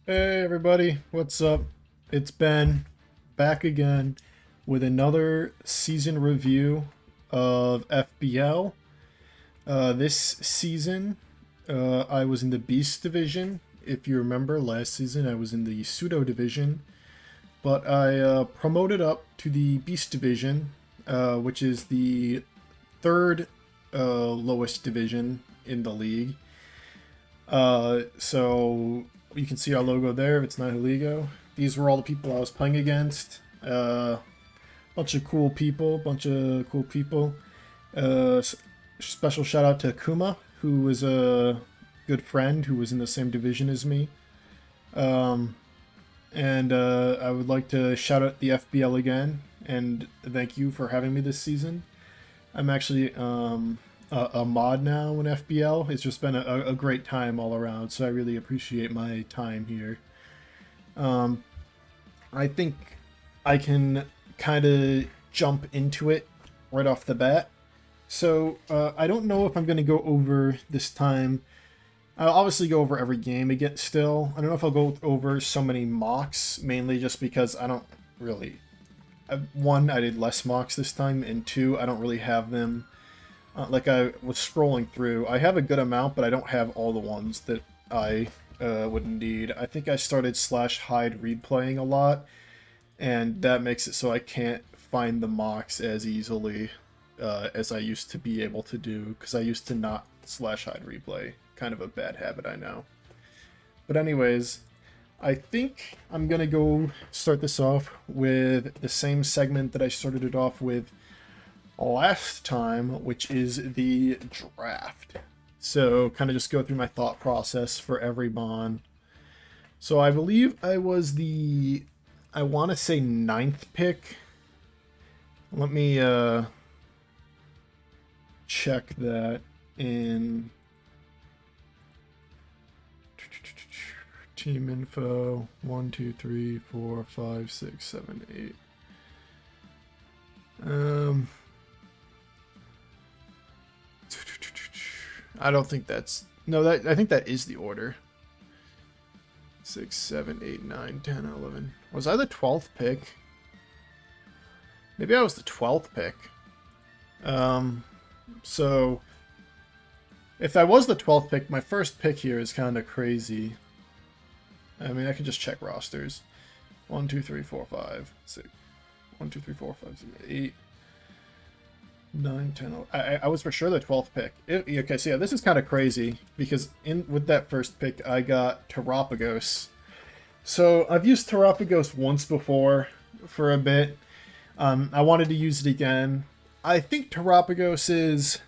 Hey everybody, what's up? It's Ben back again with another season review of FBL. This season, I was in the Beast division. If you remember, last season I was in the Pseudo division, but I promoted up to the Beast division, which is the third lowest division in the league. So you can see our logo there. It's Nihiligo. These were all the people I was playing against. Bunch of cool people. Uh, Special shout out to Kuma, who was a good friend who was in the same division as me. Um, and I would like to shout out the FBL again and thank you for having me this season. I'm actually a mod now in FBL. It's just been a great time all around, so I really appreciate my time here. Um, I think I can kind of jump into it right off the bat. So I don't know if I'm going to go over this time. I'll obviously go over every game again still. I don't know if I'll go over so many mocks, mainly just because I don't really... One, I did less mocks this time, and two, I don't really have them. Like I was scrolling through, I have a good amount, but I don't have all the ones that I would need. I think I started slash hide replaying a lot, and that makes it so I can't find the mocks as easily as I used to be able to do, because I used to not slash hide replay. Kind of a bad habit, I know. But anyways, I think I'm gonna go start this off with the same segment that I started it off with last time, which is the draft. So kind of just go through my thought process for every Bond. So I believe I was the, I want to say ninth pick. Let me check that in team info. 1, 2, 3, 4, 5, 6, 7, 8. I don't think that's... No, that I think that is the order. 6, 7, 8, 9, 10, 11. Was I the 12th pick? Maybe I was the 12th pick. So... If I was the 12th pick, my first pick here is kind of crazy. I mean, I can just check rosters. 1, 2, 3, 4, 5, 6. 1, 2, 3, 4, 5, 6, 8. 9, 10, 11. I was for sure the 12th pick. Okay, so yeah, this is kind of crazy because with that first pick, I got Terapagos. So I've used Terapagos once before for a bit. I wanted to use it again. I think Terapagos is,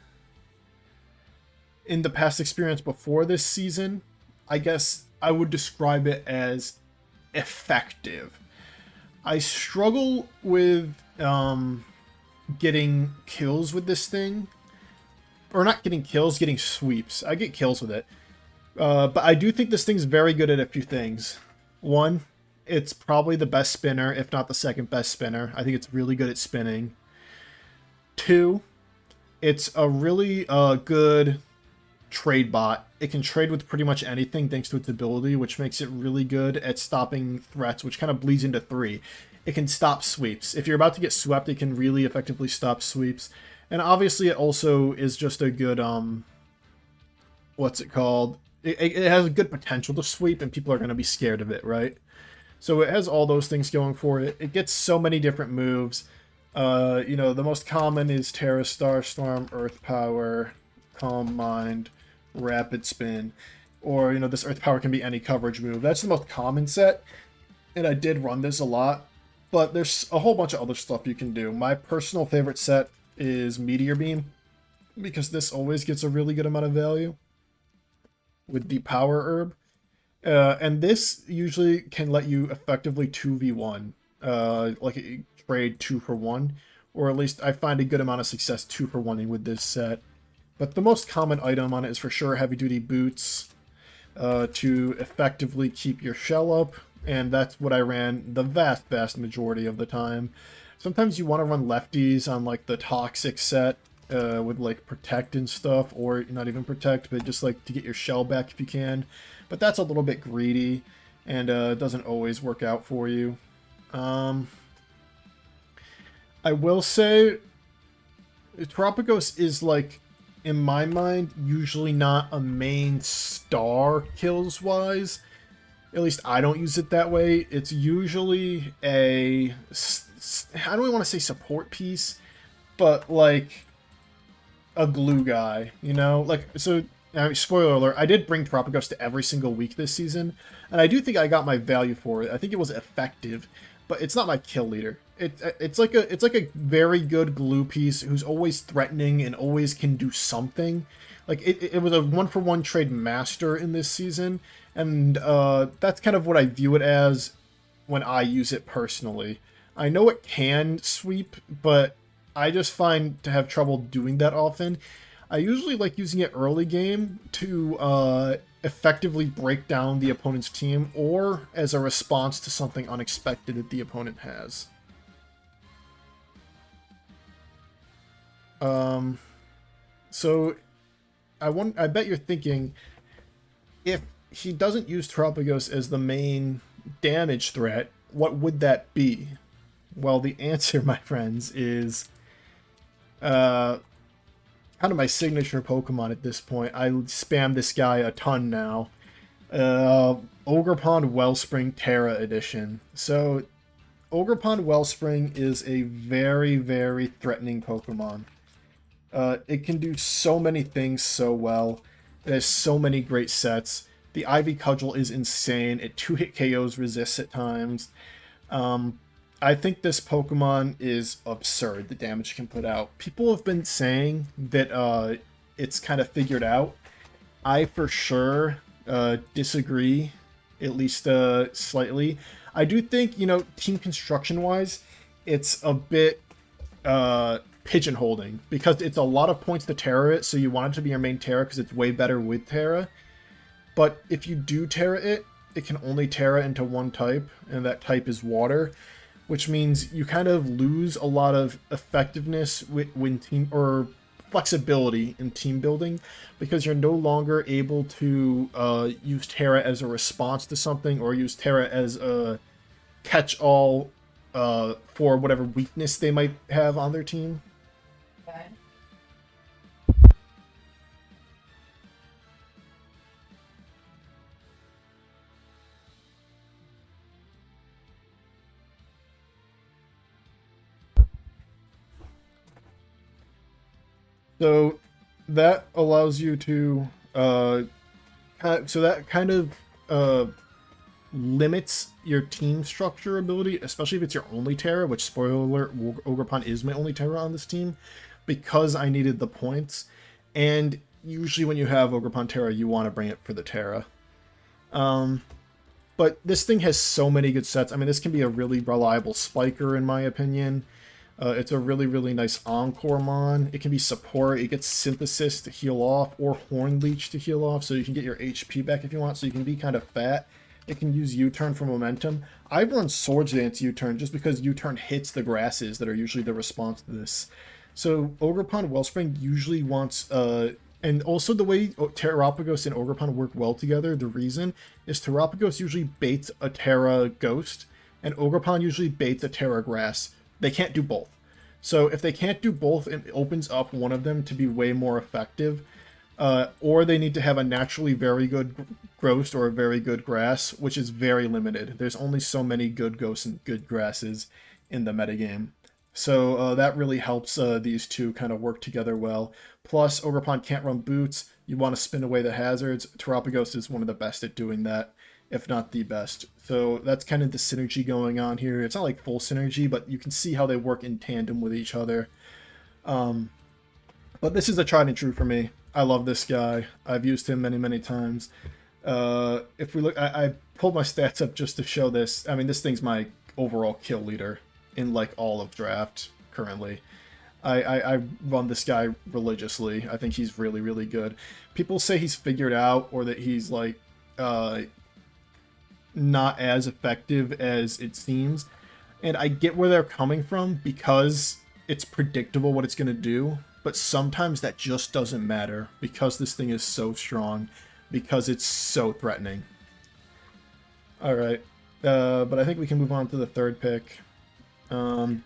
in the past experience before this season, I guess I would describe it as effective. I struggle with getting kills with this thing. Or not getting kills, getting sweeps. I get kills with it. But I do think this thing's very good at a few things. One, it's probably the best spinner, if not the second best spinner. I think it's really good at spinning. Two, it's a really good trade bot. It can trade with pretty much anything thanks to its ability, which makes it really good at stopping threats, which kind of bleeds into 3. It can stop sweeps. If you're about to get swept, it can really effectively stop sweeps. And obviously it also is just a good, what's it called? It has a good potential to sweep, and people are going to be scared of it, right? So it has all those things going for it. It gets so many different moves. The most common is Terra, Starstorm, Earth Power, Calm Mind, Rapid Spin, or, this Earth Power can be any coverage move. That's the most common set, and I did run this a lot, but there's a whole bunch of other stuff you can do. My personal favorite set is Meteor Beam, because this always gets a really good amount of value with the Power Herb. And this usually can let you effectively 2v1, like a trade 2 for 1, or at least I find a good amount of success 2 for 1ing with this set. But the most common item on it is for sure heavy duty boots to effectively keep your shell up, and that's what I ran the vast majority of the time. Sometimes you want to run lefties on like the toxic set with like protect and stuff, or not even protect, but just like to get your shell back if you can. But that's a little bit greedy. and it doesn't always work out for you. I will say, Tropicos is like, in my mind, usually not a main star kills wise. At least I don't use it that way. It's usually I don't even want to say support piece, but like a glue guy, you know? Like, so, spoiler alert, I did bring Tropicos to every single week this season, and I do think I got my value for it. I think it was effective, but it's not my kill leader. It's like a very good glue piece who's always threatening and always can do something. Like, it was a 1-for-1 trade master in this season, and that's kind of what I view it as when I use it personally. I know it can sweep, but I just find to have trouble doing that often. I usually like using it early game to effectively break down the opponent's team or as a response to something unexpected that the opponent has. So I bet you're thinking, if he doesn't use Tropicos as the main damage threat, what would that be? Well, the answer, my friends, is kind of my signature Pokemon at this point. I spam this guy a ton now. Ogerpon Wellspring Terra Edition. So, Ogerpon Wellspring is a very, very threatening Pokemon. It can do so many things so well. It has so many great sets. The Ivy Cudgel is insane. It 2-hit KOs resists at times. I think this Pokemon is absurd, the damage it can put out. People have been saying that it's kind of figured out. I for sure disagree, at least slightly. I do think, you know, team construction-wise, it's a bit pigeonholing, because it's a lot of points to Terra it, so you want it to be your main Terra because it's way better with Terra. But if you do Terra it, it can only Terra into one type, and that type is water, which means you kind of lose a lot of effectiveness when team, or flexibility in team building, because you're no longer able to use Terra as a response to something, or use Terra as a catch-all for whatever weakness they might have on their team. Okay. So that allows you to so that kind of limits your team structure ability, especially if it's your only Terra, which, spoiler alert, Ogerpon is my only Terra on this team, because I needed the points. And usually when you have Ogerpon Terra, you want to bring it for the Terra. But this thing has so many good sets. I mean, this can be a really reliable Spiker, in my opinion. It's a really, really nice Encore Mon. It can be support. It gets Synthesis to heal off, or Horn Leech to heal off, so you can get your HP back if you want, so you can be kind of fat. It can use U-Turn for momentum. I run Swords Dance U-Turn just because U-Turn hits the grasses that are usually the response to this. So Ogerpon Wellspring usually wants... and also the way Terrapagos and Ogerpon work well together, the reason is Terrapagos usually baits a Terra Ghost, and Ogerpon usually baits a Terra Grass. They can't do both. So if they can't do both, it opens up one of them to be way more effective. Or they need to have a naturally very good Ghost or a very good Grass, which is very limited. There's only so many good Ghosts and good Grasses in the metagame. So that really helps these two kind of work together well. Plus, Ogerpon can't run Boots. You want to spin away the hazards. Terrapagos is one of the best at doing that, if not the best. So that's kind of the synergy going on here. It's not like full synergy, but you can see how they work in tandem with each other. But this is a tried and true for me. I love this guy. I've used him many, many times. If we look, I pulled my stats up just to show this. I mean, this thing's my overall kill leader in like all of draft currently. I run this guy religiously. I think he's really, really good. People say he's figured out, or that he's like not as effective as it seems, and I get where they're coming from, because it's predictable what it's going to do, but sometimes that just doesn't matter, because this thing is so strong, because it's so threatening. All right. But I think we can move on to the third pick. Um,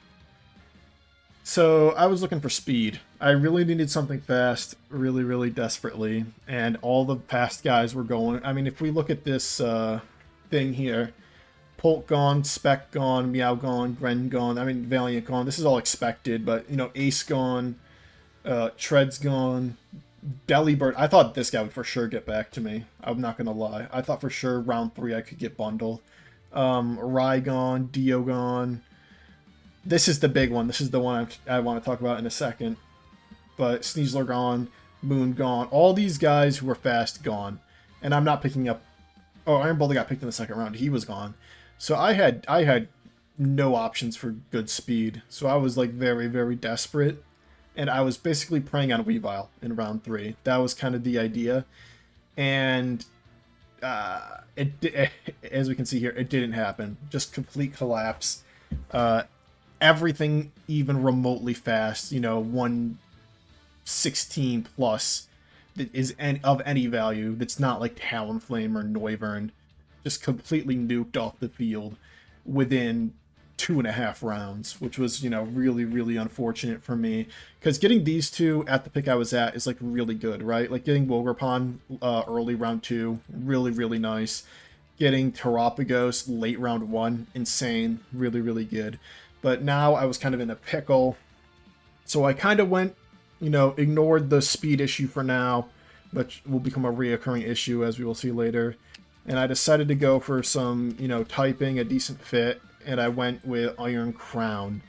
so I was looking for speed. I really needed something fast, really, really desperately, and all the fast guys were going. I mean, if we look at this thing here, Polk gone, Spec gone, Meow gone, Gren gone. I mean, Valiant gone. This is all expected, but you know, Ace gone, Tread's gone, Delibird. I thought this guy would for sure get back to me. I'm not gonna lie. I thought for sure round 3 I could get bundle. Raigon, Diogon. This is the big one. This is the one I want to talk about in a second. But Sneasler gone, Moon gone. All these guys who were fast gone. And I'm not picking up... Oh, Iron Boulder got picked in the second round. He was gone. So I had no options for good speed. So I was like very, very desperate. And I was basically preying on Weavile in round 3. That was kind of the idea. And as we can see here, it didn't happen. Just complete collapse. Everything even remotely fast, you know, 116 plus that is of any value that's not like Talonflame or Noivern, just completely nuked off the field within 2.5 rounds, which was, you know, really, really unfortunate for me. Because getting these two at the pick I was at is like really good, right? Like getting Wilgerpon early round 2, really, really nice. Getting Terapagos late round 1, insane, really, really good. But now I was kind of in a pickle. So I kind of went, you know, ignored the speed issue for now, which will become a reoccurring issue as we will see later. And I decided to go for some, you know, typing, a decent fit, and I went with Iron Crown.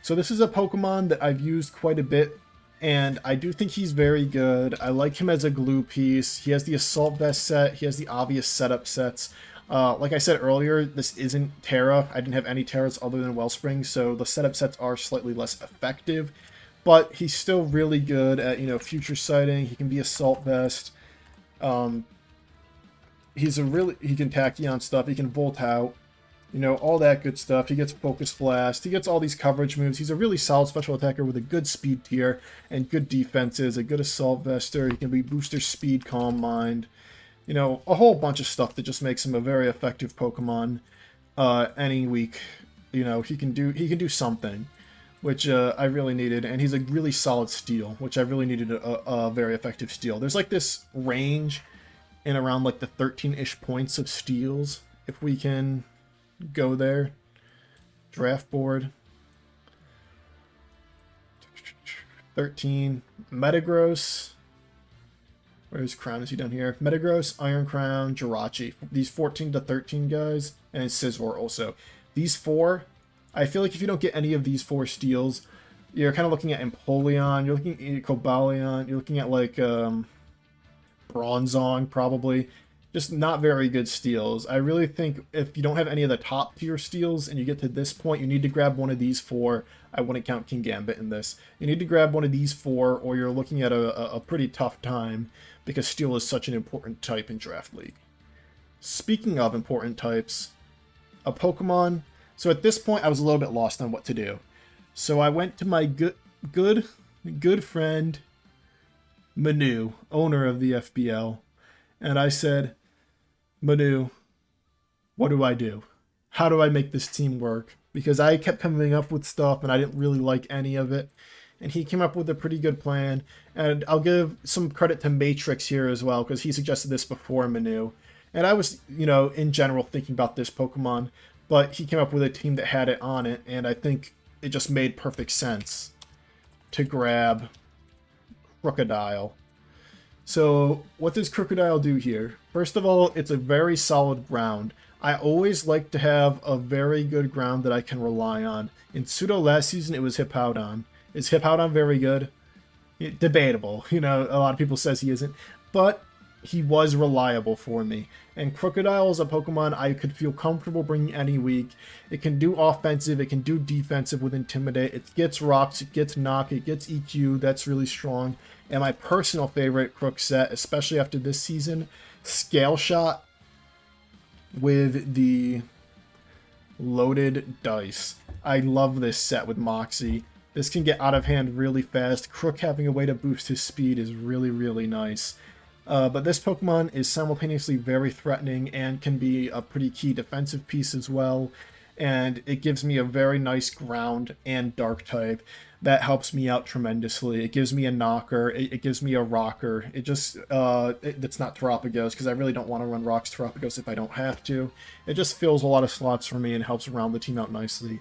So this is a Pokemon that I've used quite a bit, and I do think he's very good. I like him as a glue piece. He has the Assault Vest set. He has the obvious setup sets. Like I said earlier, this isn't Terra. I didn't have any Terras other than Wellspring, so the setup sets are slightly less effective. But he's still really good at, you know, future sighting. He can be Assault Vest. He can Tachyon stuff. He can Volt Out. You know, all that good stuff. He gets Focus Blast. He gets all these coverage moves. He's a really solid special attacker with a good speed tier and good defenses, a good Assault Vester. He can be Booster Speed, Calm Mind. You know, a whole bunch of stuff that just makes him a very effective Pokemon any week. You know, he can do something, which I really needed. And he's a really solid steal, which I really needed a very effective steal. There's like this range in around like the 13-ish points of steals, if we can go there. Draft board. 13. Metagross. Where's Crown? Is he down here? Metagross, Iron Crown, Jirachi. These 14 to 13 guys. And Scizor also. These 4, I feel like if you don't get any of these 4 steals, you're kind of looking at Empoleon, you're looking at Cobalion, you're looking at like Bronzong probably. Just not very good steals. I really think if you don't have any of the top tier steals and you get to this point, you need to grab one of these 4. I wouldn't count King Gambit in this. You need to grab one of these 4 or you're looking at a pretty tough time because steel is such an important type in Draft League. Speaking of important types, a Pokemon. So at this point, I was a little bit lost on what to do. So I went to my good friend, Manu, owner of the FBL, and I said, Manu, what do I do? How do I make this team work? Because I kept coming up with stuff and I didn't really like any of it. And he came up with a pretty good plan. And I'll give some credit to Matrix here as well, because he suggested this before Manu. And I was, you know, in general thinking about this Pokemon, but he came up with a team that had it on it, and I think it just made perfect sense to grab Crocodile. So what does Crocodile do here? First of all, it's a very solid ground. I always like to have a very good ground that I can rely on. In Pseudo last season, it was Hippowdon. Is Hippowdon very good? Debatable. You know, a lot of people says he isn't. But he was reliable for me. And Crocodile is a Pokemon I could feel comfortable bringing any week. It can do offensive, it can do defensive with Intimidate. It gets Rocks, it gets Knock, it gets EQ. That's really strong. And my personal favorite Crook set, especially after this season, Scale Shot with the loaded dice. I love this set with Moxie. This can get out of hand really fast. Crook having a way to boost his speed is really, really nice. But this Pokemon is simultaneously very threatening and can be a pretty key defensive piece as well. And it gives me a very nice ground and dark type that helps me out tremendously. It gives me a knocker, it gives me a rocker. It just, it's not Terapagos, because I really don't want to run Rocks Terapagos if I don't have to. It just fills a lot of slots for me and helps round the team out nicely.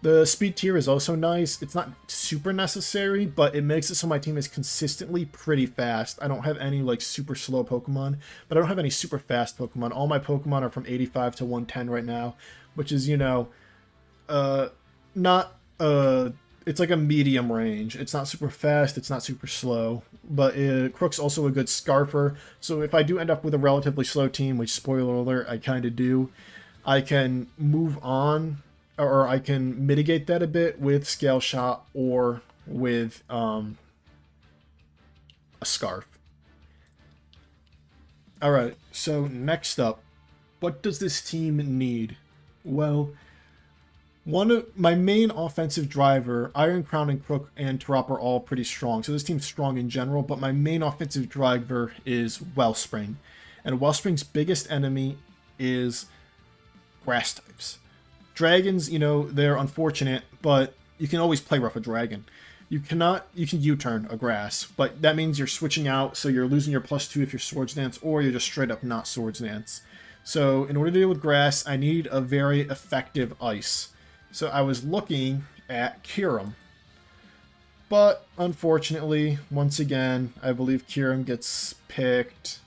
The speed tier is also nice. It's not super necessary, but it makes it so my team is consistently pretty fast. I don't have any like super slow Pokemon, but I don't have any super fast Pokemon. All my Pokemon are from 85 to 110 right now, which is, you know, not, it's like a medium range. It's not super fast, it's not super slow, but Crook's also a good Scarfer, so if I do end up with a relatively slow team, which, spoiler alert, I kind of do, I can move on, or I can mitigate that a bit with Scale Shot or with a Scarf. Alright, so next up, what does this team need? Well, one of my main offensive driver, Iron Crown and Crook and Tarop are all pretty strong, so this team's strong in general, but my main offensive driver is Wellspring. And Wellspring's biggest enemy is grass types. Dragons, you know, they're unfortunate, but you can always play rough a dragon. You can U-turn a grass, but that means you're switching out, so you're losing your +2 if you're Swords Dance, or you're just straight up not Swords Dance. So in order to deal with grass, I need a very effective ice. So I was looking at Kyurem. But unfortunately, once again, I believe Kyurem gets picked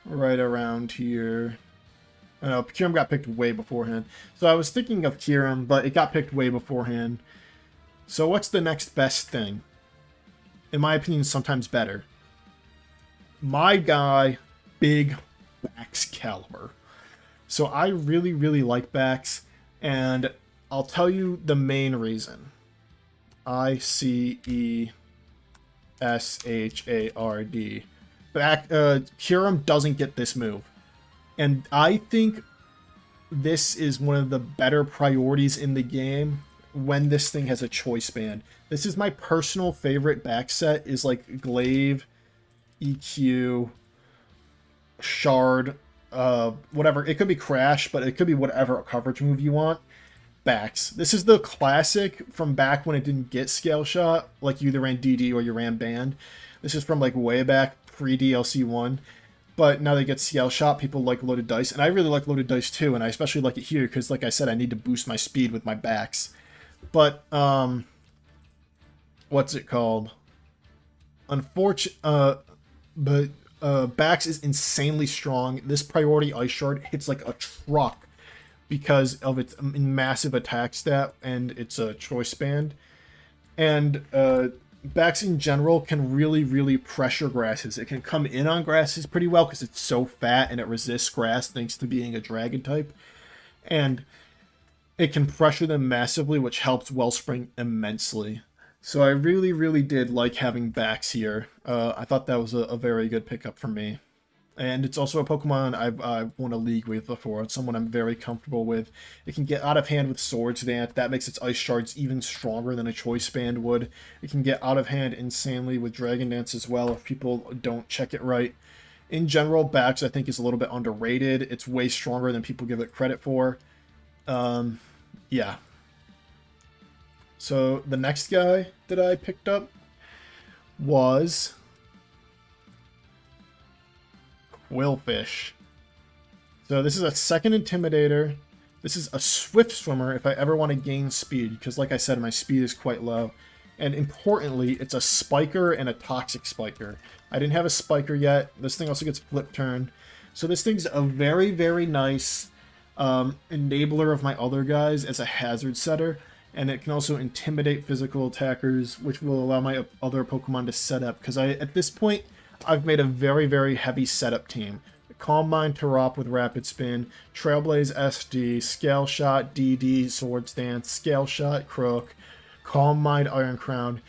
right around here. No, Kyurem got picked way beforehand. So I was thinking of Kyurem, but it got picked way beforehand. So what's the next best thing? In my opinion, sometimes better. My guy, Big Baxcalibur. So I really, really like Bax, and I'll tell you the main reason. Iceshard. Kyurem doesn't get this move. And I think this is one of the better priorities in the game when this thing has a choice band. This is my personal favorite back set, is like Glaive, EQ, Shard, whatever. It could be Crash, but it could be whatever coverage move you want. Backs. This is the classic from back when it didn't get Scale Shot, like you either ran DD or you ran Band. This is from like way back, pre-DLC 1. But now they get Scale Shot, people like Loaded Dice, and I really like Loaded Dice too, and I especially like it here because, like I said, I need to boost my speed with my backs. But, what's it called? Bax is insanely strong. This priority Ice Shard hits like a truck because of its massive attack stat and its choice band. And, Bax in general can really, really pressure grasses. It can come in on grasses pretty well because it's so fat and it resists grass thanks to being a dragon type. And it can pressure them massively, which helps Wellspring immensely. So I really, really did like having Bax here. I thought that was a very good pickup for me. And it's also a Pokemon I've won a league with before. It's someone I'm very comfortable with. It can get out of hand with Swords Dance. That makes its Ice Shards even stronger than a Choice Band would. It can get out of hand insanely with Dragon Dance as well if people don't check it right. In general, Bax I think is a little bit underrated. It's way stronger than people give it credit for. Yeah. So the next guy that I picked up was Quillfish. So this is a second Intimidator. This is a Swift Swimmer if I ever want to gain speed, because like I said, my speed is quite low. And importantly, it's a Spiker and a Toxic Spiker. I didn't have a Spiker yet. This thing also gets Flip Turn. So this thing's a very, very nice enabler of my other guys as a hazard setter. And it can also intimidate physical attackers, which will allow my other Pokemon to set up. Because at this point, I've made a very, very heavy setup team. Calm Mind Tarop with Rapid Spin, Trailblaze SD, Scale Shot, DD, Swords Dance, Scale Shot, Crook, Calm Mind, Iron Crown.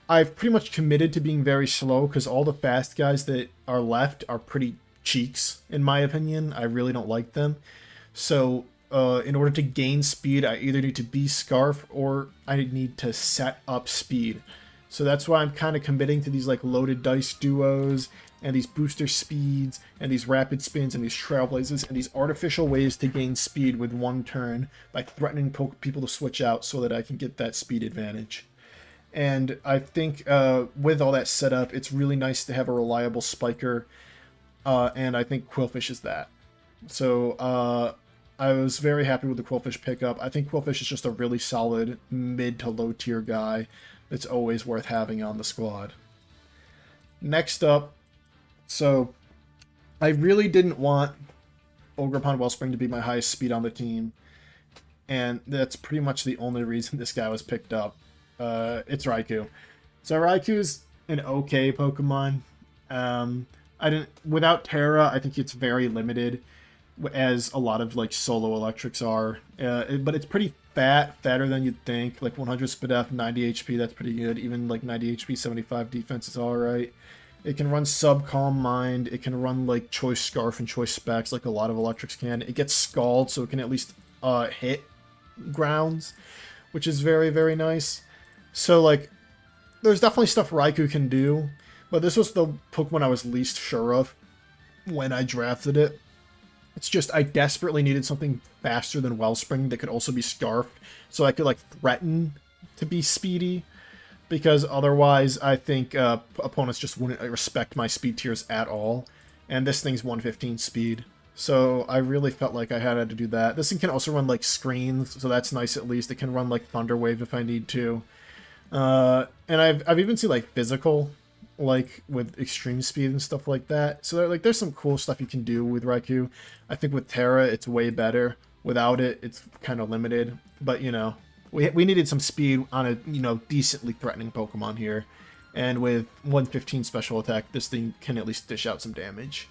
I've pretty much committed to being very slow because all the fast guys that are left are pretty cheeks, in my opinion. I really don't like them. So in order to gain speed, I either need to be Scarf or I need to set up speed. So that's why I'm kind of committing to these like Loaded Dice duos and these booster speeds, and these rapid spins, and these trailblazers, and these artificial ways to gain speed with one turn by threatening people to switch out so that I can get that speed advantage. And I think with all that set up, it's really nice to have a reliable spiker, and I think Quillfish is that. So I was very happy with the Quillfish pickup. I think Quillfish is just a really solid mid to low tier guy that's always worth having on the squad. Next up, so I really didn't want Ogerpon Wellspring to be my highest speed on the team, and that's pretty much the only reason this guy was picked up. It's Raikou. So Raikou's an okay Pokemon. Without Terra, I think it's very limited, as a lot of like solo electrics are. But it's pretty fatter than you'd think. Like 100 SpDef, 90 HP, that's pretty good. Even like 90 HP, 75 defense is alright. It can run Calm Mind. It can run like Choice Scarf and Choice Specs like a lot of electrics can. It gets Scald, so it can at least hit grounds, which is very, very nice. So like, there's definitely stuff Raikou can do, but this was the Pokemon I was least sure of when I drafted it. It's just I desperately needed something faster than Wellspring that could also be Scarfed, so I could like threaten to be speedy, because otherwise I think opponents just wouldn't respect my speed tiers at all, and this thing's 115 speed, so I really felt like I had to do that. This thing can also run like Screens, so that's nice at least. It can run like Thunder Wave if I need to, and I've even seen like Physical, like with extreme speed and stuff like that. So like there's some cool stuff you can do with Raikou. I think with Terra it's way better. Without it, it's kind of limited. But you know, we needed some speed on a decently threatening Pokemon here. And with 115 special attack, this thing can at least dish out some damage.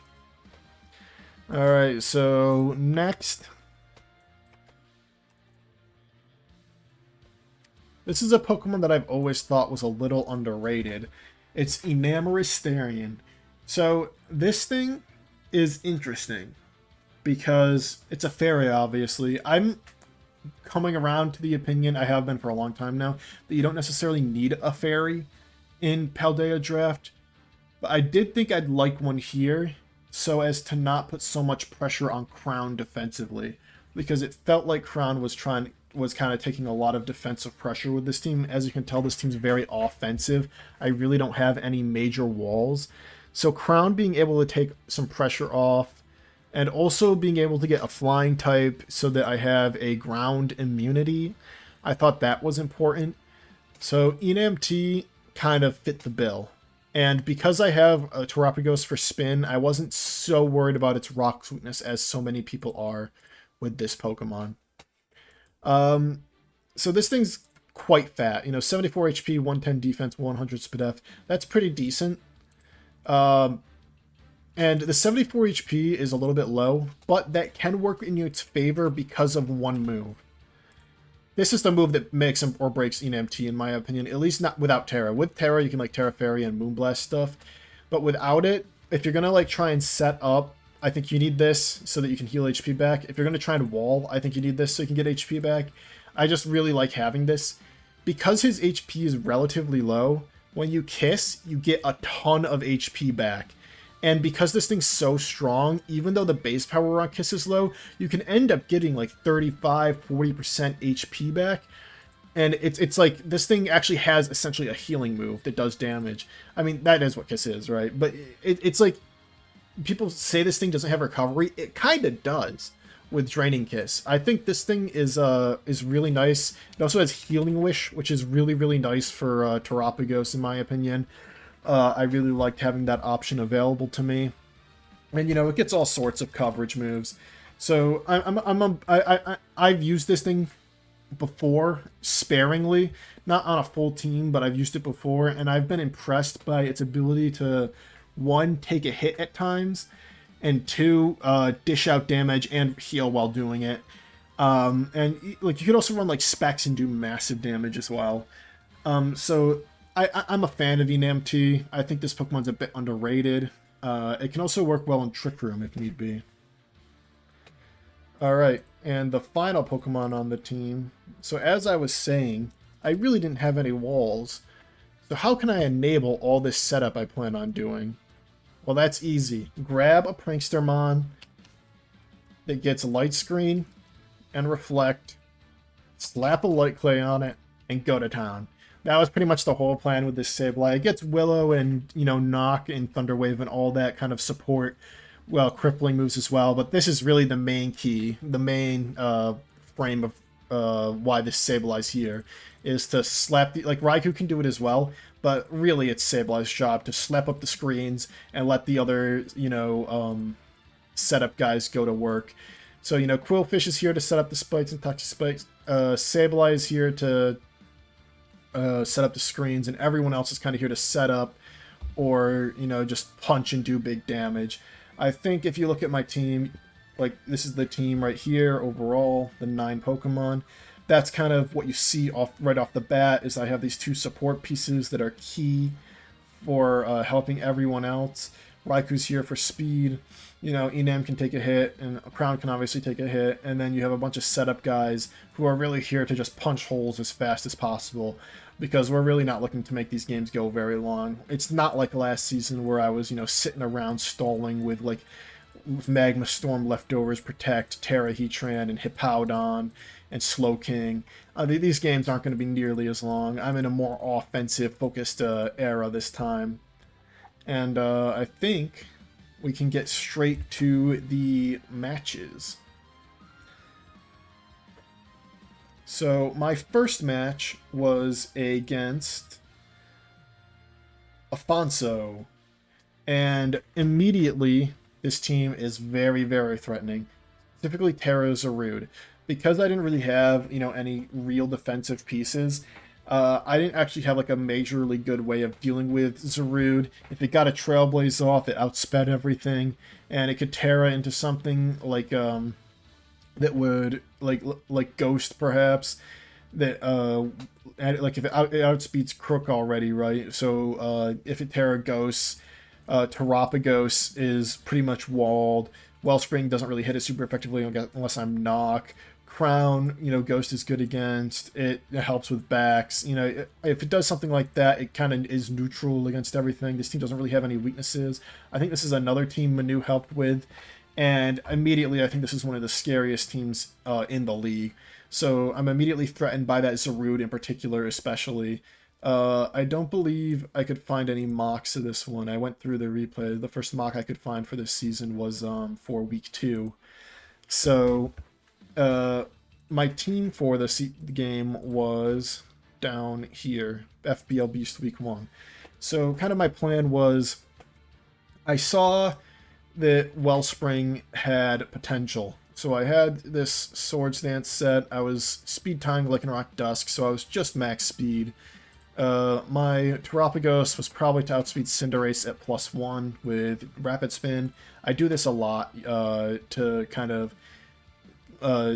Alright, so next. This is a Pokemon that I've always thought was a little underrated. It's Enamorous Therian. So this thing is interesting because it's a fairy, obviously. I'm coming around to the opinion, I have been for a long time now, that you don't necessarily need a fairy in Paldea Draft. But I did think I'd like one here so as to not put so much pressure on Crown defensively, because it felt like Crown was kind of taking a lot of defensive pressure with this team. As you can tell, this team's very offensive. I really don't have any major walls. So Crown being able to take some pressure off, and also being able to get a flying type so that I have a ground immunity, I thought that was important. So ENAMT kind of fit the bill. And because I have a Terapagos for spin, I wasn't so worried about its rock sweetness as so many people are with this Pokemon. So this thing's quite fat, 74 HP, 110 defense, 100 SpDef. That's pretty decent. And the 74 HP is a little bit low, but that can work in its favor because of one move. This is the move that makes or breaks ENAMT, in my opinion, at least not without Terra. With Terra, you can like Terra Fairy and Moonblast stuff, but without it, if you're gonna like try and set up, I think you need this so that you can heal HP back. If you're going to try and wall, I think you need this so you can get HP back. I just really like having this. Because his HP is relatively low, when you Kiss, you get a ton of HP back. And because this thing's so strong, even though the base power on Kiss is low, you can end up getting like 35-40% HP back. And it's like, this thing actually has essentially a healing move that does damage. I mean, that is what Kiss is, right? But it's like, people say this thing doesn't have recovery. It kind of does with Draining Kiss. I think this thing is really nice. It also has Healing Wish, which is really, really nice for Terapagos, in my opinion. I really liked having that option available to me. And, it gets all sorts of coverage moves. So I've used this thing before, sparingly. Not on a full team, but I've used it before. And I've been impressed by its ability to, 1, take a hit at times, and 2, dish out damage and heal while doing it. And like you could also run like Specs and do massive damage as well. So I'm a fan of ENAMT. I think this Pokemon's a bit underrated. It can also work well in Trick Room if need be. Alright, and the final Pokemon on the team. So as I was saying, I really didn't have any walls. So how can I enable all this setup I plan on doing? Well, that's easy. Grab a Prankstermon that gets Light Screen and Reflect, slap a Light Clay on it, and go to town. That was pretty much the whole plan with this Sableye. It gets Willow and, you know, Knock and Thunderwave and all that kind of support, well, crippling moves as well, but this is really the main key, the main frame of why this Sableye's here, is to slap the, like, Raikou can do it as well, but really it's Sableye's job to slap up the screens and let the other, you know, setup guys go to work. So, you know, Quillfish is here to set up the spikes and toxic spikes. Sableye is here to set up the screens, and everyone else is kind of here to set up or, you know, just punch and do big damage. I think if you look at my team, like, this is the team right here overall, the 9 Pokemon. That's kind of what you see right off the bat, is I have these 2 support pieces that are key for helping everyone else. Raikou's here for speed. You know, Enam can take a hit, and Crown can obviously take a hit, and then you have a bunch of setup guys who are really here to just punch holes as fast as possible, because we're really not looking to make these games go very long. It's not like last season where I was, you know, sitting around stalling with, like, Magma Storm leftovers, Protect, Terra Heatran, and Hippowdon, and Slowking. These games aren't going to be nearly as long. I'm in a more offensive-focused era this time. And I think we can get straight to the matches. So my first match was against Afonso, and immediately this team is very, very threatening. Typically Terra Zarude. Because I didn't really have, you know, any real defensive pieces, I didn't actually have like a majorly good way of dealing with Zarude. If it got a Trailblaze off, it outsped everything, and it could Terra into something like that would like Ghost perhaps. That like if it outspeeds Crook already, right? So if it Terra Ghosts, Terapagos is pretty much walled. Wellspring doesn't really hit it super effectively unless I'm Knock. Crown, you know, Ghost is good against. It helps with backs. You know, if it does something like that, it kind of is neutral against everything. This team doesn't really have any weaknesses. I think this is another team Manu helped with, and immediately I think this is one of the scariest teams in the league. So I'm immediately threatened by that Zarude in particular, especially. I don't believe I could find any mocks of this one. I went through the replay. The first mock I could find for this season was for week 2. So my team for the game was down here, FBL Beast week 1. So kind of my plan was, I saw that Wellspring had potential. So I had this Swords Dance set. I was speed timed like in Rock Dusk, so I was just max speed. My Terapagos was probably to outspeed Cinderace at +1 with Rapid Spin. I do this a lot to kind of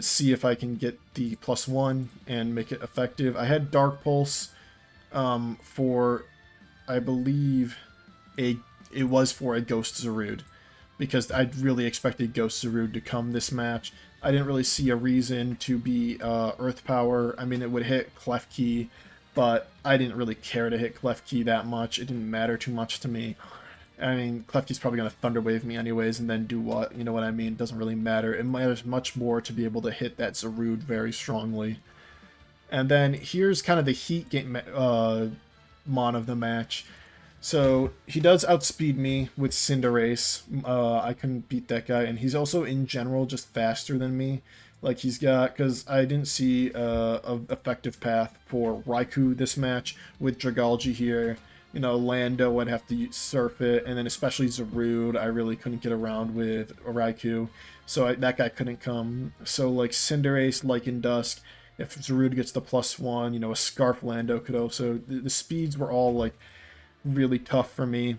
see if I can get the +1 and make it effective. I had Dark Pulse for, I believe, it was for a Ghost Zarude, because I really expected Ghost Zarude to come this match. I didn't really see a reason to be Earth Power. I mean, it would hit Klefki, but I didn't really care to hit Klefki that much. It didn't matter too much to me. I mean, Klefki's probably going to Thunder Wave me anyways, and then do what? You know what I mean? It doesn't really matter. It matters much more to be able to hit that Zarude very strongly. And then here's kind of the Heat game mon of the match. So he does outspeed me with Cinderace. I couldn't beat that guy, and he's also in general just faster than me. Like he's got, because I didn't see a effective path for Raikou this match with Dragalge here. You know, Lando would have to surf it, and then especially Zarude, I really couldn't get around with Raikou, so that guy couldn't come. So like Cinderace, Lycan Dusk, if Zarude gets the +1, you know, a Scarf Lando could also. The speeds were all like really tough for me,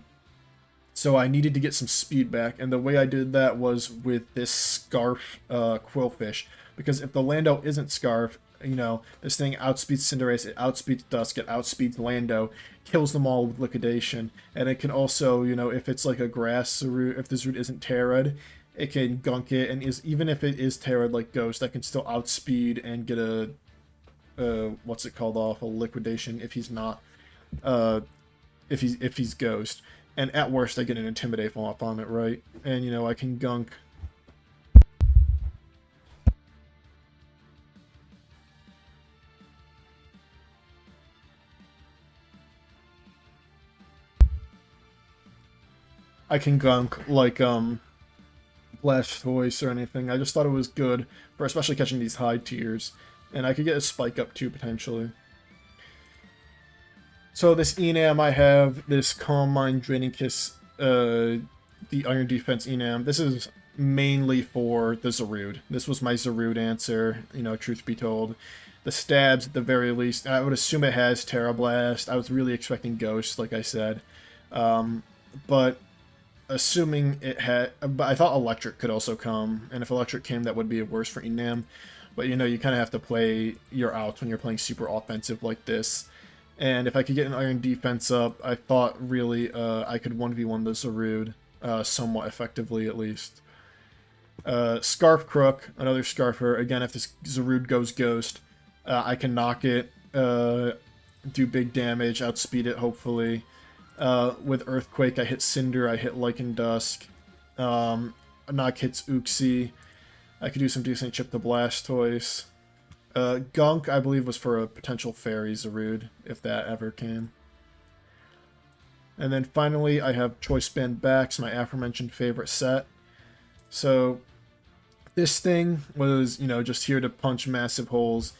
so I needed to get some speed back, and the way I did that was with this Scarf Quillfish, because if the Lando isn't Scarf, you know, this thing outspeeds Cinderace, it outspeeds Dusk, it outspeeds Lando, kills them all with Liquidation, and it can also, you know, if it's like a Grass Zarude, if the Zarude isn't Terra'd, it can gunk it, and even if it is Terra'd like Ghost, that can still outspeed and get a, what's it called off, a Liquidation if he's not, if he's Ghost. And at worst, I get an Intimidate off on it, right? And, you know, I can gunk. I can gunk, like, Blastoise or anything. I just thought it was good for especially catching these high tiers. And I could get a Spike up too, potentially. So this Enam I have, this Calm Mind, Draining Kiss, the Iron Defense Enam. This is mainly for the Zarude. This was my Zarude answer, you know, truth be told. The stabs, at the very least, I would assume it has Terra Blast. I was really expecting Ghost, like I said. But assuming it had... But I thought Electric could also come, and if Electric came, that would be worse for Enam. But, you know, you kind of have to play your outs when you're playing super offensive like this. And if I could get an Iron Defense up, I thought really I could 1v1 the Zarude somewhat effectively at least. Scarf Crook, another Scarfer. Again, if this Zarude goes Ghost, I can knock it, do big damage, outspeed it hopefully. With Earthquake, I hit Cinder, I hit Lycan Dusk. Knock hits Uxie. I could do some decent chip to Blastoise. Gunk, I believe, was for a potential Fairy Zarude, if that ever came. And then finally, I have Choice Band Backs, my aforementioned favorite set. So, this thing was, you know, just here to punch massive holes.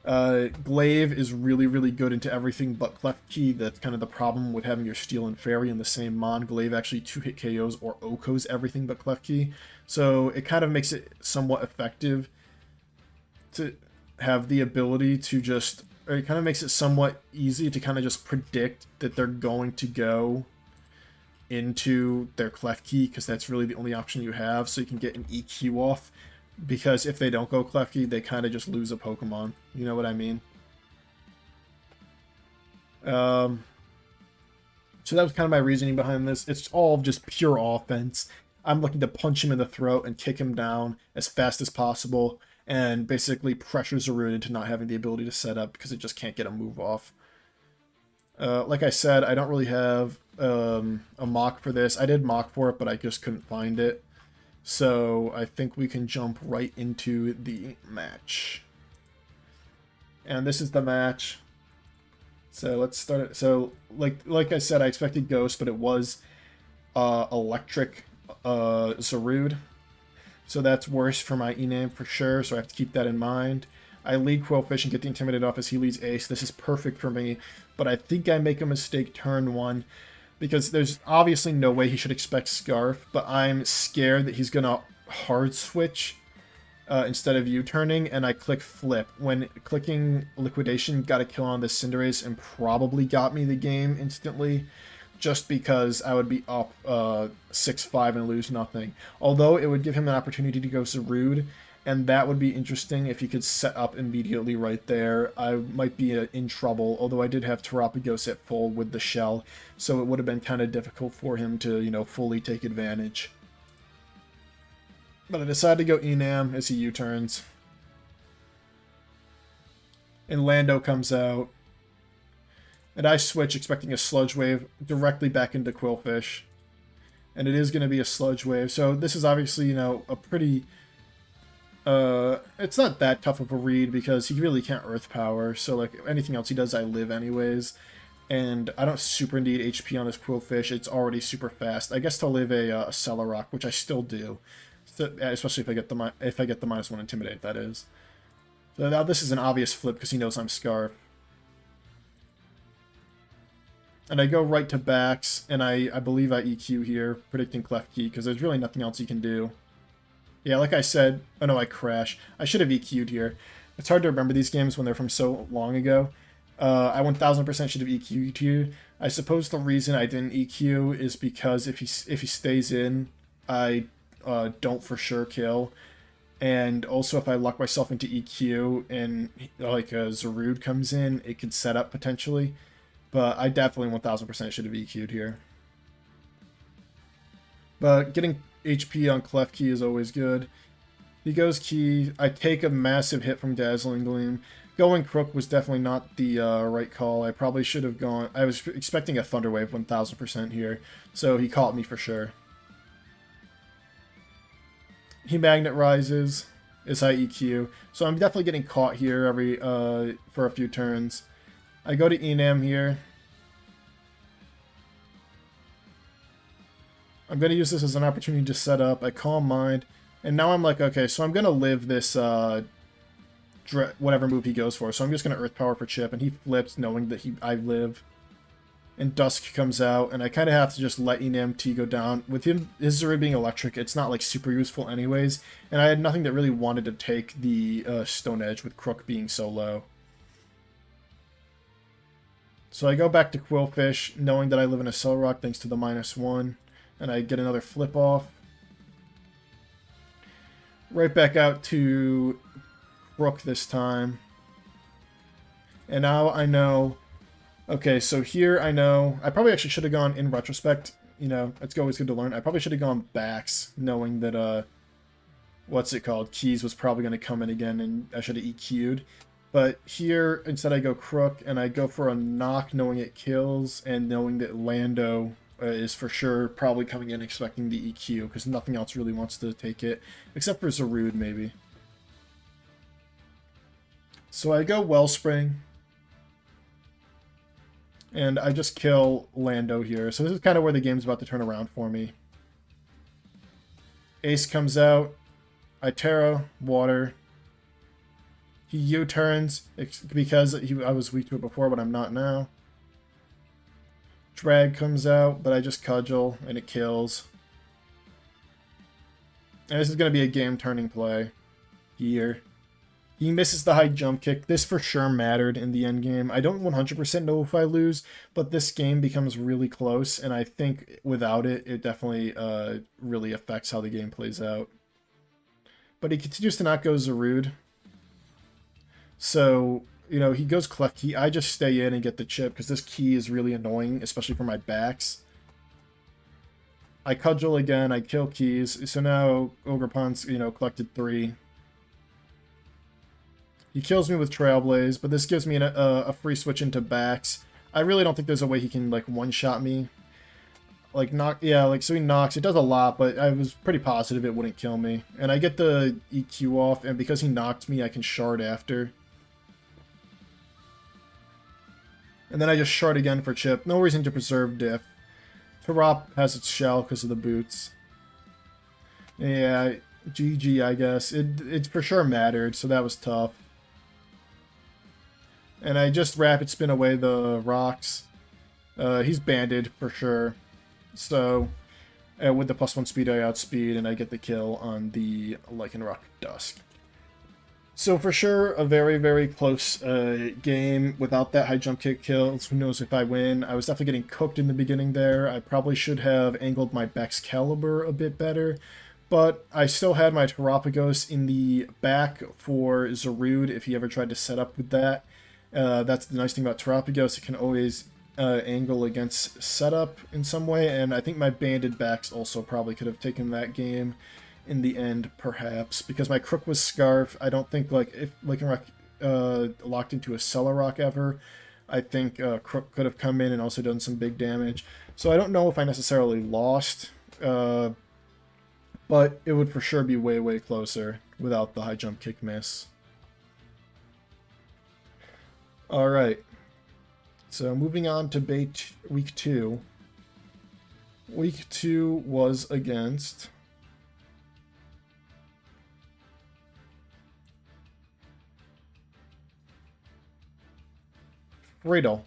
Glaive is really, really good into everything but Klefki. That's kind of the problem with having your Steel and Fairy in the same mon. Glaive actually 2-hit KOs or OHKOs everything but Klefki. So, it kind of makes it somewhat effective to have the ability to just, or it kind of makes it somewhat easy to kind of just predict that they're going to go into their Klefki, because that's really the only option you have, so you can get an EQ off, because if they don't go Klefki, they kind of just lose a Pokemon. You know what I mean? So that was kind of my reasoning behind this. It's all just pure offense. I'm looking to punch him in the throat and kick him down as fast as possible, and basically pressures Zarude into not having the ability to set up because it just can't get a move off. Like I said, I don't really have a mock for this. I did mock for it, but I just couldn't find it. So I think we can jump right into the match. And this is the match. So let's start it. So like I said, I expected Ghost, but it was Electric Zarude. So that's worse for my Enam for sure, so I have to keep that in mind. I lead Quillfish and get the Intimidate off as he leads Ace. This is perfect for me, but I think I make a mistake turn 1, because there's obviously no way he should expect Scarf, but I'm scared that he's going to hard switch instead of U-turning, and I click Flip. When clicking Liquidation got a kill on the Cinderace and probably got me the game instantly, just because I would be up 6-5 and lose nothing. Although it would give him an opportunity to go Zarude, and that would be interesting if he could set up immediately right there. I might be in trouble, although I did have Terapagos at full with the shell, so it would have been kind of difficult for him to, you know, fully take advantage. But I decided to go Enam as he U-turns. And Lando comes out. And I switch, expecting a Sludge Wave directly back into Quillfish. And it is going to be a Sludge Wave. So this is obviously, you know, a pretty... it's not that tough of a read because he really can't Earth Power. So, like, anything else he does, I live anyways. And I don't super need HP on this Quillfish. It's already super fast. I guess to live a Cellar which I still do. So, especially if I get the -1 Intimidate, that is. So now this is an obvious flip because he knows I'm Scarf. And I go right to backs, and I believe I EQ here, predicting Klefki, because there's really nothing else you can do. Yeah, like I said... Oh no, I crash. I should have EQ'd here. It's hard to remember these games when they're from so long ago. I 1000% should have EQ'd here. I suppose the reason I didn't EQ is because if he stays in, I don't for sure kill. And also if I lock myself into EQ and like a Zarude comes in, it could set up potentially. But I definitely 1000% should have EQ'd here. But getting HP on Klefki is always good. He goes Key. I take a massive hit from Dazzling Gleam. Going Crook was definitely not the right call. I probably should have gone... I was expecting a Thunder Wave 1000% here, so he caught me for sure. He Magnet Rises. Is high EQ. So I'm definitely getting caught here every for a few turns. I go to Enam here. I'm going to use this as an opportunity to set up. I Calm Mind. And now I'm like, okay, so I'm going to live this whatever move he goes for. So I'm just going to Earth Power for Chip, and he flips knowing that I live. And Dusk comes out, and I kind of have to just let Enam T go down. With him, his Zuru being electric, it's not like super useful anyways. And I had nothing that really wanted to take the Stone Edge with Crook being so low. So I go back to Quillfish, knowing that I live in a Cell Rock thanks to the -1. And I get another flip off. Right back out to Crook this time. And now I know... Okay, so here I know... I probably actually should have gone, in retrospect, you know, it's always good to learn. I probably should have gone backs, knowing that, what's it called? Keys was probably going to come in again, and I should have EQ'd. But here, instead I go Crook, and I go for a knock, knowing it kills, and knowing that Lando is for sure probably coming in expecting the EQ, because nothing else really wants to take it, except for Zarude, maybe. So I go Wellspring, and I just kill Lando here. So this is kind of where the game's about to turn around for me. Ace comes out, I Terra, Water. He U-turns, because I was weak to it before, but I'm not now. Drag comes out, but I just Cudgel, and it kills. And this is going to be a game-turning play here. He misses the high jump kick. This for sure mattered in the end game. I don't 100% know if I lose, but this game becomes really close, and I think without it, it definitely really affects how the game plays out. But he continues to not go Zarude. So, you know, he goes Clef Key. I just stay in and get the chip, because this key is really annoying, especially for my backs. I Cudgel again, I kill Keys. So now Ogrepon's, you know, collected 3. He kills me with Trailblaze, but this gives me a free switch into backs. I really don't think there's a way he can, like, one-shot me. Like, knock... Yeah, like, so he knocks. It does a lot, but I was pretty positive it wouldn't kill me. And I get the EQ off, and because he knocked me, I can shard after. And then I just shard again for Chip. No reason to preserve Diff. Tarop has its shell because of the boots. Yeah, GG, I guess. It for sure mattered, so that was tough. And I just rapid spin away the rocks. He's banded for sure. So, with the +1 speed, I outspeed, and I get the kill on the Lycanroc Dusk. So for sure, a very, very close game without that high jump kick kills. Who knows if I win? I was definitely getting cooked in the beginning there. I probably should have angled my Baxcalibur a bit better. But I still had my Terapagos in the back for Zarude if he ever tried to set up with that. That's the nice thing about Terapagos. It can always angle against setup in some way. And I think my banded backs also probably could have taken that game in the end, perhaps, because my Crook was Scarf. I don't think, like, if Lycanroc locked into a Cellar Rock ever, I think Crook could have come in and also done some big damage. So I don't know if I necessarily lost, but it would for sure be way, way closer without the high jump kick miss. Alright, so moving on to week 2. Week 2 was against... Riddle.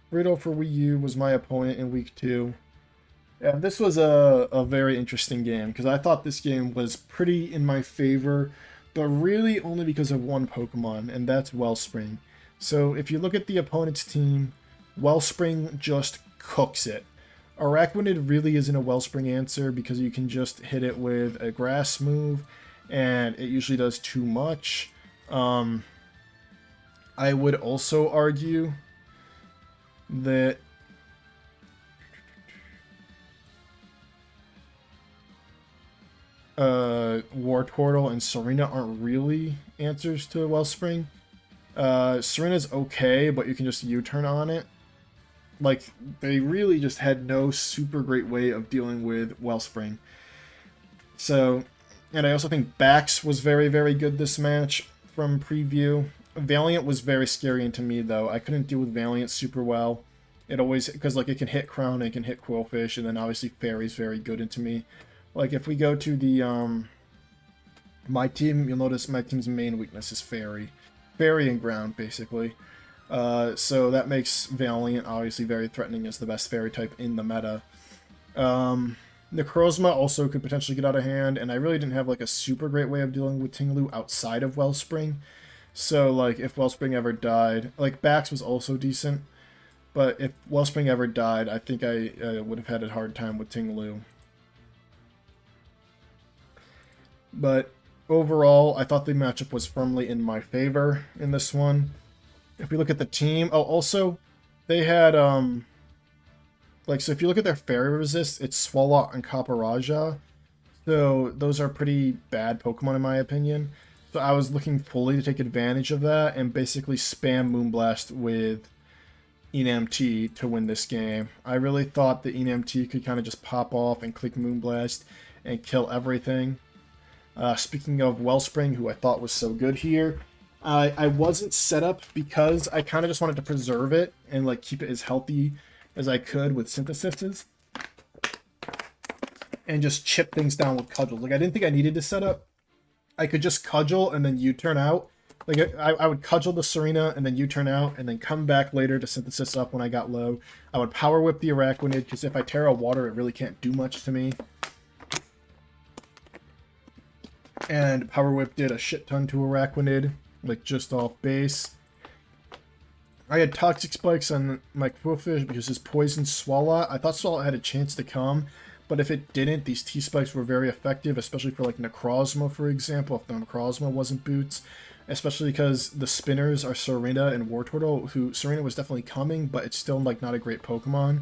Riddle for Wii U was my opponent in week 2. And this was a very interesting game, because I thought this game was pretty in my favor, but really only because of one Pokemon, and that's Wellspring. So if you look at the opponent's team, Wellspring just cooks it. Araquanid really isn't a Wellspring answer, because you can just hit it with a grass move, and it usually does too much. I would also argue that War Turtle and Serena aren't really answers to Wellspring. Serena's okay, but you can just U-turn on it. Like, they really just had no super great way of dealing with Wellspring. So, and I also think Bax was very, very good this match from preview. Valiant was very scary into me, though. I couldn't deal with Valiant super well. It always, because, like, it can hit Crown, it can hit Quillfish, and then obviously Fairy's very good into me. Like, if we go to the, my team, you'll notice my team's main weakness is Fairy. Fairy and Ground, basically. So that makes Valiant obviously very threatening as the best Fairy type in the meta. Necrozma also could potentially get out of hand, and I really didn't have like a super great way of dealing with Tinglu outside of Wellspring. So like if Wellspring ever died, like Bax was also decent, but if Wellspring ever died, I think I would have had a hard time with Tinglu. But overall, I thought the matchup was firmly in my favor in this one. If we look at the team, oh, also, they had, like, so if you look at their Fairy Resist, it's Swalot and Kaparaja. So those are pretty bad Pokemon in my opinion. So I was looking fully to take advantage of that and basically spam Moonblast with ENMT to win this game. I really thought the ENMT could kind of just pop off and click Moonblast and kill everything. Speaking of Wellspring, who I thought was so good here, I wasn't set up because I kind of just wanted to preserve it and like keep it as healthy as I could with synthesises and just chip things down with cudgels. Like I didn't think I needed to set up. I could just cudgel and then U-turn out. Like I would cudgel the Serena and then U-turn out and then come back later to synthesis up when I got low. I would power whip the Araquanid because if I Terra Water, it really can't do much to me. And Power Whip did a shit ton to Araquanid, like just off base. I had Toxic Spikes on my Quillfish because his Poison Swalot. I thought Swalot had a chance to come, but if it didn't, these T-Spikes were very effective, especially for like Necrozma, for example, if the Necrozma wasn't boots. Especially because the spinners are Serena and War Turtle, who Serena was definitely coming, but it's still like not a great Pokemon.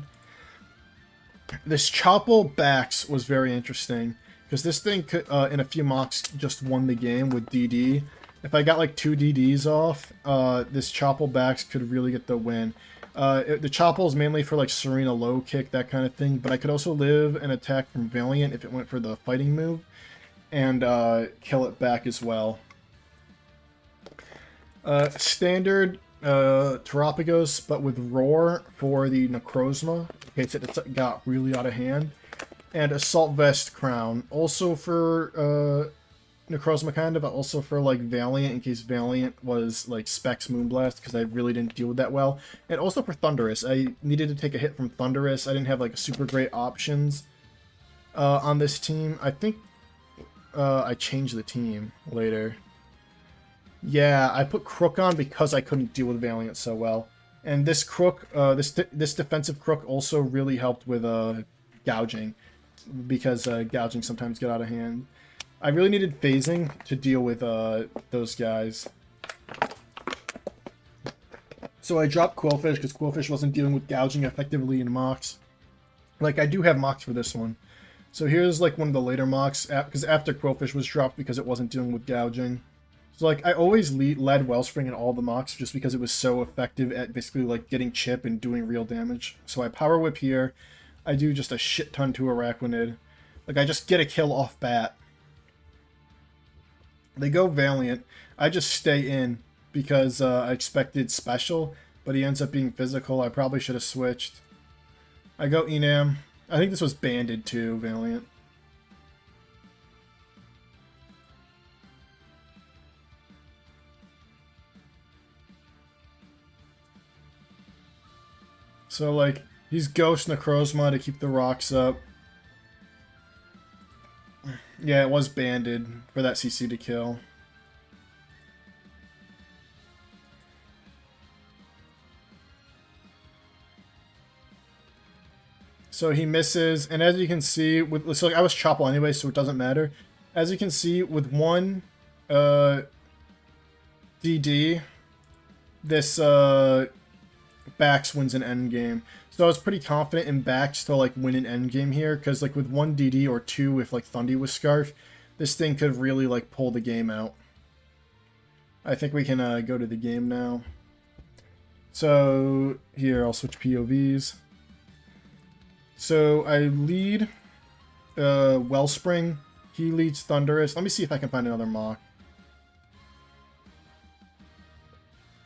This Chople Bax was very interesting. Because this thing, could, in a few mocks, just won the game with DD. If I got like 2 DDs off, this Chople Bax could really get the win. The Chople is mainly for like Serena low kick, that kind of thing. But I could also live an attack from Valiant if it went for the fighting move. And kill it back as well. Standard Terapagos, but with Roar for the Necrozma, in case it got really out of hand. And Assault Vest Crown, also for Necrozma kind of, but also for like Valiant, in case Valiant was like Specs Moonblast, because I really didn't deal with that well. And also for Thundurus, I needed to take a hit from Thundurus. I didn't have like super great options on this team. I think I changed the team later. Yeah, I put Crook on because I couldn't deal with Valiant so well. And this Crook, this defensive Crook also really helped with gouging, because gouging sometimes get out of hand. I really needed phasing to deal with those guys. So I dropped Quillfish because Quillfish wasn't dealing with gouging effectively in mocks. Like, I do have mocks for this one. So here's like one of the later mocks, because after Quillfish was dropped because it wasn't dealing with gouging. So like, I always led Wellspring in all the mocks just because it was so effective at basically like getting chip and doing real damage. So I Power Whip here. I do just a shit ton to Araquanid. Like, I just get a kill off bat. They go Valiant. I just stay in because I expected special, but he ends up being physical. I probably should have switched. I go Enam. I think this was banded too, Valiant. So, like, he's Ghost Necrozma to keep the rocks up. Yeah, it was banded for that CC to kill. So he misses, and as you can see, with so like I was Chople anyway, so it doesn't matter. As you can see, with one DD, this Bax wins an endgame. So I was pretty confident in Bax to like win an endgame here, because like with one DD or two, if like Thundy was Scarf, this thing could really like pull the game out. I think we can go to the game now. So here, I'll switch POVs. So I lead Wellspring. He leads Thunderous. Let me see if I can find another mock.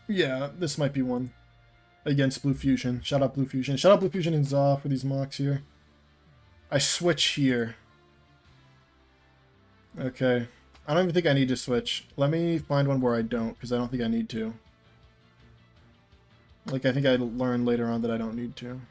Yeah, this might be one. Against Blue Fusion. Shout out Blue Fusion. Shout out Blue Fusion and Zaw for these mocks here. I switch here. Okay. I don't even think I need to switch. Let me find one where I don't, because I don't think I need to. Like, I think I learned later on that I don't need to.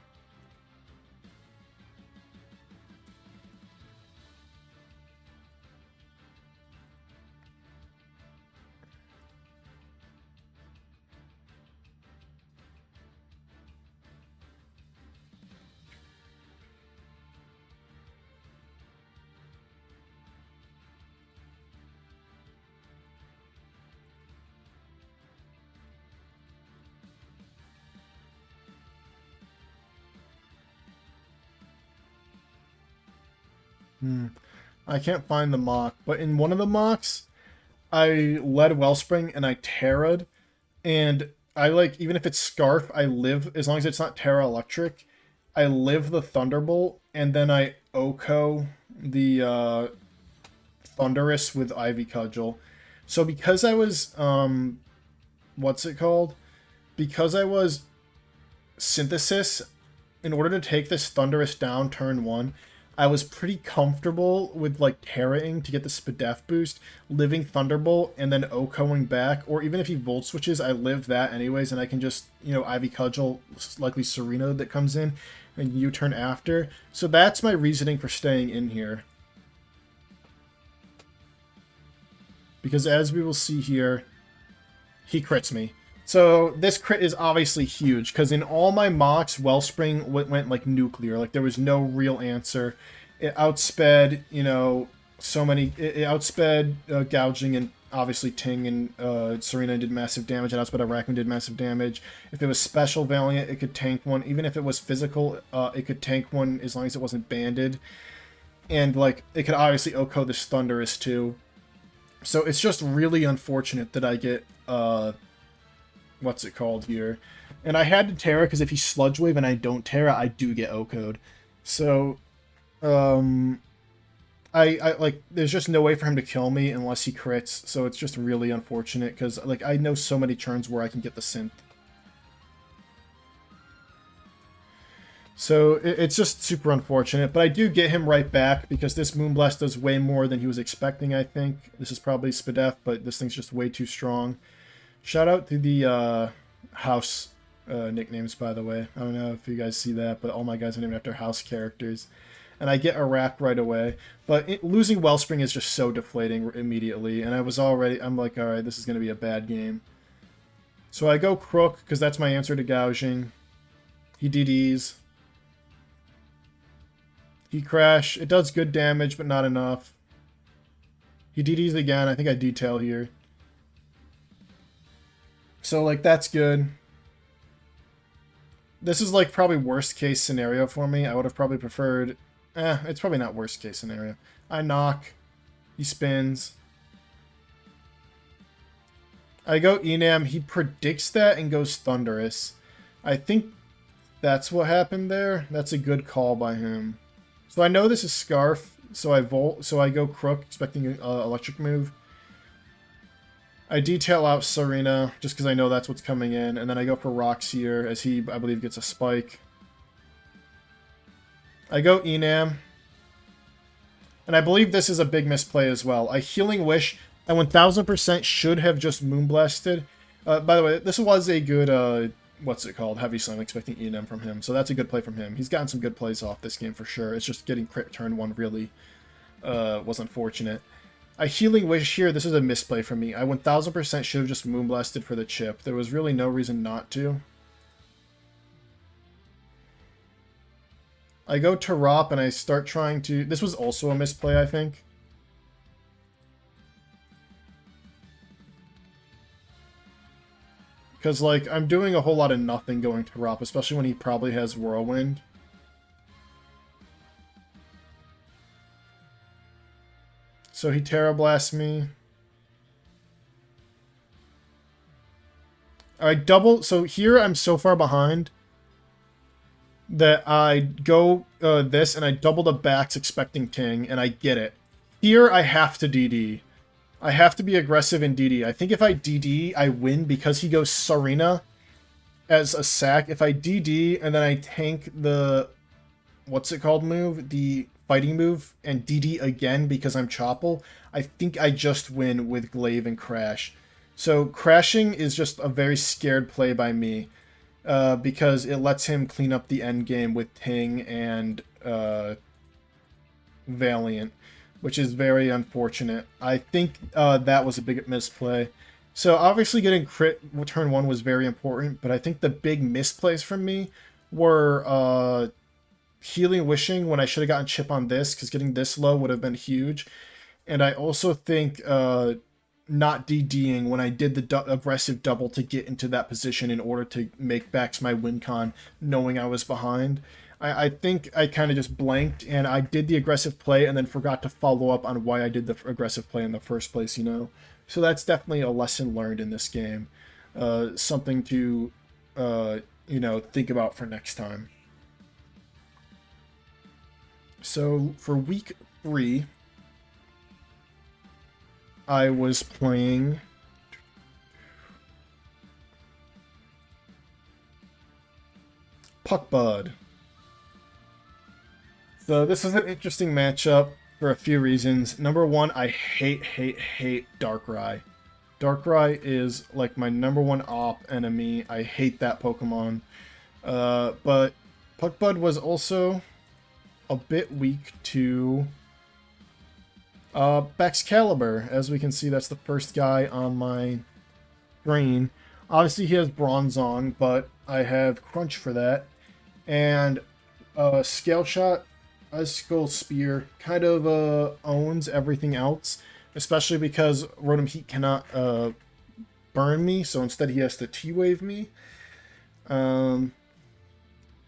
I can't find the mock, but in one of the mocks, I led Wellspring and I Terra'd, and I like, even if it's Scarf, I live, as long as it's not Terra Electric, I live the Thunderbolt, and then I Oko the Thunderous with Ivy Cudgel. So because I was, what's it called? Because I was Synthesis, in order to take this Thunderous down turn 1, I was pretty comfortable with like Terra-ing to get the Spadef boost, living Thunderbolt, and then Okoing back, or even if he Volt Switches, I live that anyways, and I can just, you know, Ivy Cudgel, likely Serena that comes in, and U-turn after. So that's my reasoning for staying in here. Because as we will see here, he crits me. So this crit is obviously huge, because in all my mocks, Wellspring went like nuclear. Like, there was no real answer. It outsped, you know, so many... It outsped Gouging, and obviously Ting and Serena did massive damage. It outsped Arachne, did massive damage. If it was Special Valiant, it could tank one. Even if it was physical, it could tank one as long as it wasn't banded. And, like, it could obviously Oko this Thunderous, too. So it's just really unfortunate that I get... what's it called here? And I had to Terra, because if he Sludge Wave and I don't Terra, I do get Oko'd. So, I like, there's just no way for him to kill me unless he crits, so it's just really unfortunate, because, like, I know so many turns where I can get the Synth. So, it's just super unfortunate, but I do get him right back, because this Moonblast does way more than he was expecting, I think. This is probably Spadef, but this thing's just way too strong. Shout out to the house nicknames, by the way. I don't know if you guys see that, but all my guys are named after house characters. And I get Iraq right away. But losing Wellspring is just so deflating immediately. And I'm like, alright, this is going to be a bad game. So I go Crook, because that's my answer to Gouging. He DDs. He Crash. It does good damage, but not enough. He DDs again. I think I Detail here. So, like, that's good. This is, like, probably worst case scenario for me. I would have probably preferred... it's probably not worst case scenario. I knock. He spins. I go Enam. He predicts that and goes Thunderous. I think that's what happened there. That's a good call by him. So I know this is Scarf, so I Volt. So I go Crook, expecting an electric move. I detail out Serena, just because I know that's what's coming in, and then I go for Rocks here, as he, I believe, gets a Spike. I go Enam. And I believe this is a big misplay as well. I Healing Wish, I 1000% should have just Moonblasted. By the way, this was a good, what's it called? Heavy Slam, expecting Enam from him, so that's a good play from him. He's gotten some good plays off this game for sure. It's just getting crit turn 1 really was unfortunate. I Healing Wish here, this is a misplay for me. I 1000% should have just Moonblasted for the chip. There was really no reason not to. I go to Rop and I start trying to... This was also a misplay, I think. Because, like, I'm doing a whole lot of nothing going to Rop, especially when he probably has Whirlwind. So he Terra Blasts me. Alright, double. So here I'm so far behind that I go this and I double the backs expecting Ting, and I get it. Here I have to DD. I have to be aggressive in DD. I think if I DD, I win because he goes Serena as a sack. If I DD and then I tank the, what's it called move? The fighting move, and DD again because I'm Choppel, I think I just win with Glaive and Crash. So crashing is just a very scared play by me. Because it lets him clean up the end game with Ting and Valiant, which is very unfortunate. I think that was a big misplay. So obviously getting crit turn 1 was very important, but I think the big misplays from me were Healing Wishing when I should have gotten chip on this, because getting this low would have been huge. And I also think not DDing when I did the aggressive double to get into that position in order to make back my win con, knowing I was behind. I think I kind of just blanked, and I did the aggressive play and then forgot to follow up on why I did the aggressive play in the first place, you know? So that's definitely a lesson learned in this game. Something to, you know, think about for next time. So for week 3, I was playing Puckbud. So this is an interesting matchup for a few reasons. Number one, I hate Darkrai. Darkrai is like my number 1 op enemy. I hate that Pokemon. But Puckbud was also a bit weak to Baxcalibur. As we can see, that's the first guy on my screen. Obviously, he has Bronze on, but I have Crunch for that. And Scale Shot, Icicle Spear kind of owns everything else, especially because Rotom Heat cannot burn me, so instead he has to T-Wave me. On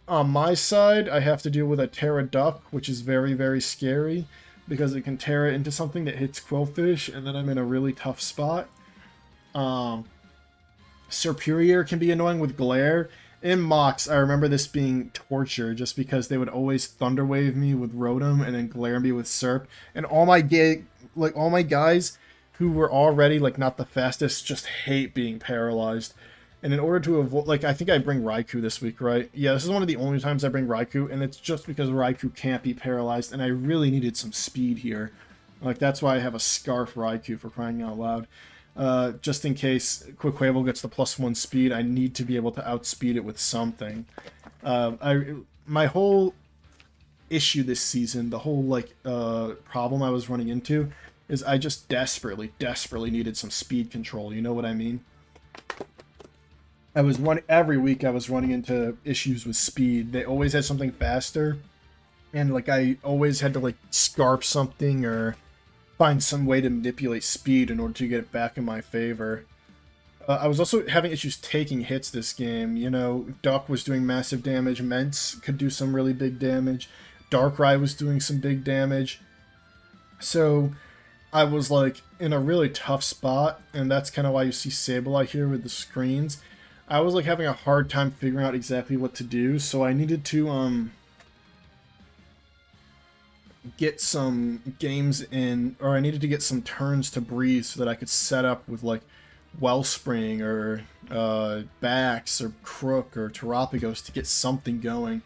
my side, I have to deal with a Terra Duck, which is very, very scary, because it can Terra into something that hits Quillfish, and then I'm in a really tough spot. Serperior can be annoying with Glare. In Mox, I remember this being torture, just because they would always Thunder Wave me with Rotom and then Glare me with Serp, and all my guys who were already like not the fastest just hate being paralyzed. And in order to avoid, like, I think I bring Raikou this week, right? Yeah, this is one of the only times I bring Raikou, and it's just because Raikou can't be paralyzed, and I really needed some speed here. Like, that's why I have a Scarf Raikou, for crying out loud. Just in case Quaquaval gets the +1 speed, I need to be able to outspeed it with something. My whole issue this season, the whole, like, problem I was running into, is I just desperately needed some speed control, you know what I mean? Every week I was running into issues with speed. They always had something faster, and like I always had to like scarf something or find some way to manipulate speed in order to get it back in my favor. I was also having issues taking hits this game. You know, Duck was doing massive damage. Mence could do some really big damage. Darkrai was doing some big damage. So I was like in a really tough spot, and that's kind of why you see Sableye here with the screens. I was like having a hard time figuring out exactly what to do, so I needed to get some games in, or I needed to get some turns to breathe so that I could set up with like Wellspring or Bax or Crook or Terapagos to get something going,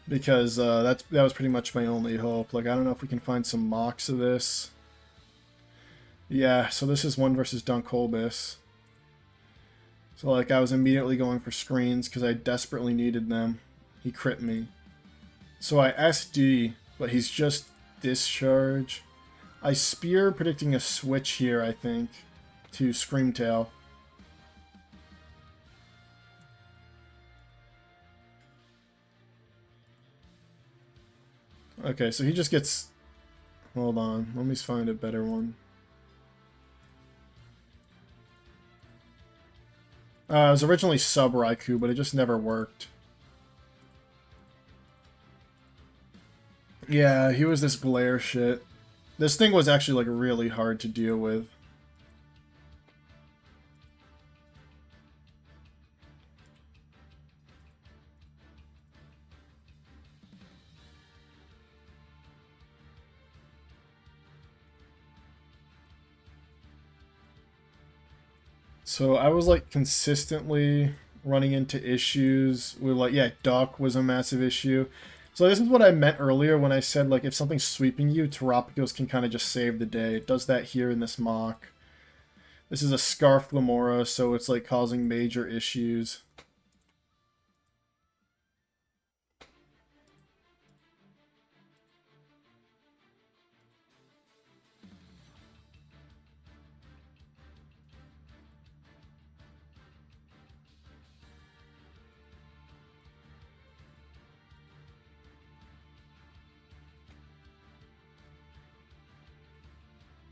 because that was pretty much my only hope. Like, I don't know if we can find some mocks of this. Yeah, so this is 1 versus Dunkolbis. So, like, I was immediately going for screens because I desperately needed them. He crit me. So I SD, but he's just Discharge. I Spear, predicting a switch here, I think, to Screamtail. Okay, so he just gets... Hold on, let me find a better one. It was originally Sub Raikou, but it just never worked. Yeah, he was this Glare shit. This thing was actually like really hard to deal with. So I was like consistently running into issues with like, yeah, duck was a massive issue. So this is what I meant earlier when I said like if something's sweeping you, Terapagos can kind of just save the day. It does that here in this mock. This is a Scarf Glamora, so it's like causing major issues.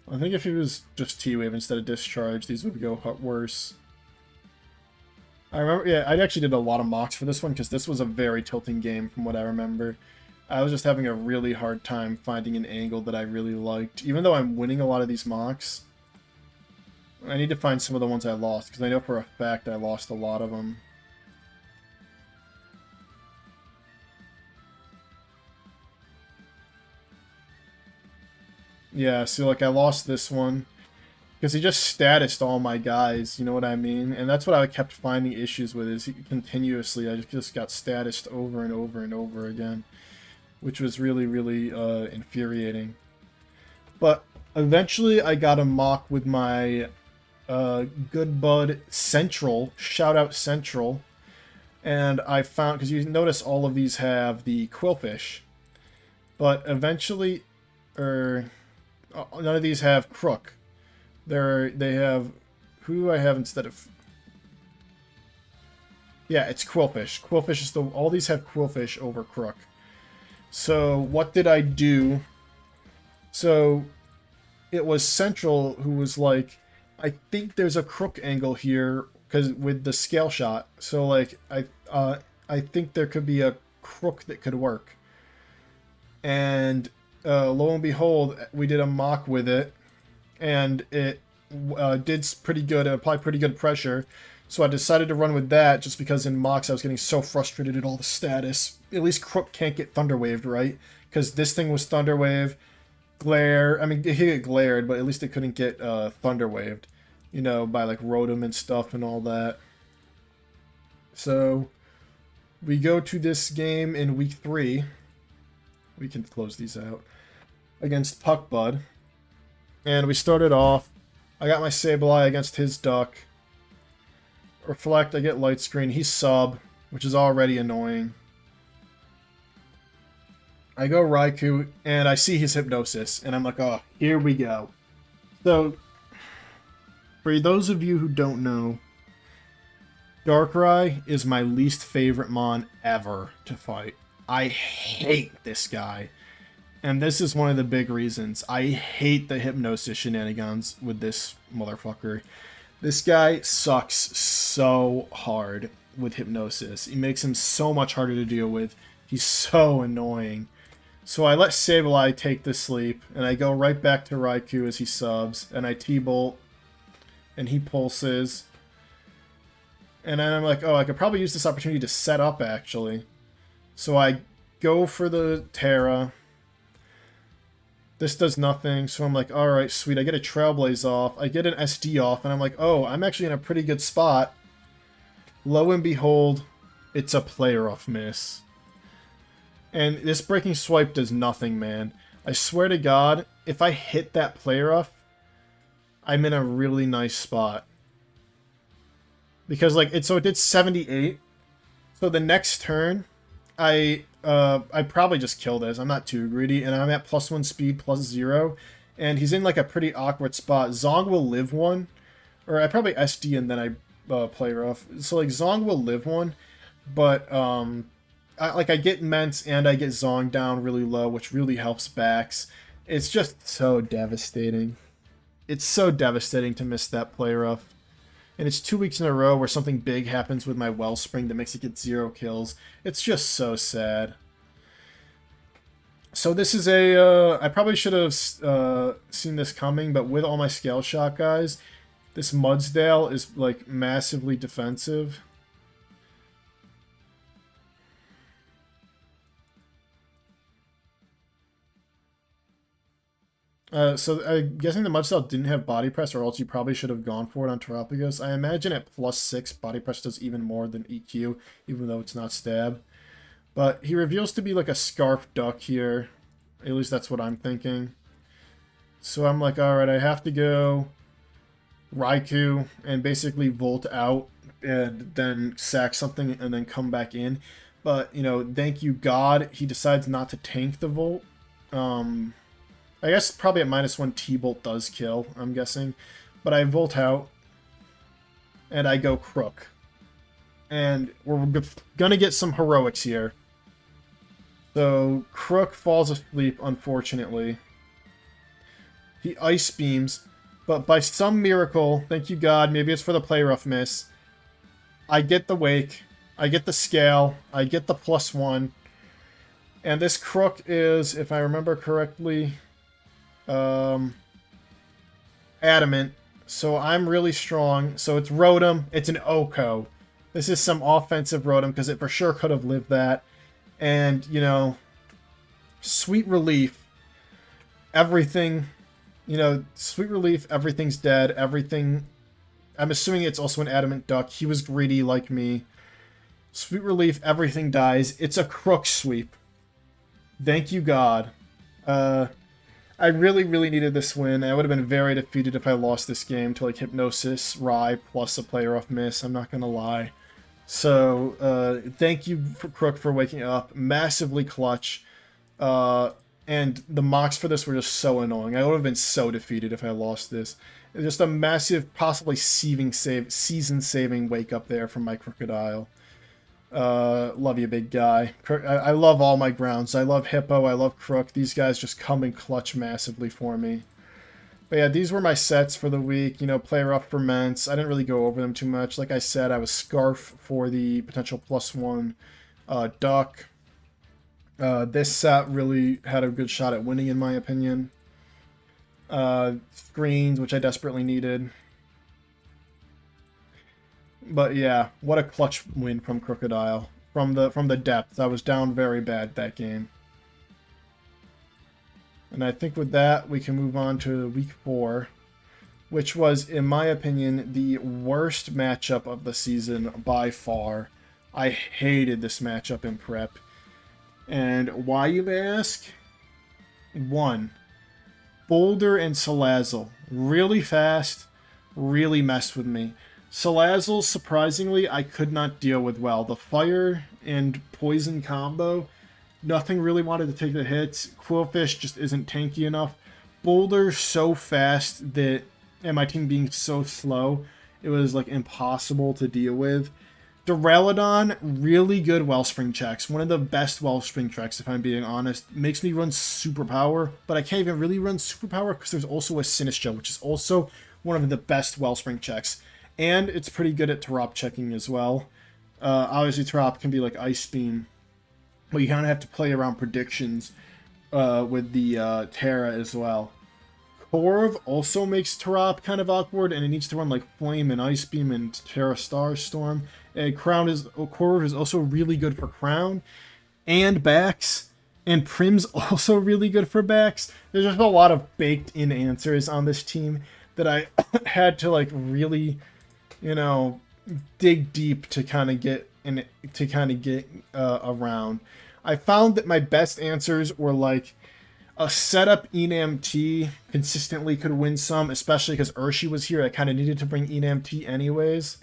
I think if he was just T-Wave instead of Discharge, these would go worse. I remember, yeah, I actually did a lot of mocks for this one because this was a very tilting game from what I remember. I was just having a really hard time finding an angle that I really liked. Even though I'm winning a lot of these mocks, I need to find some of the ones I lost because I know for a fact I lost a lot of them. Yeah, so like I lost this one because he just statused all my guys, you know what I mean? And that's what I kept finding issues with is continuously I just got statused over and over and over again, which was really, really infuriating. But eventually I got a mock with my good bud Central, shout out Central, and I found, because you notice all of these have the Quillfish, but eventually, none of these have Crook. They have, who do I have instead of? Yeah, it's Quillfish. Quillfish is all these have Quillfish over Crook. So what did I do? So it was Central who was like, I think there's a Crook angle here because with the scale shot. So like I think there could be a Crook that could work. And lo and behold, we did a mock with it, and it did pretty good. It applied pretty good pressure. So I decided to run with that just because in mocks I was getting so frustrated at all the status. At least Crook can't get Thunderwaved, right? Because this thing was Thunderwave. Glare, I mean, he get glared, but at least it couldn't get Thunderwaved, you know, by like Rotom and stuff and all that. So we go to this game in week 3. We can close these out against Puckbud. And we started off, I got my Sableye against his Duck. Reflect, I get Light Screen. He's Sub, which is already annoying. I go Raikou, and I see his Hypnosis, and I'm like, oh, here we go. So, for those of you who don't know, Darkrai is my least favorite Mon ever to fight. I hate this guy. And this is one of the big reasons. I hate the Hypnosis shenanigans with this motherfucker. This guy sucks so hard with Hypnosis. He makes him so much harder to deal with. He's so annoying. So I let Sableye take the sleep, and I go right back to Raikou as he subs, and I T-Bolt, and he pulses. And then I'm like, oh, I could probably use this opportunity to set up, actually. So I go for the Terra. This does nothing, so I'm like, alright, sweet. I get a Trailblaze off. I get an SD off, and I'm like, oh, I'm actually in a pretty good spot. Lo and behold, it's a player off miss. And this Breaking Swipe does nothing, man. I swear to God, if I hit that player off, I'm in a really nice spot. Because, like, it did 78. So the next turn, I probably just kill this. I'm not too greedy, and I'm at +1 speed, +0, and he's in like a pretty awkward spot. Zong will live one, or I probably SD and then I play rough. So like Zong will live one, but I get Ments and I get Zong down really low, which really helps backs. It's just so devastating. It's so devastating to miss that play rough. And it's 2 weeks in a row where something big happens with my Wellspring that makes it get 0 kills. It's just so sad. So this is a, I probably should have seen this coming, but with all my scale shot guys, this Mudsdale is like massively defensive. So I'm guessing the Mudsdale didn't have body press, or else you probably should have gone for it on Terapagos. I imagine at +6, body press does even more than EQ, even though it's not stab. But he reveals to be like a Scarf Duck here. At least that's what I'm thinking. So I'm like, alright, I have to go Raikou and basically Volt out and then sack something and then come back in. But, you know, thank you God, he decides not to tank the Volt. I guess probably at -1 T-Bolt does kill, I'm guessing. But I Volt out and I go Crook. And we're gonna get some heroics here. So Crook falls asleep, unfortunately. He Ice Beams, but by some miracle, thank you God, maybe it's for the Play Rough miss, I get the Wake, I get the Scale, I get the +1, and this Crook is, if I remember correctly, Adamant, so I'm really strong. So it's Rotom, it's an Oko. This is some offensive Rotom, because it for sure could have lived that. And, you know, Sweet Relief, everything, you know, Sweet Relief, everything's dead, everything, I'm assuming it's also an Adamant Duck, he was greedy like me. Sweet Relief, everything dies, it's a Crook sweep. Thank you God. I really, really needed this win. I would have been very defeated if I lost this game to like Hypnosis, Rye, plus a Play Rough miss, I'm not gonna lie. So, thank you, Crook, for waking up. Massively clutch. And the mocks for this were just so annoying. I would have been so defeated if I lost this. It's just a massive, possibly season-saving wake-up there from my Crocodile. Love you, big guy. I love all my grounds. I love Hippo. I love Crook. These guys just come and clutch massively for me. But yeah, these were my sets for the week. You know, Play Rough for Ments. I didn't really go over them too much. Like I said, I was Scarf for the potential +1 Duck. This set really had a good shot at winning, in my opinion. Screens, which I desperately needed. But yeah, what a clutch win from Crocodile. From the depths. I was down very bad that game. And I think with that, we can move on to week 4, which was, in my opinion, the worst matchup of the season by far. I hated this matchup in prep. And why, you may ask? 1. Boulder and Salazzle. Really fast, really messed with me. Salazzle, surprisingly, I could not deal with well. The fire and poison combo, nothing really wanted to take the hits. Quillfish just isn't tanky enough. Boulder so fast that, and my team being so slow, it was like impossible to deal with. Duraludon, really good Wellspring checks. One of the best Wellspring checks, if I'm being honest. Makes me run Superpower, but I can't even really run Superpower because there's also a Sinistcha, which is also one of the best Wellspring checks. And it's pretty good at Tarop checking as well. Obviously, Tarop can be like Ice Beam, but you kind of have to play around predictions with the Terra as well. Corv also makes Tarop kind of awkward, and it needs to run like Flame and Ice Beam and Terra Star Storm. And Corv is also really good for Crown and backs, and Prim's also really good for backs. There's just a lot of baked-in answers on this team that I had to like really, you know, dig deep to kind of get around. I found that my best answers were like a setup ENAMT consistently could win some, especially because Urshi was here. I kind of needed to bring ENAMT anyways.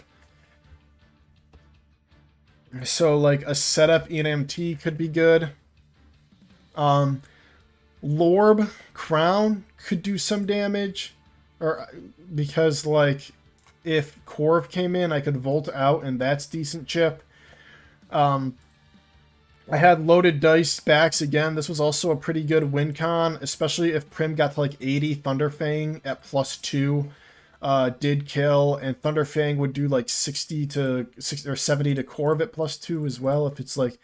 So like a setup ENMT could be good. Lorb Crown could do some damage, or because like if Corv came in, I could Volt out, and that's decent chip. I had Loaded Dice backs again. This was also a pretty good win con, especially if Prim got to like 80. Thunderfang at +2 did kill, and Thunderfang would do like 60 or 70 to Corv at +2 as well if it's like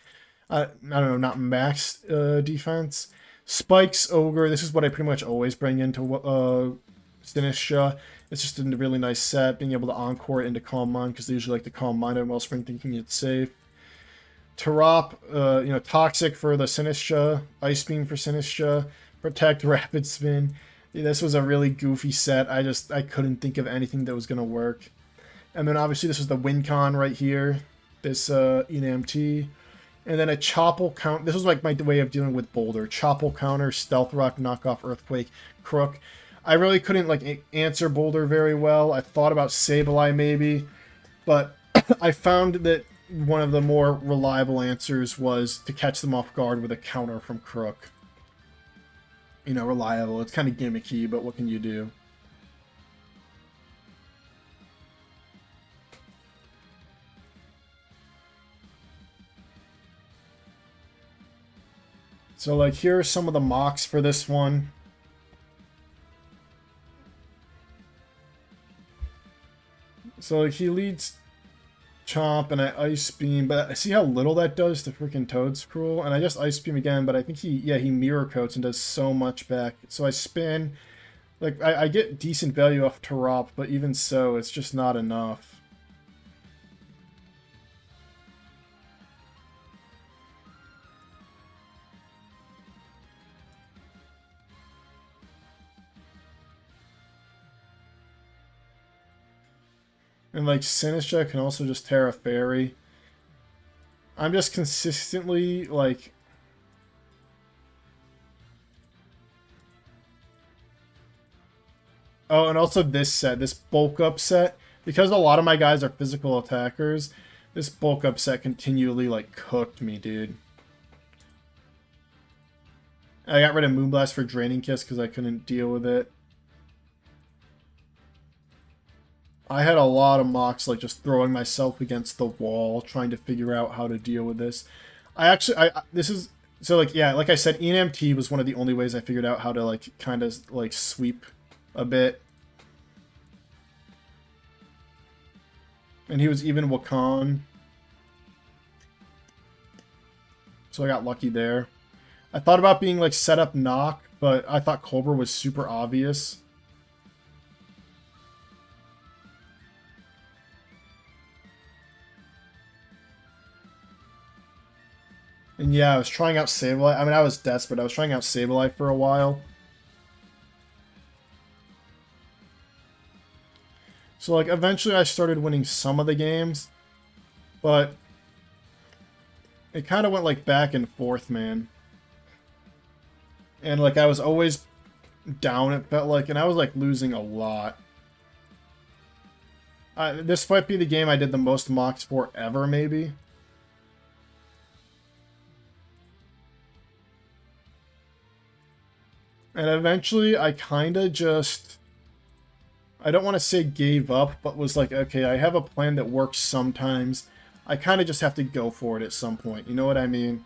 I don't know, not max defense. Spikes Ogre. This is what I pretty much always bring into Sinistra. It's just a really nice set, being able to encore it into Calm Mind, because they usually like to Calm Mind and Wellspring, thinking it's safe. Tarop, Toxic for the Sinistra, Ice Beam for Sinistra, Protect, Rapid Spin. Yeah, this was a really goofy set. I couldn't think of anything that was going to work. And then obviously this was the WinCon right here, this ENMT. And then a Choppel count. This was like my way of dealing with Boulder. Choppel counter, Stealth Rock, Knockoff, Earthquake, Crook. I really couldn't like answer Boulder very well. I thought about Sableye maybe, but I found that one of the more reliable answers was to catch them off guard with a counter from Crook. You know, reliable. It's kind of gimmicky, but what can you do? So, like, here are some of the mocks for this one. So, like, he leads Chomp and I Ice Beam, but I see how little that does to freaking Toadscruel. And I just Ice Beam again, but I think he Mirror Coats and does so much back. So I spin. Like, I get decent value off Tarop, but even so, it's just not enough. And like Sinistra can also just Terra Fairy. I'm just consistently like... Oh, and also this set, this bulk up set. Because a lot of my guys are physical attackers, this bulk up set continually like cooked me, dude. I got rid of Moonblast for Draining Kiss because I couldn't deal with it. I had a lot of mocks, like, just throwing myself against the wall, trying to figure out how to deal with this. This is, so, like, yeah, like I said, ENMT was one of the only ways I figured out how to, like, kind of, like, sweep a bit. And he was even Wakan. So I got lucky there. I thought about being, like, set up knock, but I thought Cobra was super obvious. And yeah, I was trying out Sableye. I mean, I was desperate. I was trying out Sableye for a while. So, like, eventually I started winning some of the games. But it kind of went, like, back and forth, man. And, like, I was always down, it felt like. And I was, like, losing a lot. This might be the game I did the most mocks for ever, maybe. And eventually, I kind of just... I don't want to say gave up, but was like, okay, I have a plan that works sometimes. I kind of just have to go for it at some point. You know what I mean?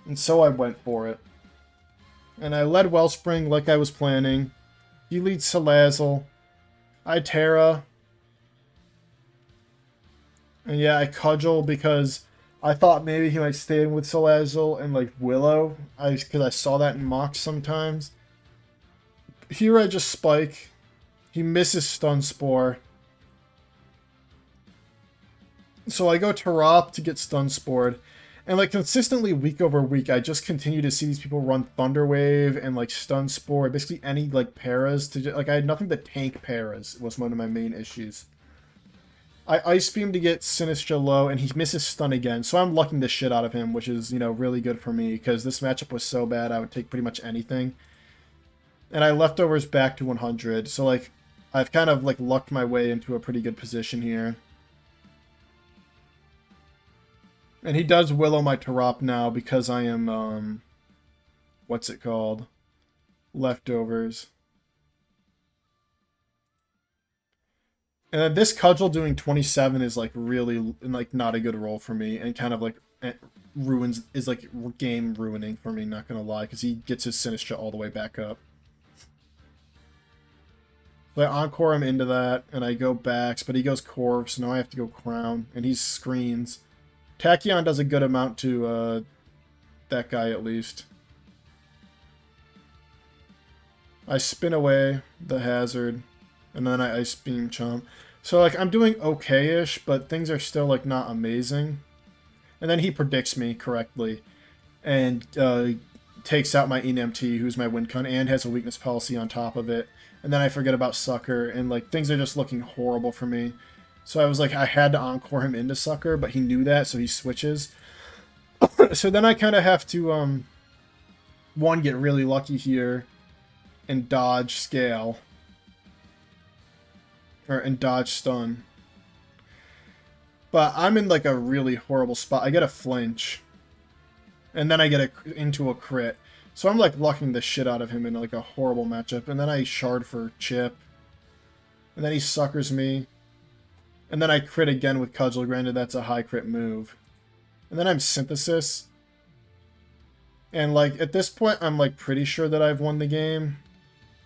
And so I went for it. And I led Wellspring like I was planning. He leads Salazzle. I Terra. And yeah, I Cudgel because I thought maybe he might stay in with Salazzle and like Willow. Because I saw that in mocks sometimes. Here I just Spike. He misses Stun Spore. So I go Tarop to get Stun Spored. And like consistently week over week, I just continue to see these people run Thunder Wave and like Stun Spore. Basically any like Paras. Like I had nothing but tank Paras was one of my main issues. I Ice Beam to get Sinistra low, and he misses Stun again. So I'm lucking the shit out of him, which is, you know, really good for me. Because this matchup was so bad, I would take pretty much anything. And I leftovers back to 100. So, like, I've kind of, like, lucked my way into a pretty good position here. And he does Willow my Tarop now because I am, what's it called? Leftovers. And then this Cudgel doing 27 is, like, really, like, not a good roll for me. And kind of, like, is, like, game ruining for me, not gonna lie. Because he gets his Sinistra all the way back up. So I Encore him into that, and I go backs, but he goes Corpse, so now I have to go Crown, and he screens. Tachyon does a good amount to that guy, at least. I spin away the hazard, and then I Ice Beam Chomp. So, like, I'm doing okay-ish, but things are still, like, not amazing. And then he predicts me correctly, and takes out my ENMT, who's my win con, and has a weakness policy on top of it. And then I forget about Sucker, and, like, things are just looking horrible for me. So I was like, I had to Encore him into Sucker, but he knew that, so he switches. So then I kind of have to, one, get really lucky here, and dodge Scale. And dodge Stun. But I'm in, like, a really horrible spot. I get a flinch. And then I get into a crit. So I'm, like, lucking the shit out of him in, like, a horrible matchup. And then I shard for Chip. And then he suckers me. And then I crit again with Cudgel. Granted, that's a high crit move. And then I'm Synthesis. And, like, at this point, I'm, like, pretty sure that I've won the game.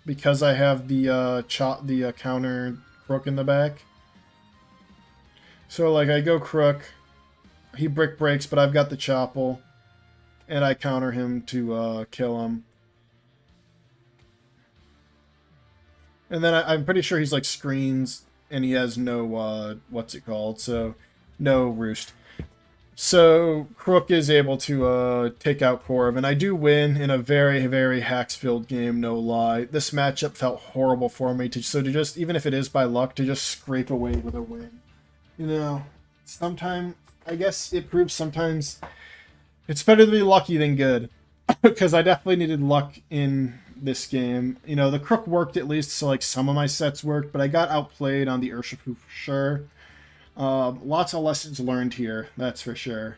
Because I have the counter Crook in the back. So, like, I go Crook. He Brick Breaks, but I've got the Chopple. And I counter him to kill him. And then I'm pretty sure he's, like, screens, and he has no, what's it called? So, no Roost. So, Crook is able to take out Corv, and I do win in a very, very hacks-filled game, no lie. This matchup felt horrible for me, to just, even if it is by luck, to just scrape away with a win. You know, sometimes, I guess it proves sometimes it's better to be lucky than good. Because I definitely needed luck in this game. You know, the Crook worked at least, so like some of my sets worked, but I got outplayed on the Urshifu for sure. Lots of lessons learned here, that's for sure.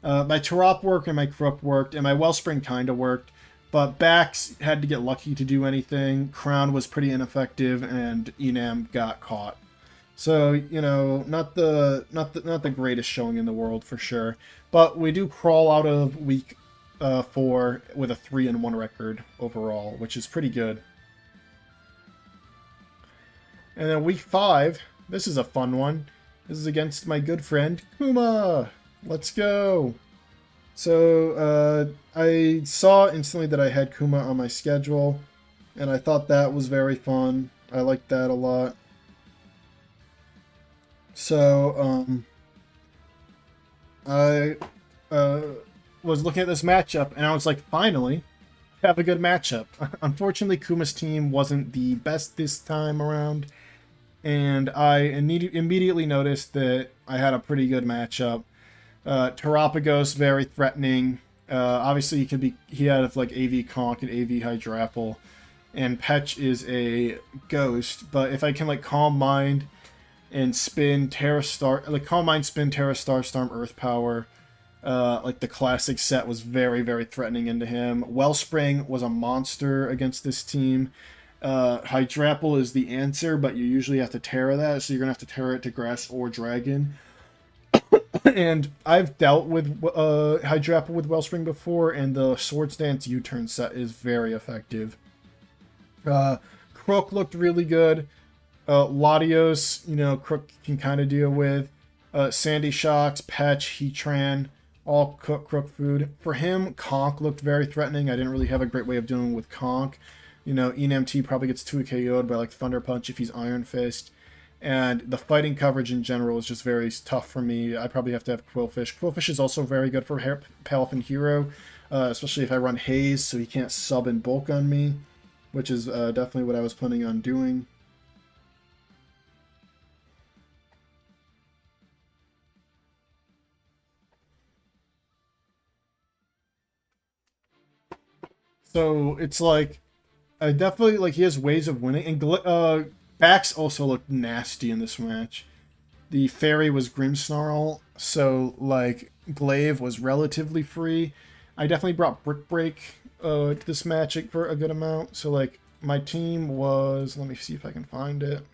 My Tarop worked and my Crook worked, and my Wellspring kind of worked, but Bax had to get lucky to do anything. Crown was pretty ineffective, and Enam got caught. So, you know, not the greatest showing in the world for sure. But we do crawl out of week 4 with a 3-1 record overall, which is pretty good. And then week 5, this is a fun one. This is against my good friend Kuma. Let's go. So I saw instantly that I had Kuma on my schedule, and I thought that was very fun. I liked that a lot. So I was looking at this matchup, and I was like, finally, have a good matchup. Unfortunately, Kuma's team wasn't the best this time around, and I immediately noticed that I had a pretty good matchup. Terapagos, very threatening. Obviously, he had like AV Conk and AV Hydrapple, and Petch is a ghost. But if I can like Calm Mind and spin Terra Star, like Calm Mind, spin Terra Star Storm, Earth Power. Like the classic set was very, very threatening into him. Wellspring was a monster against this team. Hydrapple is the answer, but you usually have to Terra that, so you're gonna have to Terra it to Grass or Dragon. And I've dealt with Hydrapple with Wellspring before, and the Swords Dance U-turn set is very effective. Crook looked really good. Latios, you know, Crook can kind of deal with. Sandy Shocks, Petch, Heatran, all Crook food. For him, Conk looked very threatening. I didn't really have a great way of dealing with Conk. You know, ENMT probably gets 2 KO'd by like Thunder Punch if he's Iron Fist. And the fighting coverage in general is just very tough for me. I probably have to have Quillfish. Quillfish is also very good for Palafin Hero, especially if I run Haze, so he can't sub and bulk on me, which is definitely what I was planning on doing. So it's like, I definitely, like, he has ways of winning. And Bax also looked nasty in this match. The Fairy was Grimmsnarl, so, like, Glaive was relatively free. I definitely brought Brick Break to this match for a good amount. So, like, my team was, let me see if I can find it.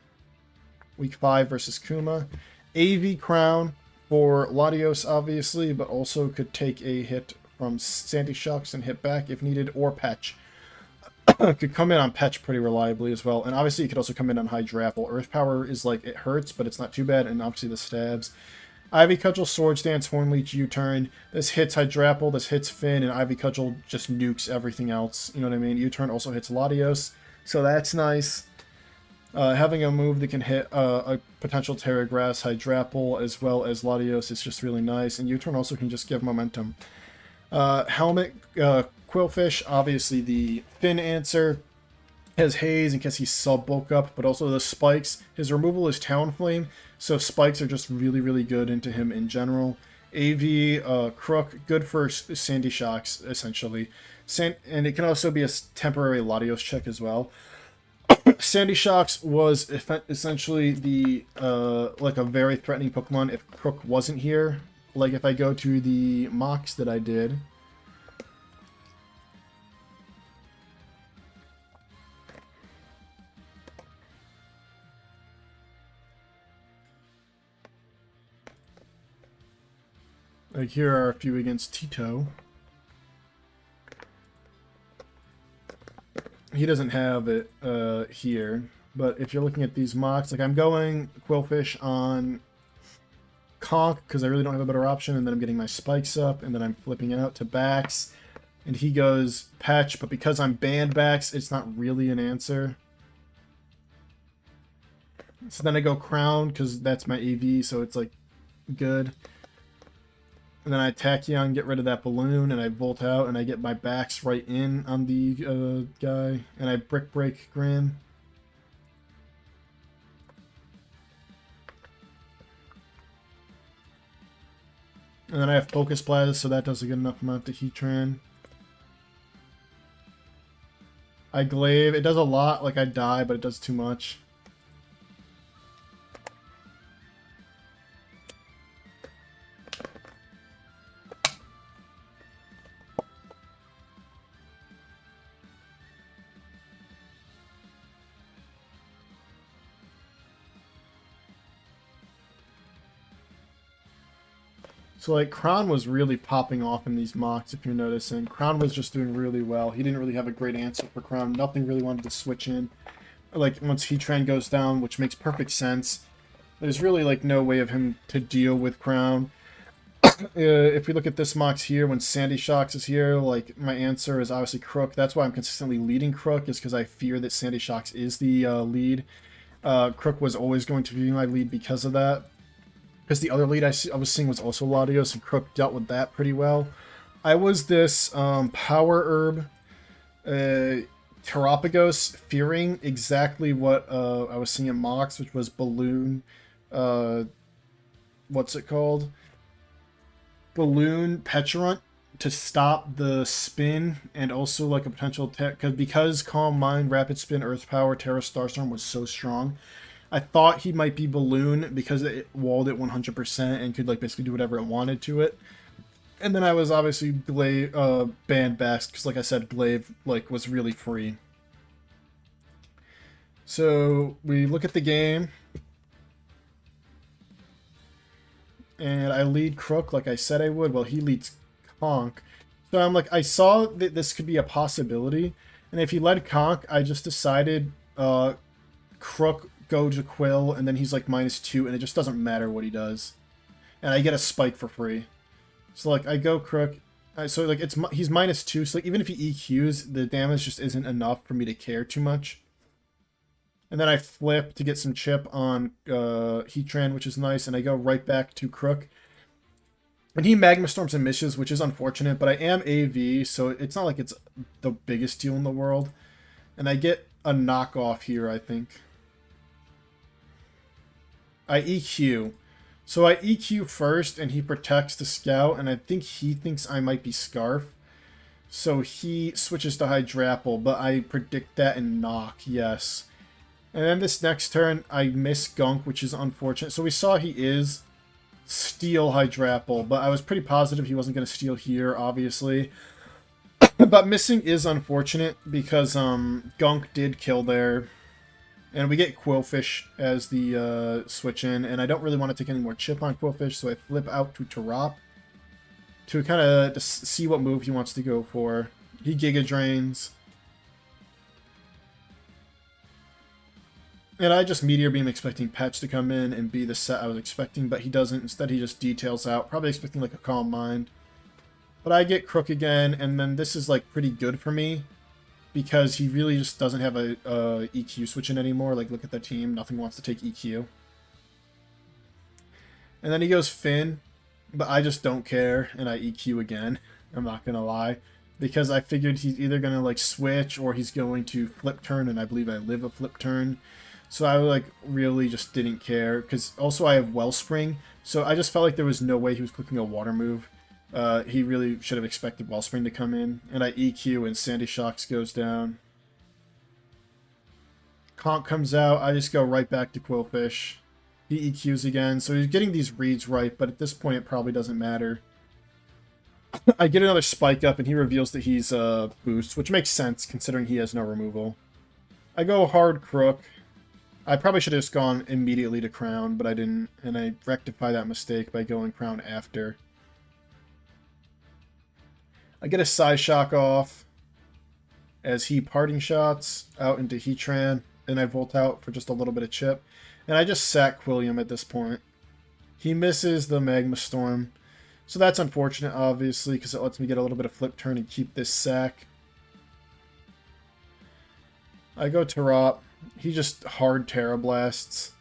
Week 5 versus Kuma. AV Crown for Latios, obviously, but also could take a hit from Sandy Shocks and hit back if needed, or Petch. Could come in on Petch pretty reliably as well, and obviously you could also come in on Hydrapple. Earth Power is like, it hurts, but it's not too bad, and obviously the stabs. Ivy Cudgel, Swords Dance, Hornleech, U-turn. This hits Hydrapple, this hits Finn, and Ivy Cudgel just nukes everything else. You know what I mean? U-turn also hits Latios. So that's nice. Having a move that can hit a potential Terra Grass, Hydrapple, as well as Latios is just really nice. And U-Turn also can just give momentum. Helmet, Quillfish, obviously the Fin answer. Has Haze in case he's sub-bulk up, but also the Spikes. His removal is Talonflame, so Spikes are just really, really good into him in general. AV, Crook, good for Sandy Shocks, essentially. And it can also be a temporary Latios check as well. Sandy Shocks was essentially the like a very threatening Pokemon if Crook wasn't here. Like if I go to the mocks that I did. Like here are a few against Tito. He doesn't have it here, but if you're looking at these mocks, like I'm going Quillfish on Conk because I really don't have a better option, and then I'm getting my spikes up, and then I'm flipping it out to Bax, and he goes Patch, but because I'm banned Bax, it's not really an answer. So then I go Crown because that's my AV, so it's like good. And then I Tachyon, get rid of that balloon, and I Volt out, and I get my backs right in on the guy, and I Brick Break Grin. And then I have Focus Blast, so that does a good enough amount to Heatran. I Glaive. It does a lot, like I die, but it does too much. So, like, Crown was really popping off in these mocks, if you're noticing. Crown was just doing really well. He didn't really have a great answer for Crown. Nothing really wanted to switch in. Like, once Heatran goes down, which makes perfect sense, there's really, like, no way of him to deal with Crown. If we look at this mocks here, when Sandy Shocks is here, like, my answer is obviously Crook. That's why I'm consistently leading Crook, is because I fear that Sandy Shocks is the lead. Crook was always going to be my lead because of that. Because the other lead I was seeing was also Latios, and Crook dealt with that pretty well. I was this Power Herb Terapagos, fearing exactly what I was seeing in mocks, which was Balloon. What's it called? Balloon Petulant to stop the spin, and also like a potential because Calm Mind, Rapid Spin, Earth Power, Terra Starstorm was so strong. I thought he might be Balloon because it walled it 100% and could like basically do whatever it wanted to it. And then I was obviously banned Bax because, like I said, Glaive like was really free. So we look at the game, and I lead Crook like I said I would. Well, he leads Conk. So I'm like, I saw that this could be a possibility, and if he led Conk, I just decided Crook go to Quill, and then he's like -2, and it just doesn't matter what he does, and I get a spike for free. So like I go Crook, so like he's -2, so like even if he EQs, the damage just isn't enough for me to care too much. And then I flip to get some chip on Heatran, which is nice, and I go right back to Crook. And he Magma Storms and misses, which is unfortunate, but I am AV, so it's not like it's the biggest deal in the world. And I get a knockoff here, I think. I EQ. So I EQ first, and he protects the Scout, and I think he thinks I might be Scarf. So he switches to Hydrapple, but I predict that and knock, yes. And then this next turn, I miss Gunk, which is unfortunate. So we saw he is Steel Hydrapple, but I was pretty positive he wasn't going to steal here, obviously. But missing is unfortunate, because Gunk did kill there. And we get Quillfish as the switch in, and I don't really want to take any more chip on Quillfish, so I flip out to Tarap to kind of see what move he wants to go for. He Giga Drains. And I just Meteor Beam expecting Patch to come in and be the set I was expecting, but he doesn't. Instead, he just details out, probably expecting like a Calm Mind. But I get Crook again, and then this is like pretty good for me, because he really just doesn't have a EQ switching anymore. Like, look at the team. Nothing wants to take EQ. And then he goes Finn, but I just don't care, and I EQ again. I'm not going to lie. Because I figured he's either going to, like, switch or he's going to flip turn, and I believe I live a flip turn. So I, like, really just didn't care. Because also I have Wellspring, so I just felt like there was no way he was clicking a water move. He really should have expected Wellspring to come in. And I EQ, and Sandy Shocks goes down. Conk comes out, I just go right back to Quillfish. He EQs again, so he's getting these reads right, but at this point it probably doesn't matter. I get another spike up, and he reveals that he's boost, which makes sense considering he has no removal. I go hard Crook. I probably should have just gone immediately to Crown, but I didn't, and I rectify that mistake by going Crown after. I get a Psy Shock off as he parting shots out into Heatran, and I Volt out for just a little bit of chip. And I just sack Quilliam at this point. He misses the Magma Storm. So that's unfortunate, obviously, because it lets me get a little bit of flip turn and keep this sack. I go Tarot. He just hard Terra Blasts.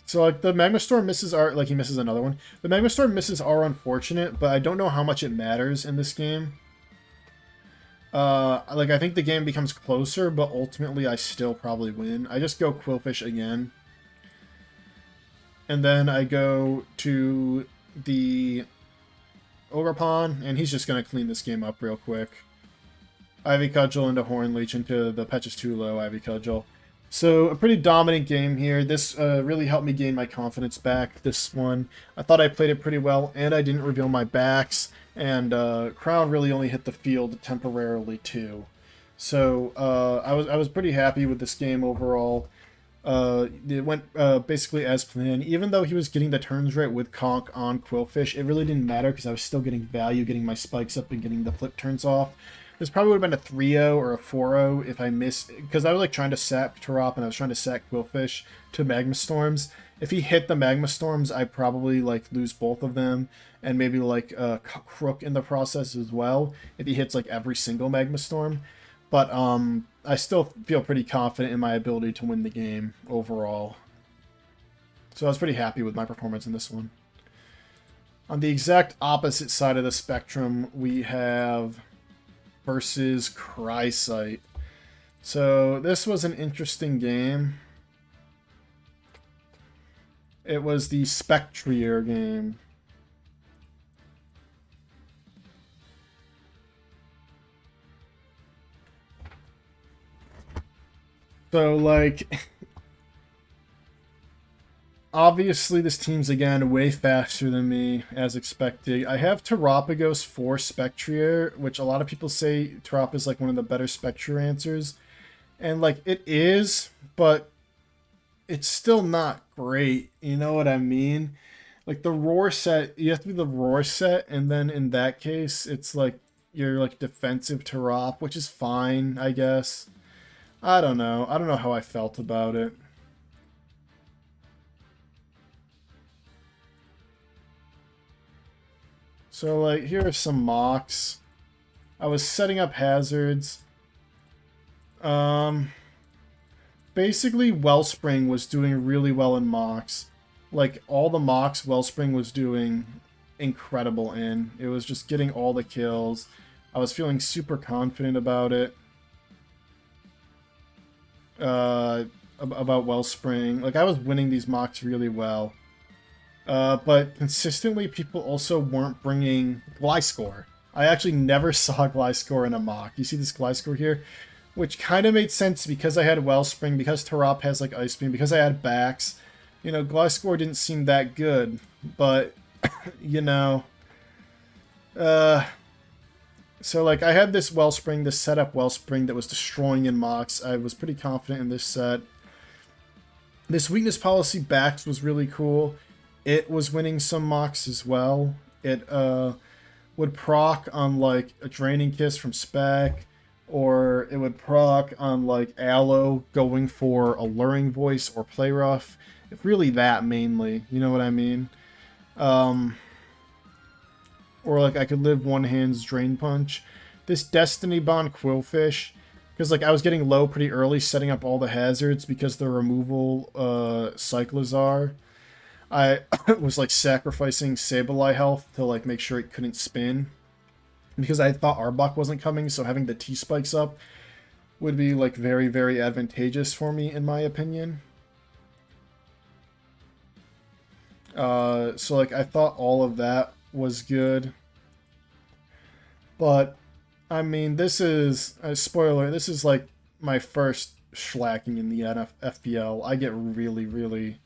So, like, the Magma Storm misses are... Like, he misses another one. The Magma Storm misses are unfortunate, but I don't know how much it matters in this game. Like, I think the game becomes closer, but ultimately I still probably win. I just go Quillfish again. And then I go to the Ogerpon, and he's just going to clean this game up real quick. Ivy Cudgel into Horn Leech into the Patch is too low, Ivy Cudgel. So, a pretty dominant game here. This really helped me gain my confidence back, this one. I thought I played it pretty well, and I didn't reveal my backs. And Crown really only hit the field temporarily, too. So, I was pretty happy with this game overall. It went basically as planned. Even though he was getting the turns right with Conk on Quillfish, it really didn't matter because I was still getting value, getting my spikes up and getting the flip turns off. This probably would have been a 3-0 or a 4-0 if I missed, because I was like trying to sack Tarop and I was trying to sack Quillfish to Magma Storms. If he hit the Magma Storms, I'd probably like lose both of them and maybe like Crook in the process as well if he hits like every single Magma Storm. But I still feel pretty confident in my ability to win the game overall. So I was pretty happy with my performance in this one. On the exact opposite side of the spectrum, we have versus Crysight. So this was an interesting game. It was the Spectrier game. So, like, obviously this team's, again, way faster than me, as expected. I have Terapagos for Spectrier, which a lot of people say Terap is, like, one of the better Spectrier answers. And, like, it is, but it's still not great. You know what I mean? Like, the Roar set, you have to be the Roar set, and then in that case, it's, like, you're, like, defensive Terap, which is fine, I guess. I don't know. I don't know how I felt about it. So, like, here are some mocks. I was setting up hazards. Basically, Wellspring was doing really well in mocks. Like, all the mocks Wellspring was doing incredible in. It was just getting all the kills. I was feeling super confident about it. About Wellspring. Like, I was winning these mocks really well. But consistently, people also weren't bringing Gliscor. I actually never saw Gliscor in a mock. You see this Gliscor here? Which kind of made sense because I had Wellspring, because Tarop has, like, Ice Beam, because I had backs. You know, Gliscor didn't seem that good. But, you know... So, like, I had this Wellspring, this setup Wellspring that was destroying in mocks. I was pretty confident in this set. This weakness policy backs was really cool. It was winning some mocks as well. It would proc on, like, a Draining Kiss from Spec, or it would proc on, like, Aloe going for Alluring Voice or Play Rough. It's really that, mainly. You know what I mean? Or like I could live one hand's Drain Punch. This Destiny Bond Quillfish, because like I was getting low pretty early setting up all the hazards because the removal Cyclizar. I was like sacrificing Sableye health to like make sure it couldn't spin. Because I thought Arbok wasn't coming, so having the T-Spikes up would be like very, very advantageous for me in my opinion. So like I thought all of that was good. But I mean, this is a spoiler. This is like my first schlacking in the FPL. I get really, really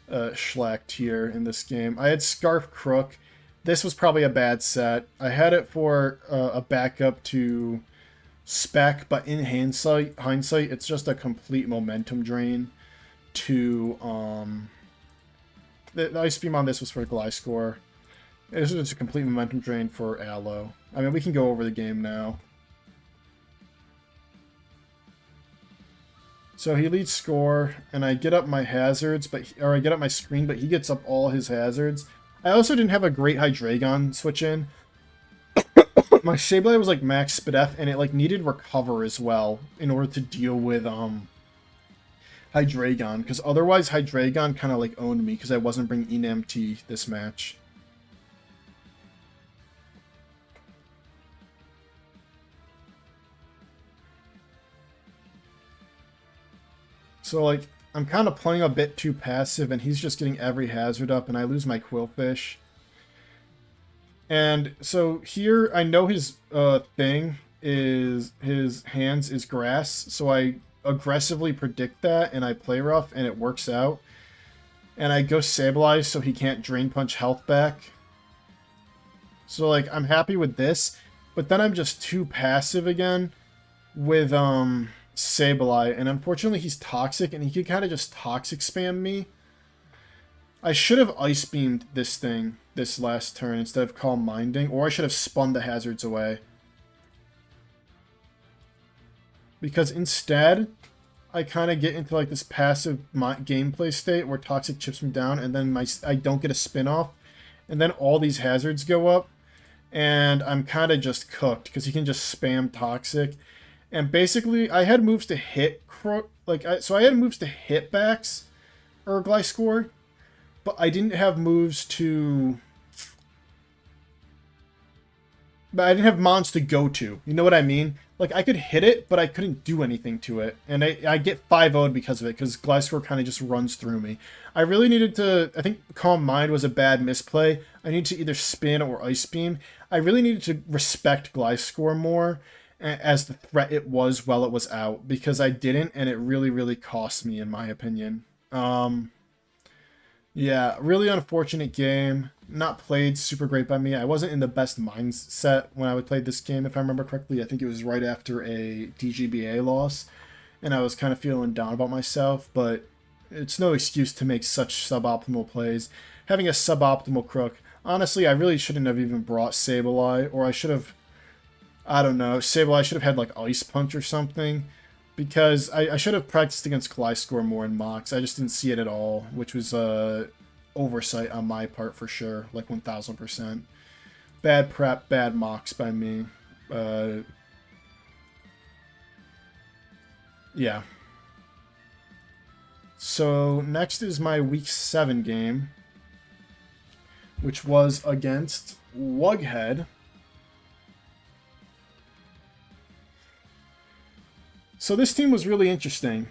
schlacked here in this game. I had Scarf Crook. This was probably a bad set. I had it for a backup to Spec, but in hindsight, it's just a complete momentum drain to the Ice Beam on this was for Gliscor. This is just a complete momentum drain for Aloe. I mean, we can go over the game now. So he leads score, and I get up my hazards, or I get up my screen, but he gets up all his hazards. I also didn't have a great Hydreigon switch in. My Sableye was like max Spadef, and it like needed recover as well in order to deal with Hydreigon, because otherwise Hydreigon kind of like owned me because I wasn't bringing ENMT this match. So like I'm kind of playing a bit too passive, and he's just getting every hazard up, and I lose my Quillfish. And so here I know his thing is his hands is grass, so I aggressively predict that, and I play rough, and it works out. And I go Sableye so he can't Drain Punch health back. So like I'm happy with this, but then I'm just too passive again with Sableye, and unfortunately he's toxic, and he could kind of just toxic spam me. I should have Ice Beamed this thing this last turn instead of Calm Minding, or I should have spun the hazards away. Because instead, I kind of get into like this passive gameplay state where Toxic chips me down, and then I don't get a spin off, and then all these hazards go up, and I'm kind of just cooked because he can just spam Toxic. And basically, I had moves to hit so I had moves to hit backs or Gliscor, but I didn't have moves to. But I didn't have mons to go to. You know what I mean? Like, I could hit it, but I couldn't do anything to it. And I get 5-0'd because of it, because Gliscor kind of just runs through me. I really needed to... I think Calm Mind was a bad misplay. I needed to either spin or Ice Beam. I really needed to respect Gliscor more as the threat it was while it was out, because I didn't, and it really, really cost me, in my opinion. Yeah, really unfortunate game. Not played super great by me. I wasn't in the best mindset when I played this game, if I remember correctly. I think it was right after a DGBA loss, and I was kind of feeling down about myself, but it's no excuse to make such suboptimal plays. Having a suboptimal Crook, honestly, I really shouldn't have even brought Sableye, or I should have, I don't know, Sableye should have had like Ice Punch or something, because I should have practiced against Gliscor more in mocks. I just didn't see it at all, which was oversight on my part for sure, like 1000%. Bad prep, bad mocks by me. Yeah. So next is my week 7 game, which was against Wughead. So this team was really interesting.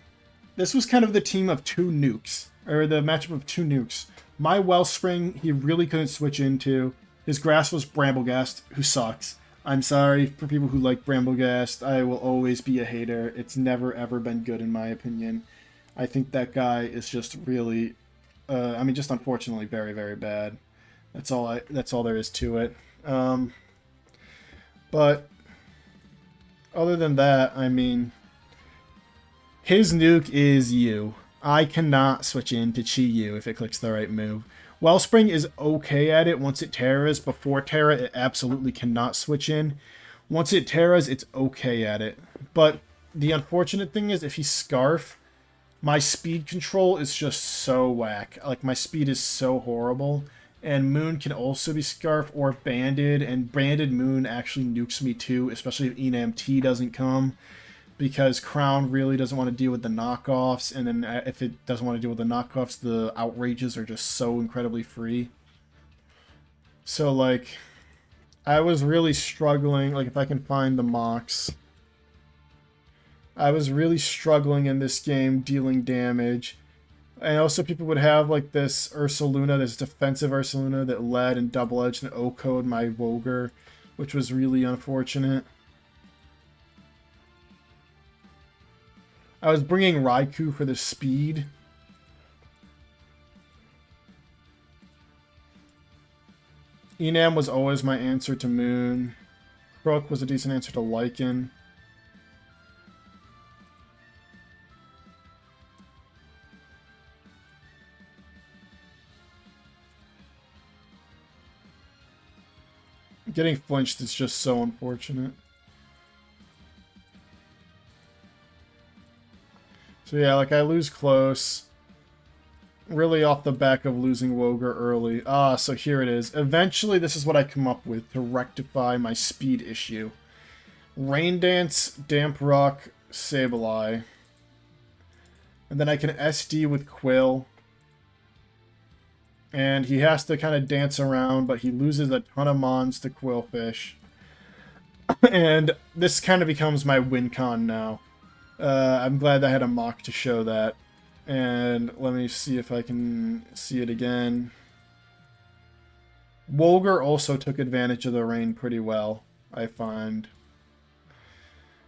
This was kind of the team of two nukes, or the matchup of two nukes. My Wellspring, he really couldn't switch into. His grass was Bramblegast, who sucks. I'm sorry for people who like Bramblegast. I will always be a hater. It's never ever been good in my opinion. I think that guy is just really, I mean, just unfortunately very, very bad. That's all there is to it. But other than that, I mean, his nuke is you. I cannot switch into Chi-Yu if it clicks the right move. Wellspring is okay at it once it Terras. Before Terra, it absolutely cannot switch in. Once it Terras, it's okay at it. But the unfortunate thing is, if he Scarf, my speed control is just so whack. Like, my speed is so horrible. And Moon can also be Scarf or Banded, and Banded Moon actually nukes me too, especially if ENAMT doesn't come, because Crown really doesn't want to deal with the knockoffs, and then if it doesn't want to deal with the knockoffs, the outrages are just so incredibly free. So, like, I was really struggling, like, if I can find the mocks. I was really struggling in this game dealing damage. And also people would have like this Ursaluna, this defensive Ursaluna that led and double-edged and O-code my Woger, which was really unfortunate. I was bringing Raikou for the speed. Enam was always my answer to Moon. Crook was a decent answer to Lycan. Getting flinched is just so unfortunate. So yeah, like I lose close. Really off the back of losing Woger early. Ah, so here it is. Eventually this is what I come up with to rectify my speed issue. Rain Dance, Damp Rock, Sableye. And then I can SD with Quill. And he has to kind of dance around, but he loses a ton of mons to Quillfish. And this kind of becomes my win con now. I'm glad I had a mock to show that. And let me see if I can see it again. Woger also took advantage of the rain pretty well, I find.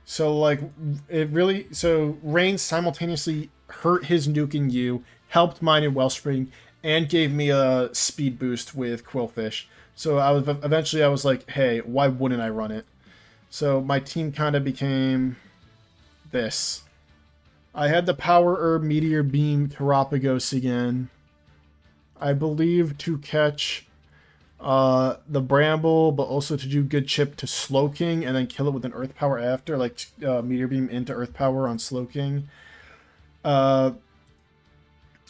So, like, it really... So, rain simultaneously hurt his nuking you, helped mine in Wellspring, and gave me a speed boost with Quillfish. So eventually I was like, hey, why wouldn't I run it? So my team kind of became this. I had the Power Herb, Meteor Beam, Terapagos again. I believe to catch the Bramble, but also to do good chip to Slowking and then kill it with an Earth Power after, like Meteor Beam into Earth Power on Slowking. I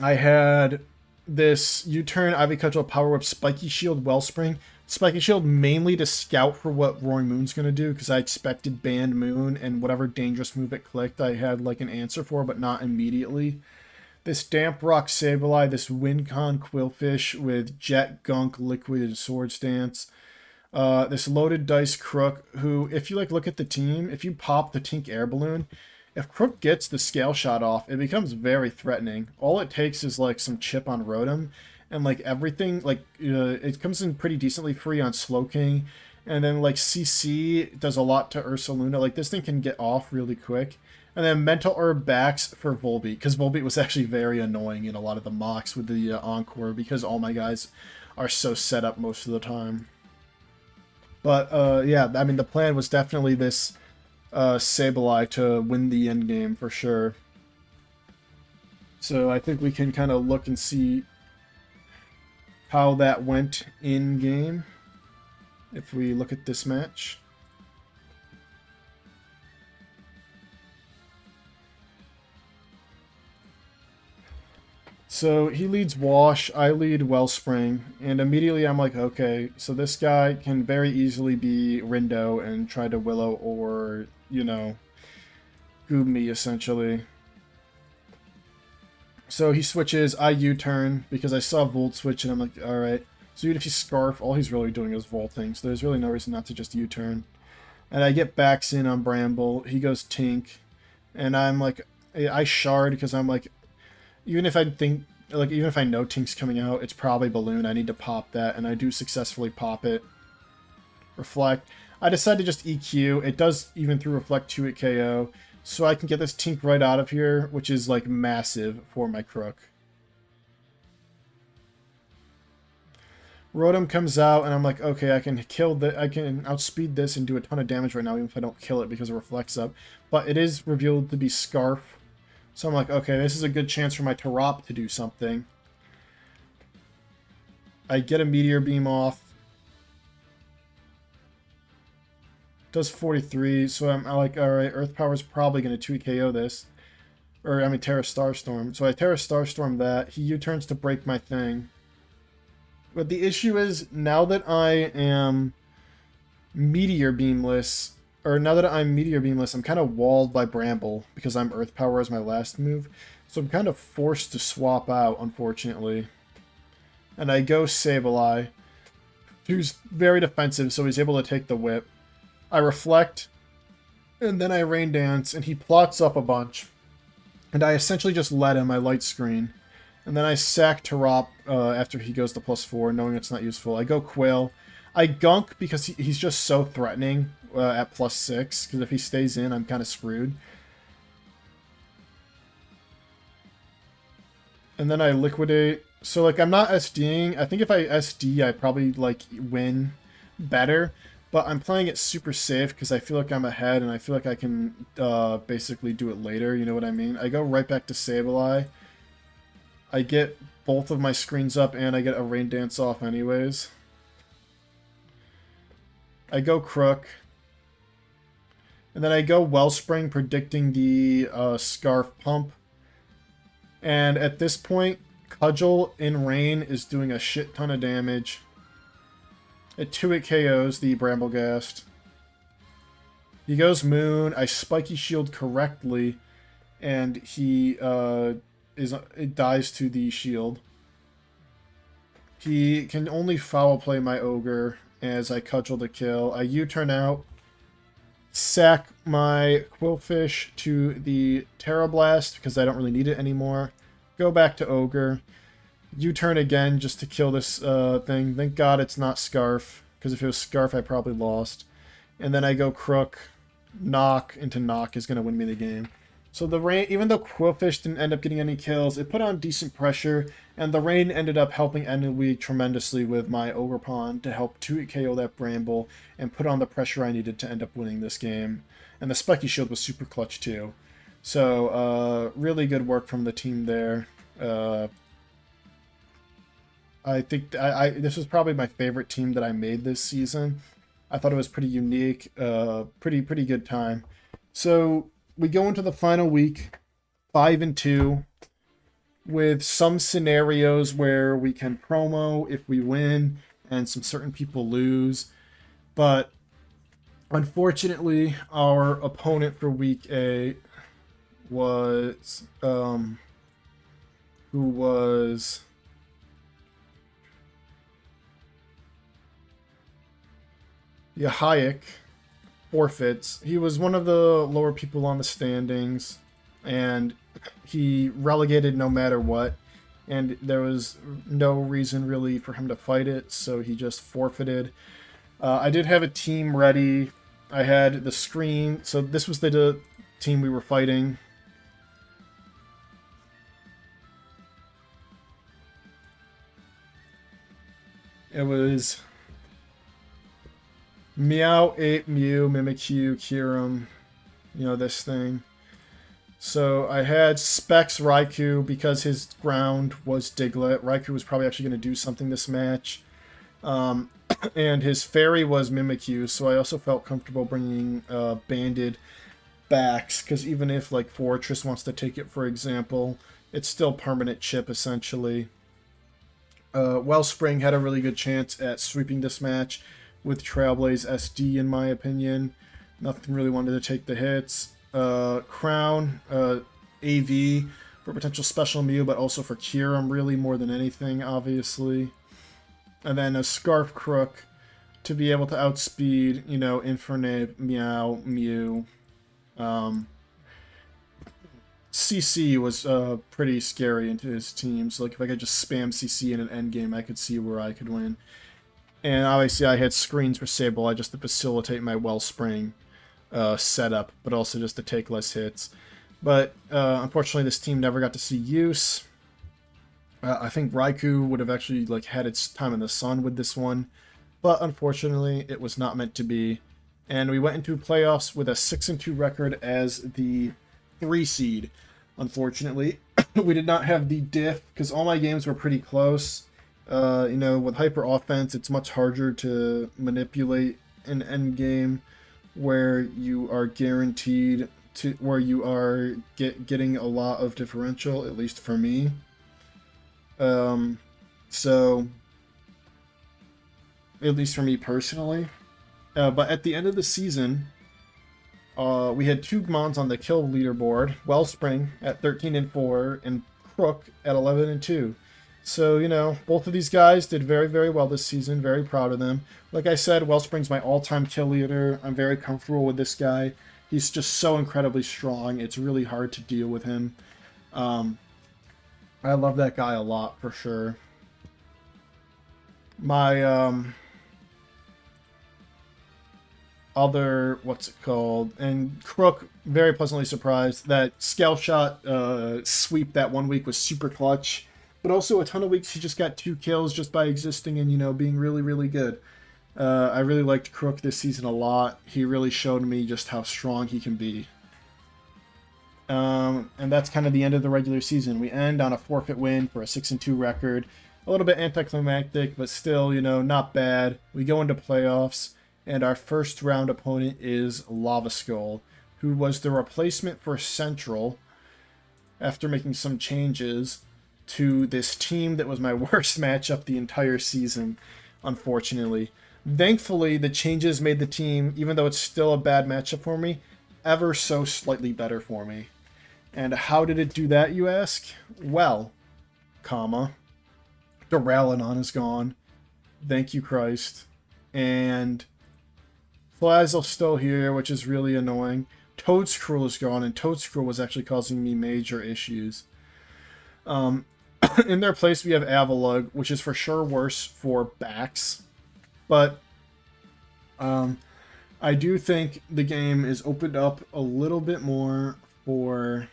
had this U-turn, Ivy Cudgel, Power Whip, Spiky Shield, Wellspring. Spiky Shield mainly to scout for what Roaring Moon's going to do, because I expected Band Moon, and whatever dangerous move it clicked, I had like an answer for, but not immediately. This Damp Rock Sableye, this Wincon Quillfish with Jet, Gunk, Liquid, and Swords Dance. This Loaded Dice Crook, who, if you like look at the team, if you pop the Tink Air Balloon, if Crook gets the scale shot off, it becomes very threatening. All it takes is like some chip on Rotom, and like everything, like it comes in pretty decently free on Slowking, and then like CC does a lot to Ursaluna. Like this thing can get off really quick. And then Mental Herb backs for Volbeat, because Volbeat was actually very annoying in a lot of the mocks with the Encore, because all my guys are so set up most of the time. But yeah, I mean the plan was definitely this Sableye to win the end game for sure. So I think we can kind of look and see how that went in game if we look at this match. So he leads Wash, I lead Wellspring, and immediately I'm like, okay, so this guy can very easily be Rindo and try to Willow or, you know, Goob me, essentially. So he switches, I U-turn, because I saw Volt switch, and I'm like, alright. So even if you Scarf, all he's really doing is Volting, so there's really no reason not to just U-turn. And I get backs in on Bramble, he goes Tink, and I'm like, I Shard, because I'm like, even if I think, like, even if I know Tink's coming out, it's probably Balloon. I need to pop that, and I do successfully pop it. Reflect. I decide to just EQ. It does even through Reflect 2 at KO, so I can get this Tink right out of here, which is, like, massive for my Crook. Rotom comes out, and I'm like, okay, I can outspeed this and do a ton of damage right now, even if I don't kill it because it reflects up. But it is revealed to be Scarf. So I'm like, okay, this is a good chance for my Tarop to do something. I get a Meteor Beam off. Does 43, so I'm like, alright, Earth Power's probably going to 2KO this. Or, I mean, Terra Starstorm. So I Terra Starstorm that. He U-turns to break my thing. But the issue is, now that I am Meteor Beamless, or now that I'm Meteor Beamless, I'm kind of walled by Bramble because I'm Earth Power as my last move. So I'm kind of forced to swap out, unfortunately. And I go Sableye, who's very defensive, so he's able to take the whip. I reflect, and then I Rain Dance, and he plots up a bunch. And I essentially just let him, I light screen. And then I sack Tarop after he goes to +4, knowing it's not useful. I go Quill. I gunk because he's just so threatening at +6, because if he stays in, I'm kind of screwed. And then I liquidate. So, like, I'm not SDing. I think if I SD, I probably, like, win better. But I'm playing it super safe because I feel like I'm ahead and I feel like I can basically do it later, you know what I mean? I go right back to Sableye. I get both of my screens up and I get a Rain Dance off anyways. I go Crook. And then I go Wellspring, predicting the Scarf Pump. And at this point, Cudgel in Rain is doing a shit ton of damage. At 2 it KOs the Bramblegast. He goes Moon, I Spiky Shield correctly, and he it dies to the shield. He can only foul play my Ogre as I Cudgel to kill. I U-turn out, sack my Quillfish to the Terra Blast because I don't really need it anymore. Go back to Ogre. U-turn again just to kill this thing. Thank God it's not Scarf, because if it was Scarf I probably lost. And then I go Crook. Knock into Knock is going to win me the game. So the rain, even though Quillfish didn't end up getting any kills, it put on decent pressure, and the rain ended up helping Enemy tremendously with my Ogre Pawn to help 2 KO that Bramble and put on the pressure I needed to end up winning this game. And the Spiky Shield was super clutch too. So really good work from the team there. I think this was probably my favorite team that I made this season. I thought it was pretty unique, pretty good time. So we go into the final week, 5-2, with some scenarios where we can promo if we win, and some certain people lose. But unfortunately, our opponent for week 8 was who was Hayek forfeits. He was one of the lower people on the standings, and he relegated no matter what, and there was no reason really for him to fight it, so he just forfeited. I did have a team ready. I had the screen, so this was the team we were fighting. It was Meow, Ape, Mew, Mimikyu, Kyurem, you know, this thing. So I had Specs Raikou because his ground was Diglett. Raikou was probably actually going to do something this match. And his fairy was Mimikyu, so I also felt comfortable bringing Banded backs, because even if, like, Fortress wants to take it, for example, it's still permanent chip, essentially. Wellspring had a really good chance at sweeping this match with Trailblaze SD, in my opinion. Nothing really wanted to take the hits. Crown, AV for potential special Mew, but also for Kyurem, really, more than anything, obviously. And then a Scarf Crook to be able to outspeed, you know, Infernape, Meow, Mew. CC was pretty scary into his teams. Like, if I could just spam CC in an endgame, I could see where I could win. And obviously I had screens for Sableye just to facilitate my Wellspring setup, but also just to take less hits. But unfortunately this team never got to see use. I think Raikou would have actually, like, had its time in the sun with this one, but unfortunately it was not meant to be. And we went into playoffs with a 6-2 record as the 3 seed. Unfortunately, we did not have the diff because all my games were pretty close. You know, with hyper offense, it's much harder to manipulate an end game where you are guaranteed to, where you are getting a lot of differential, at least for me. So at least for me personally. But at the end of the season, we had two Mons on the kill leaderboard: Wellspring at 13-4 and Crook at 11-2. So, you know, both of these guys did very, very well this season. Very proud of them. Like I said, Wellspring's my all-time kill leader. I'm very comfortable with this guy. He's just so incredibly strong. It's really hard to deal with him. I love that guy a lot, for sure. My other, what's it called? And Crook, very pleasantly surprised. That Scale Shot sweep that 1 week was super clutch. But also a ton of weeks he just got 2 kills just by existing and, you know, being really, really good. I really liked Crook this season a lot. He really showed me just how strong he can be. And that's kind of the end of the regular season. We end on a forfeit win for a 6-2 record. A little bit anticlimactic, but still, you know, not bad. We go into playoffs, and our first round opponent is Lava Skull, who was the replacement for Central after making some changes to this team that was my worst matchup the entire season, unfortunately. Thankfully, the changes made the team, even though it's still a bad matchup for me, ever so slightly better for me. And how did it do that, you ask? Well, Duralanon is gone. Thank you, Christ. And Flazel's still here, which is really annoying. Toadscruel is gone, and Toadscruel was actually causing me major issues. In their place, we have Avalug, which is for sure worse for backs. But I do think the game is opened up a little bit more for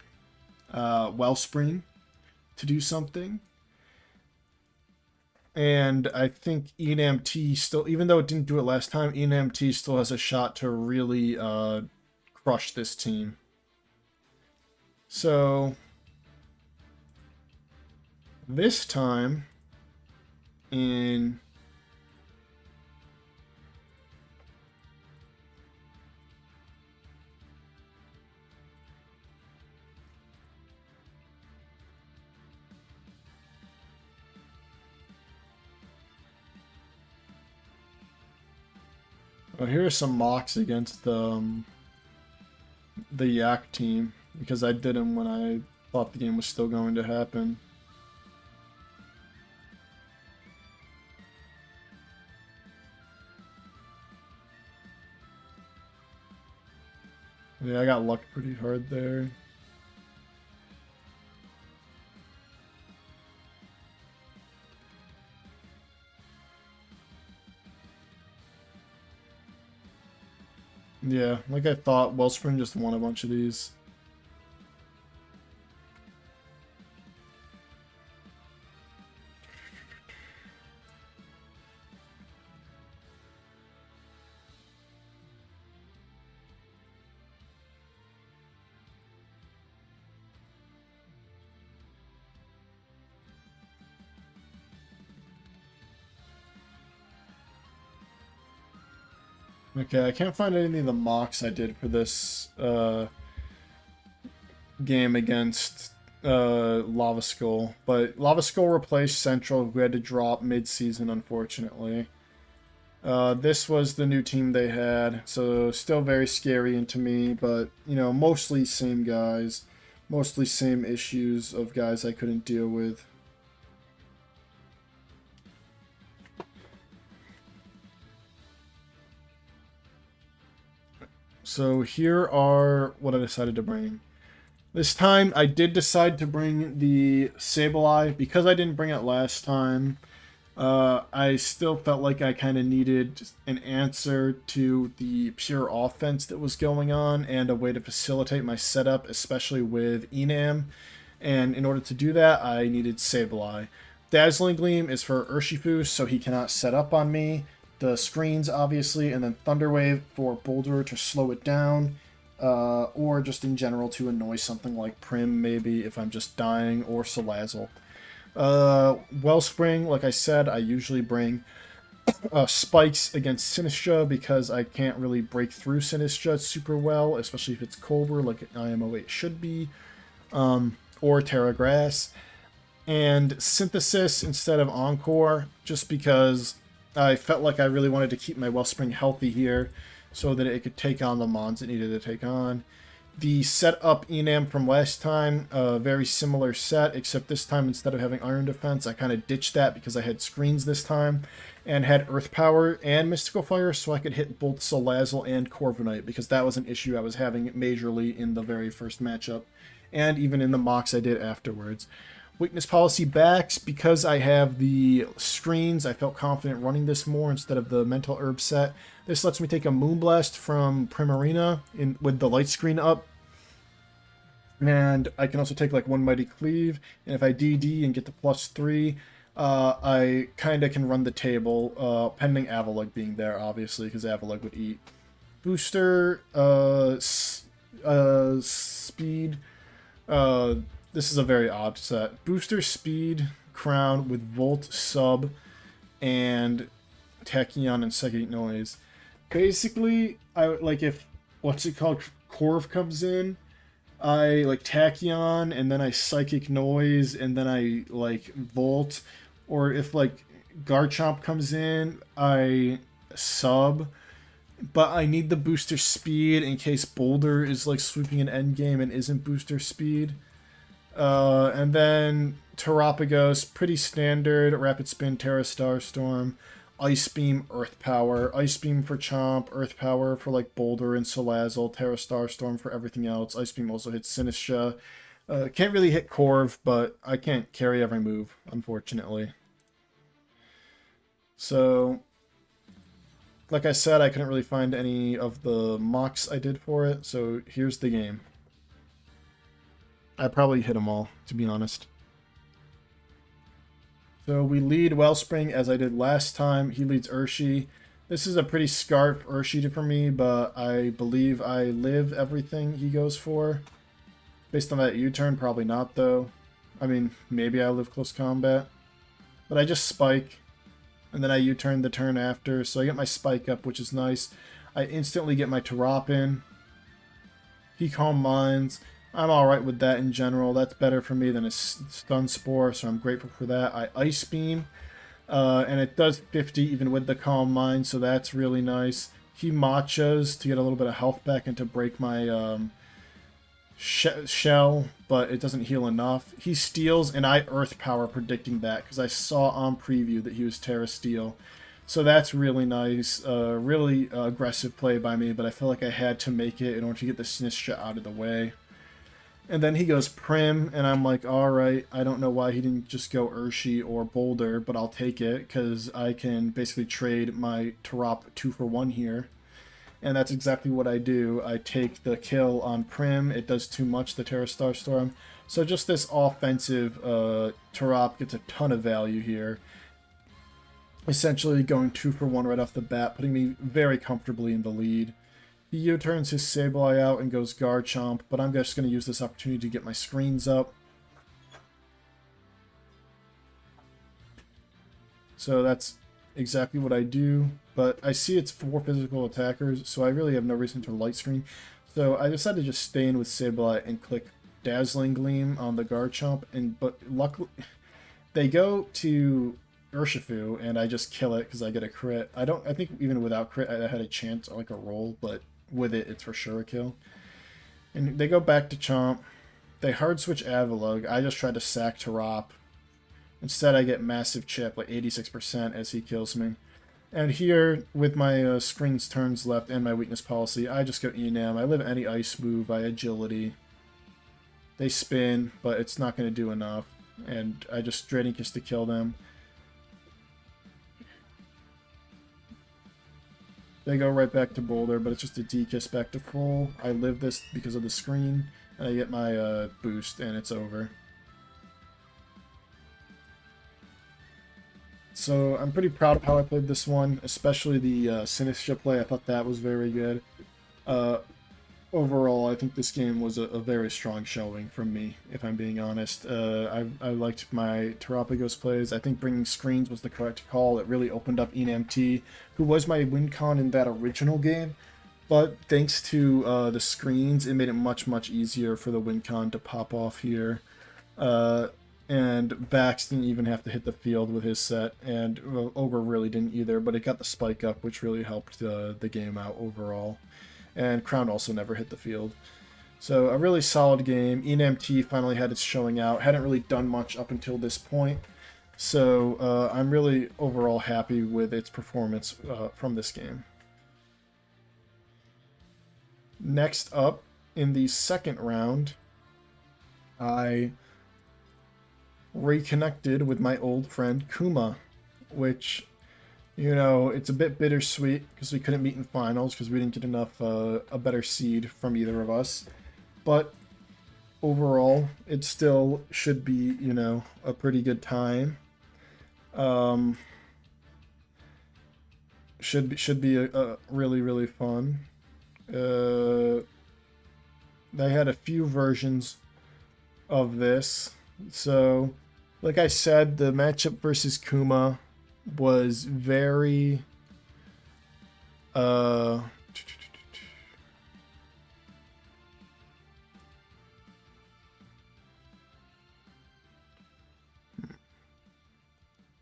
Wellspring to do something. And I think ENMT still, even though it didn't do it last time, ENMT still has a shot to really crush this team. So this time in well, here are some mocks against the Yak team, because I did them when I thought the game was still going to happen. Yeah, I got lucked pretty hard there. Yeah, like I thought, Wellspring just won a bunch of these. Okay, I can't find any of the mocks I did for this game against Lava Skull, but Lava Skull replaced Central, who had to drop mid-season, unfortunately. This was the new team they had, so still very scary into me, but, you know, mostly same guys, mostly same issues of guys I couldn't deal with. So here are what I decided to bring. This time I did decide to bring the Sableye because I didn't bring it last time. I still felt like I kind of needed an answer to the pure offense that was going on and a way to facilitate my setup, especially with Enam. And in order to do that, I needed Sableye. Dazzling Gleam is for Urshifu, so he cannot set up on me. The screens, obviously, and then Thunderwave for Boulder to slow it down, or just in general to annoy something like Prim, maybe, if I'm just dying, or Salazzle. Wellspring, like I said, I usually bring Spikes against Sinistra because I can't really break through Sinistra super well, especially if it's Cobra, like IMO8 should be, or Terra Grass. And Synthesis instead of Encore, just because I felt like I really wanted to keep my Wellspring healthy here so that it could take on the mons it needed to take on. The setup Enam from last time, very similar set, except this time instead of having Iron Defense, I kind of ditched that because I had screens this time and had Earth Power and Mystical Fire, so I could hit both Salazzle and Corviknight because that was an issue I was having majorly in the very first matchup and even in the mocks I did afterwards. Weakness policy backs, because I have the screens, I felt confident running this more instead of the mental herb set. This lets me take a Moonblast from Primarina with the light screen up. And I can also take like one Mighty Cleave, and if I DD and get to +3, I kind of can run the table, pending Avalugg being there, obviously, because Avalugg would eat. Booster, speed, this is a very odd set. Booster speed crown with Volt, Sub, and Tachyon and Psychic Noise. Basically, I like if what's it called, Corv comes in, I like Tachyon and then I Psychic Noise and then I like Volt, or if like Garchomp comes in, I Sub. But I need the booster speed in case Boulder is like sweeping an endgame and isn't booster speed. And then Terapagos, pretty standard. Rapid Spin, Terra Starstorm, Ice Beam, Earth Power. Ice Beam for Chomp, Earth Power for like Boulder and Salazzle, Terra Starstorm for everything else. Ice Beam also hits Sinistra. Can't really hit Corv, but I can't carry every move, unfortunately. So, like I said, I couldn't really find any of the mocks I did for it, so here's the game. I probably hit them all, to be honest. So we lead Wellspring as I did last time. He leads Urshi. This is a pretty scarf Urshi for me, but I believe I live everything he goes for. Based on that U-turn, probably not though. I mean, maybe I live close combat. But I just spike, and then I U-turn the turn after, so I get my spike up, which is nice. I instantly get my Terapin. He Calm Minds. I'm alright with that in general. That's better for me than a Stun Spore, so I'm grateful for that. I Ice Beam, and it does 50 even with the Calm Mind, so that's really nice. He Matchas to get a little bit of health back and to break my shell, but it doesn't heal enough. He Steals, and I Earth Power predicting that, because I saw on preview that he was Terra Steel. So that's really nice, really aggressive play by me, but I feel like I had to make it in order to get the Sinistra out of the way. And then he goes Prim, and I'm like, alright, I don't know why he didn't just go Urshi or Boulder, but I'll take it, because I can basically trade my Terap 2-for-1 here. And that's exactly what I do. I take the kill on Prim, it does too much, the Terra Starstorm. So just this offensive Terap gets a ton of value here. Essentially going 2-for-1 right off the bat, putting me very comfortably in the lead. He U-turns his Sableye out and goes Garchomp, but I'm just going to use this opportunity to get my screens up. So that's exactly what I do, but I see it's 4 physical attackers, so I really have no reason to light screen. So I decided to just stay in with Sableye and click Dazzling Gleam on the Garchomp, but luckily they go to Urshifu, and I just kill it because I get a crit. I think even without crit I had a chance, like a roll, but with it, it's for sure a kill. And they go back to Chomp. They hard switch Avalugg. I just tried to sack Terap. Instead, I get massive chip, like 86% as he kills me. And here, with my screens turns left and my weakness policy, I just go Enam. I live any ice move. I agility. They spin, but it's not going to do enough. And I just Dreading Kiss to kill them. They go right back to Boulder, but it's just a D-Kiss back to full. I live this because of the screen, and I get my boost, and it's over. So I'm pretty proud of how I played this one, especially the Sinistra play. I thought that was very good. Overall, I think this game was a very strong showing from me, if I'm being honest. I liked my Terapagos plays. I think bringing screens was the correct call. It really opened up Enam T, who was my win con in that original game. But thanks to the screens, it made it much, much easier for the win con to pop off here. and Vax didn't even have to hit the field with his set, and Ogre really didn't either, but it got the spike up, which really helped the game out overall. And Crown also never hit the field. So a really solid game. ENMT finally had its showing out. Hadn't really done much up until this point. So I'm really overall happy with its performance from this game. Next up, in the second round, I reconnected with my old friend Kuma, which, you know, it's a bit bittersweet because we couldn't meet in finals because we didn't get enough a better seed from either of us. But overall, it still should be, you know, a pretty good time. Should be a really, really fun. They had a few versions of this. So, like I said, the matchup versus Kuma was very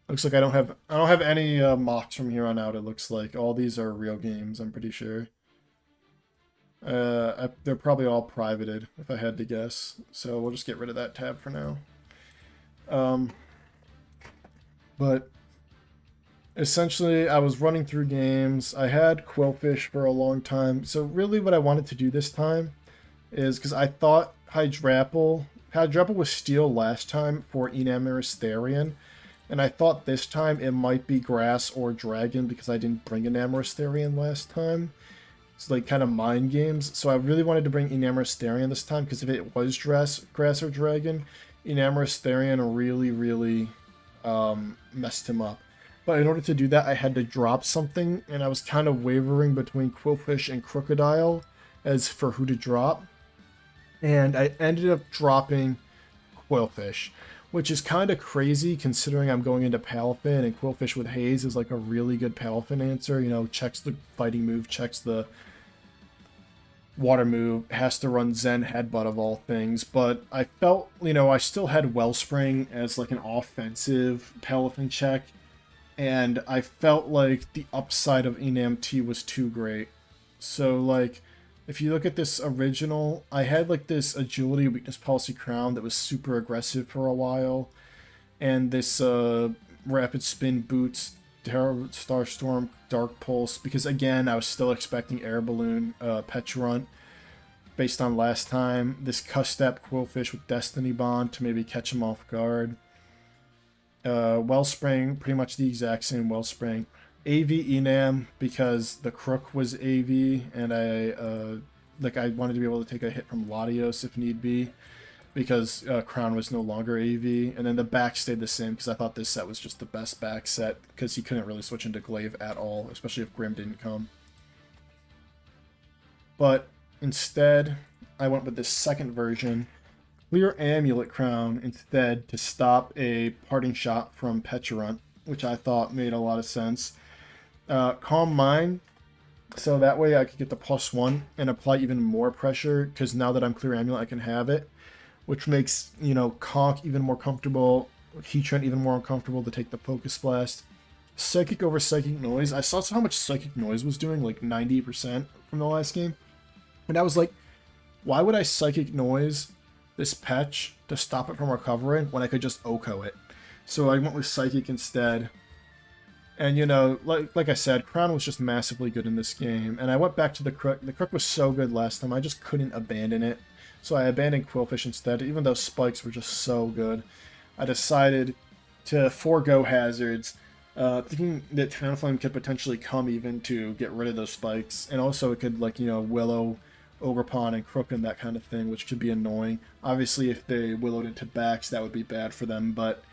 looks like I don't have any mocks from here on out. It looks like all these are real games, I'm pretty sure. They're probably all privated, if I had to guess. So we'll just get rid of that tab for now. But essentially, I was running through games. I had Quillfish for a long time. So really what I wanted to do this time is, because I thought Hydrapple was Steel last time for Enamorous Therian. And I thought this time it might be Grass or Dragon because I didn't bring Enamorous Therian last time. It's like kind of mind games. So I really wanted to bring Enamorous Therian this time because if it was Grass or Dragon, Enamorous Therian really, really messed him up. But in order to do that, I had to drop something, and I was kind of wavering between Quillfish and Crocodile as for who to drop. And I ended up dropping Quillfish, which is kind of crazy considering I'm going into Palafin, and Quillfish with Haze is like a really good Palafin answer. You know, checks the fighting move, checks the water move, has to run Zen Headbutt of all things. But I felt, you know, I still had Wellspring as like an offensive Palafin check, and I felt like the upside of ENAM-T was too great. So, like, if you look at this original, I had like this Agility Weakness Policy Crown that was super aggressive for a while, and this Rapid Spin Boots, Starstorm, Dark Pulse, because again, I was still expecting Air Balloon, Petulant, based on last time. This Custap Quillfish with Destiny Bond to maybe catch him off guard. Wellspring, pretty much the exact same Wellspring. AV Enam because the Crook was AV, and I wanted to be able to take a hit from Latios if need be, because Crown was no longer AV, and then the back stayed the same because I thought this set was just the best back set because he couldn't really switch into Glaive at all, especially if Grim didn't come. But instead, I went with this second version, Clear Amulet Crown instead, to stop a parting shot from Petulant, which I thought made a lot of sense. Calm Mind, so that way I could get the +1 and apply even more pressure, because now that I'm Clear Amulet, I can have it, which makes, you know, Conk even more comfortable, Heatran even more uncomfortable to take the Focus Blast. Psychic over Psychic Noise. I saw how much Psychic Noise was doing, like 90% from the last game, and I was like, why would I Psychic Noise this Petch to stop it from recovering when I could just Oko it? So I went with Psychic instead. And, you know, like I said, Crown was just massively good in this game. And I went back to the Crook. The Crook was so good last time, I just couldn't abandon it. So I abandoned Quillfish instead, even though Spikes were just so good. I decided to forego Hazards, thinking that Talonflame could potentially come even to get rid of those Spikes. And also it could, like, you know, Willow, Ogerpon, and Crook and that kind of thing, which could be annoying. Obviously, if they Willowed into backs, that would be bad for them, but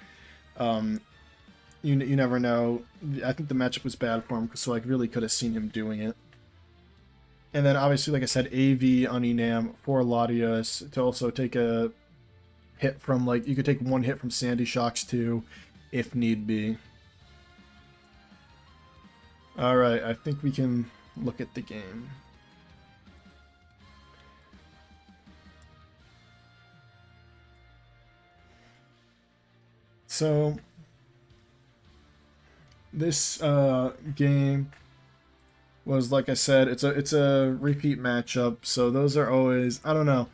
you never know. I think the matchup was bad for him, so I really could have seen him doing it. And then obviously, like I said, AV on Enam for Latios to also take a hit from, like, you could take one hit from Sandy Shocks too, if need be. Alright, I think we can look at the game. So this game was, like I said, it's a repeat matchup. So those are always, I don't know.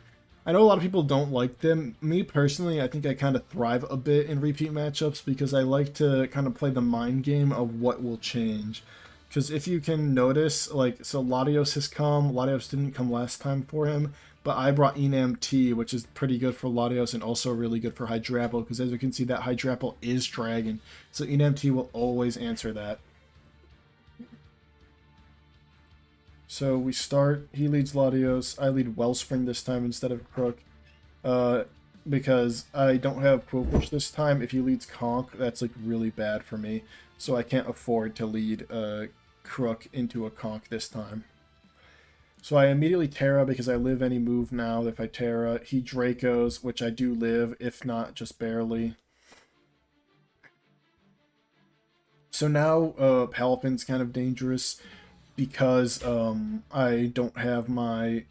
I know a lot of people don't like them. Me personally, I think I kind of thrive a bit in repeat matchups because I like to kind of play the mind game of what will change. Because if you can notice, like, so Latios has come. Latios didn't come last time for him, but I brought Enam T, which is pretty good for Latios and also really good for Hydrapple. Because as you can see, that Hydrapple is Dragon, so Enam T will always answer that. So we start. He leads Latios. I lead Wellspring this time instead of Crook. Uh, because I don't have Quillfish this time. If he leads Conk, that's like really bad for me. So I can't afford to lead Crook into a Conk this time. So I immediately Terra because I live any move now. If I Terra, he Dracos, which I do live, if not just barely. So now Palafin's kind of dangerous because I don't have my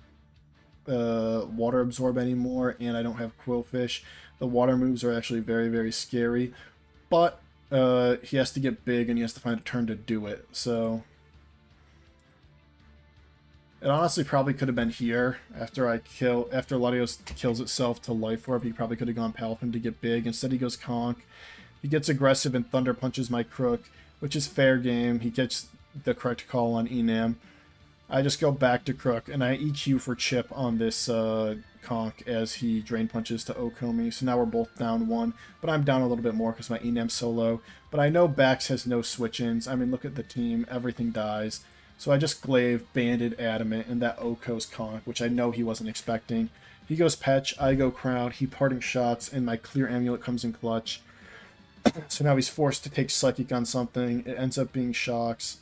water absorb anymore and I don't have Quillfish. The water moves are actually very, very scary, but he has to get big and he has to find a turn to do it. So it honestly probably could have been here after Latios kills itself to Life Orb. He probably could have gone Palafin to get big. Instead he goes Conk. He gets aggressive and Thunder Punches my Crook, which is fair game. He gets the correct call on Enam. I just go back to Crook, and I EQ for Chip on this Conk as he Drain Punches to Okomi. So now we're both down one, but I'm down a little bit more because my Enam's so low. But I know Bax has no switch-ins. I mean, look at the team. Everything dies. So I just Glaive, Banded, Adamant, and that Oko's Conk, which I know he wasn't expecting. He goes Petch, I go Crown, he Parting Shots, and my Clear Amulet comes in clutch. So now he's forced to take Psychic on something. It ends up being Shocks.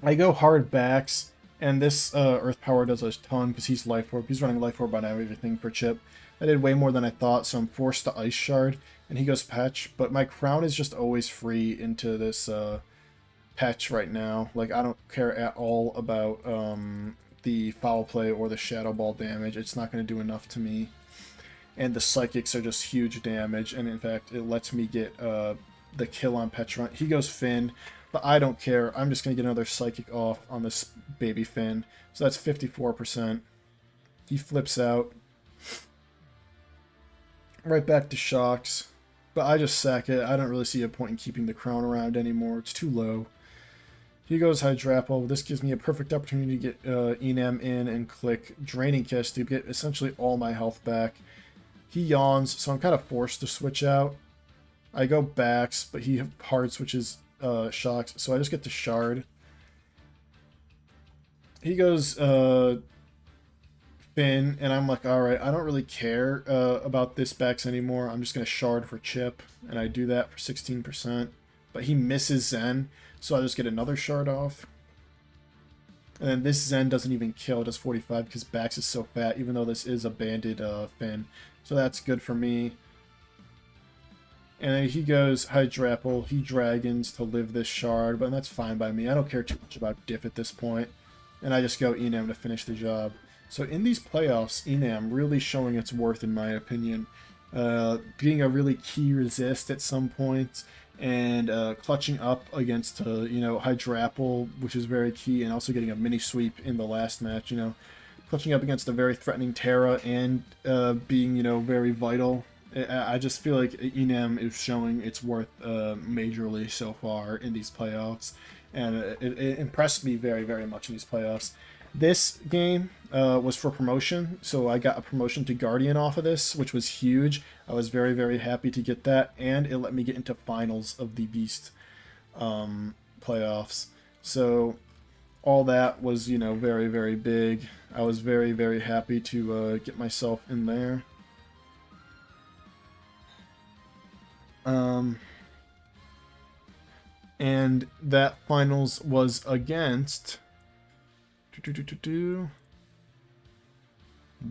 I go hard Backs, and this Earth Power does a ton because he's Life Orb. He's running Life Orb on everything for Chip. I did way more than I thought, so I'm forced to Ice Shard, and he goes Patch. But my Crown is just always free into this Patch right now. Like, I don't care at all about the Foul Play or the Shadow Ball damage. It's not going to do enough to me. And the Psychics are just huge damage, and in fact, it lets me get the kill on Petrunt. He goes Finn, but I don't care. I'm just going to get another Psychic off on this baby Finn. So that's 54%. He flips out. Right back to Shocks. But I just sack it. I don't really see a point in keeping the Crown around anymore. It's too low. He goes Hydrapple. This gives me a perfect opportunity to get Enam in and click Draining Kiss to get essentially all my health back. He yawns, so I'm kind of forced to switch out. I go Backs, but he hard switches Shocks, so I just get to Shard. He goes Finn, and I'm like, alright, I don't really care about this Backs anymore. I'm just going to Shard for Chip, and I do that for 16%. But he misses Zen, so I just get another Shard off. And then this Zen doesn't even kill, it does 45 because Backs is so fat, even though this is a banded Finn. So that's good for me. And then he goes Hydrapple, he Dragons to live this Shard, but that's fine by me. I don't care too much about Diff at this point. And I just go Enam to finish the job. So in these playoffs, Enam really showing its worth in my opinion. Being a really key resist at some points, and clutching up against Hydrapple, which is very key, and also getting a mini sweep in the last match, clutching up against a very threatening Terra and being, very vital. I just feel like Enam is showing its worth majorly so far in these playoffs, and it impressed me very, very much in these playoffs. This game was for promotion, so I got a promotion to Guardian off of this, which was huge. I was very, very happy to get that, and it let me get into finals of the Beast playoffs. So all that was, very, very big. I was very, very happy to get myself in there. And that finals was against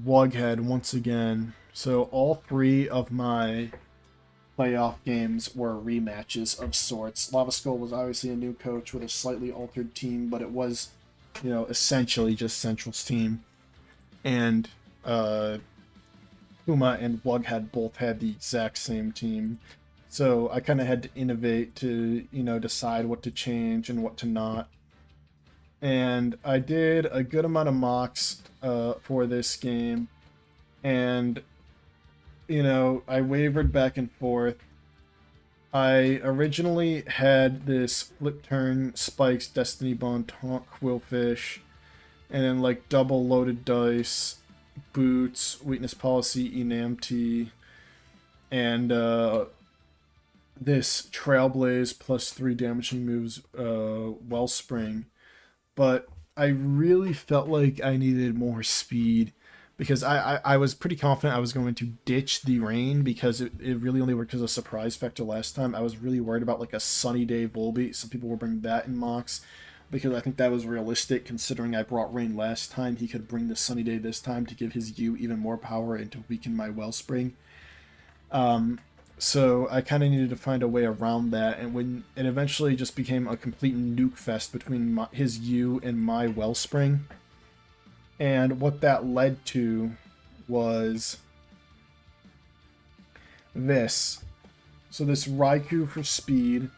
Wughead once again. So all three of my playoff games were rematches of sorts. Lava Skull was obviously a new coach with a slightly altered team, but it was, essentially just Central's team. And Puma and Wughead both had the exact same team. So I kind of had to innovate to, decide what to change and what to not. And I did a good amount of mocks for this game. And, I wavered back and forth. I originally had this flip turn, spikes, destiny bond, taunt, quillfish, and then like double loaded dice, boots, weakness policy, enamty, and this trailblaze plus 3 damaging moves, wellspring. But I really felt like I needed more speed because I was pretty confident I was going to ditch the rain because it really only worked as a surprise factor last time. I was really worried about like a sunny day Volbeat. Some people were bringing that in mocks because I think that was realistic considering I brought rain last time. He could bring the sunny day this time to give his U even more power and to weaken my wellspring. So I kind of needed to find a way around that, and when it eventually just became a complete nuke fest between his U and my wellspring. And what that led to was this. So this Raikou for speed.